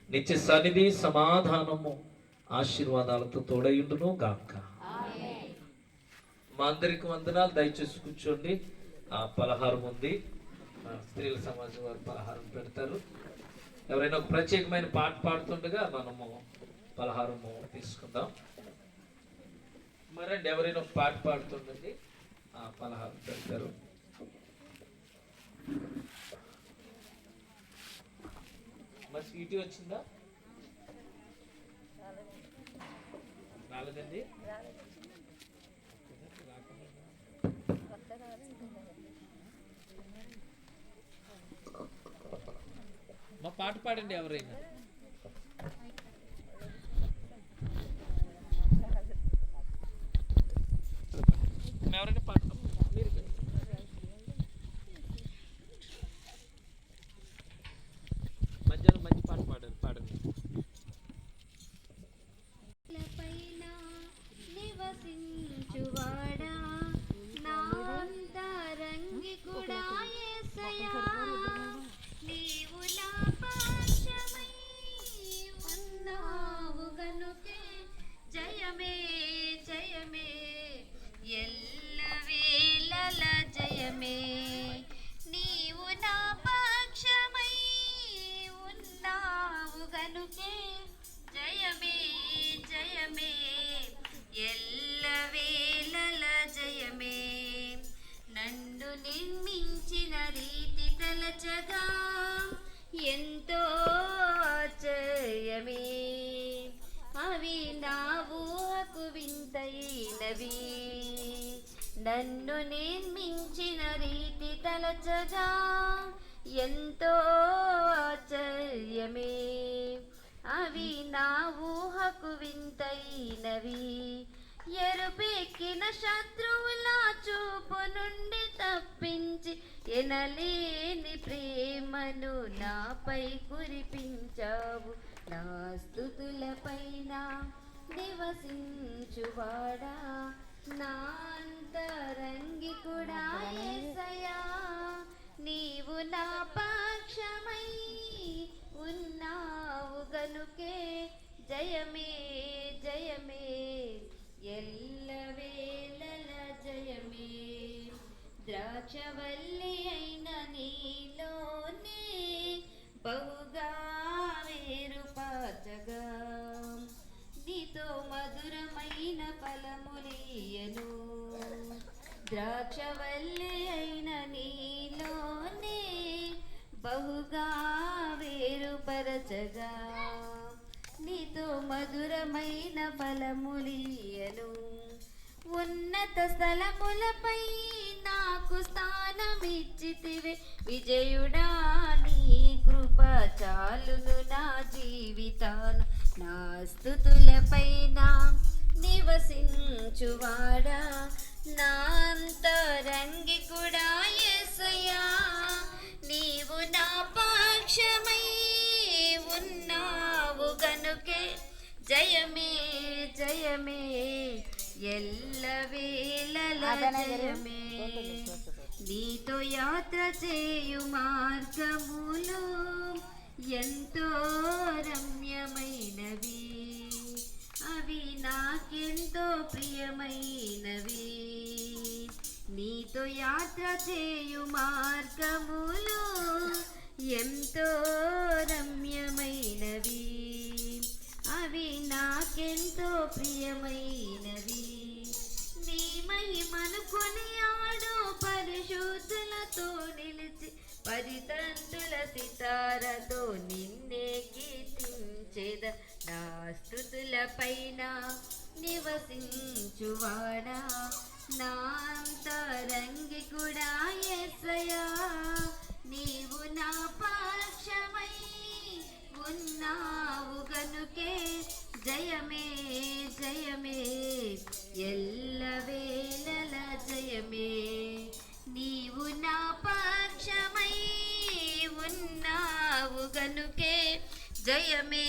నిత్య సన్నిధి, సమాధానము, ఆశీర్వాదాలతో తోడయుండును గాక. మా అందరికి వందనాలు. దయచేసి కూర్చోండి. పలహారం ఉంది. స్త్రీల సమాజం వారు పలహారం పెడతారు. ఎవరైనా ఒక ప్రత్యేకమైన పాట పాడుతుండగా మనము పలహారము తీసుకుందాం. మరండి ఎవరైనా ఒక పాట పాడుతుండండి, పలహారం పెడతారు. మరి స్వీటీ వచ్చిందా? రాలేదండి. మా పాట పాడండి ఎవరైనా. ఎవరైనా పాట మీరు మధ్యాహ్నం మంచి పాట పాడండి. పైన నివసించువాడా నా అంతరంగి కూడా యేసయ్యా, నీవు నా పక్షమై ఉన్నావు గనుకే జయమే జయమే ఎల్లవేళల జయమే, నీవు నా పక్షమై ఉన్నావు గనుకే జయమే జయమే ఎల్లవేళల జయమే, నన్ను నిర్మించిన రీతి తలచగా ఎంతో ఆశ్చర్యమే, అవి నా ఊహకు వింతైనవి, నన్ను నిర్మించిన రీతి తలచగా ఎంతో ఆశ్చర్యమే, అవి నా ఊహకు వింతైనవి, ఎరుపెక్కిన శత్రువుల చూపు నుండి తప్పించి ఎనలేని ప్రేమను నాపై కురిపించావు, నా స్తుతుల పైన నివసించువాడా నా అంతరంగి కూడా యేసయ్యా, నీవు నా పక్షమై ఉన్నావు గనుకే జయమే జయమే ఎల్లవేళల జయమే, ద్రాక్షవల్లి అయిన నీలోనే బహుగా వేరుపాచగా, నీతో మధురమైన ఫలములియను, ద్రాక్షవల్లి అయిన నీలోనే బహుగా వేరుపరచగా, నీతో మధురమైన ఫలములియను, ఉన్నత స్థలములపై నాకు స్థానమిచ్చితివే విజయుడా, నీ కృప చాలును నా జీవితాన, నా స్తుతుల పైన నివసించువాడా నా అంతరంగి కూడా యేసయ్యా, నీవు నా పక్షమై ఉన్నావు గనుకే జయమే జయమే ఎల్లవేళల జయమే, నీతో యాత్ర చేయు మార్గములు ఎంతో రమ్యమైనవి, అవి నాకెంతో ప్రియమైనవి, నీతో యాత్ర చేయు మార్గములు ఎంతో రమ్యమైనవి, అవి నాకెంతో ప్రియమైనవి, నీ మహిమను కొనియాడు పరిశుద్ధులతో నిలిచి పరితంతుల సితారతో నిన్నే కీర్తించేద, నా స్తుతుల పైన నివసించువాడా నా అంతరంగి కూడా యేసయ్యా, నీవు నా పక్షమై ఉన్నావు గనుకే జయమే జయమే ఎల్లవేళల జయమే, నీవు నా పక్షమై ఉన్నావు గనుకే జయమే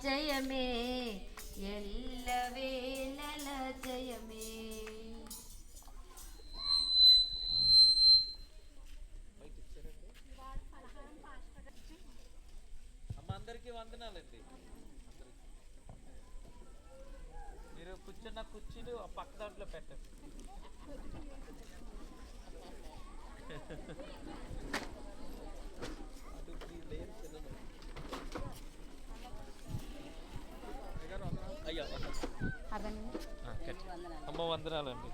జయమే ఎల్లవేళల జయమే. అందరికీ వందనాలండి. మీరు కూర్చున్న కుర్చీలు ఆ పక్క దాంట్లో పెట్టండి. అయ్యో అమ్మ వందనాలండి.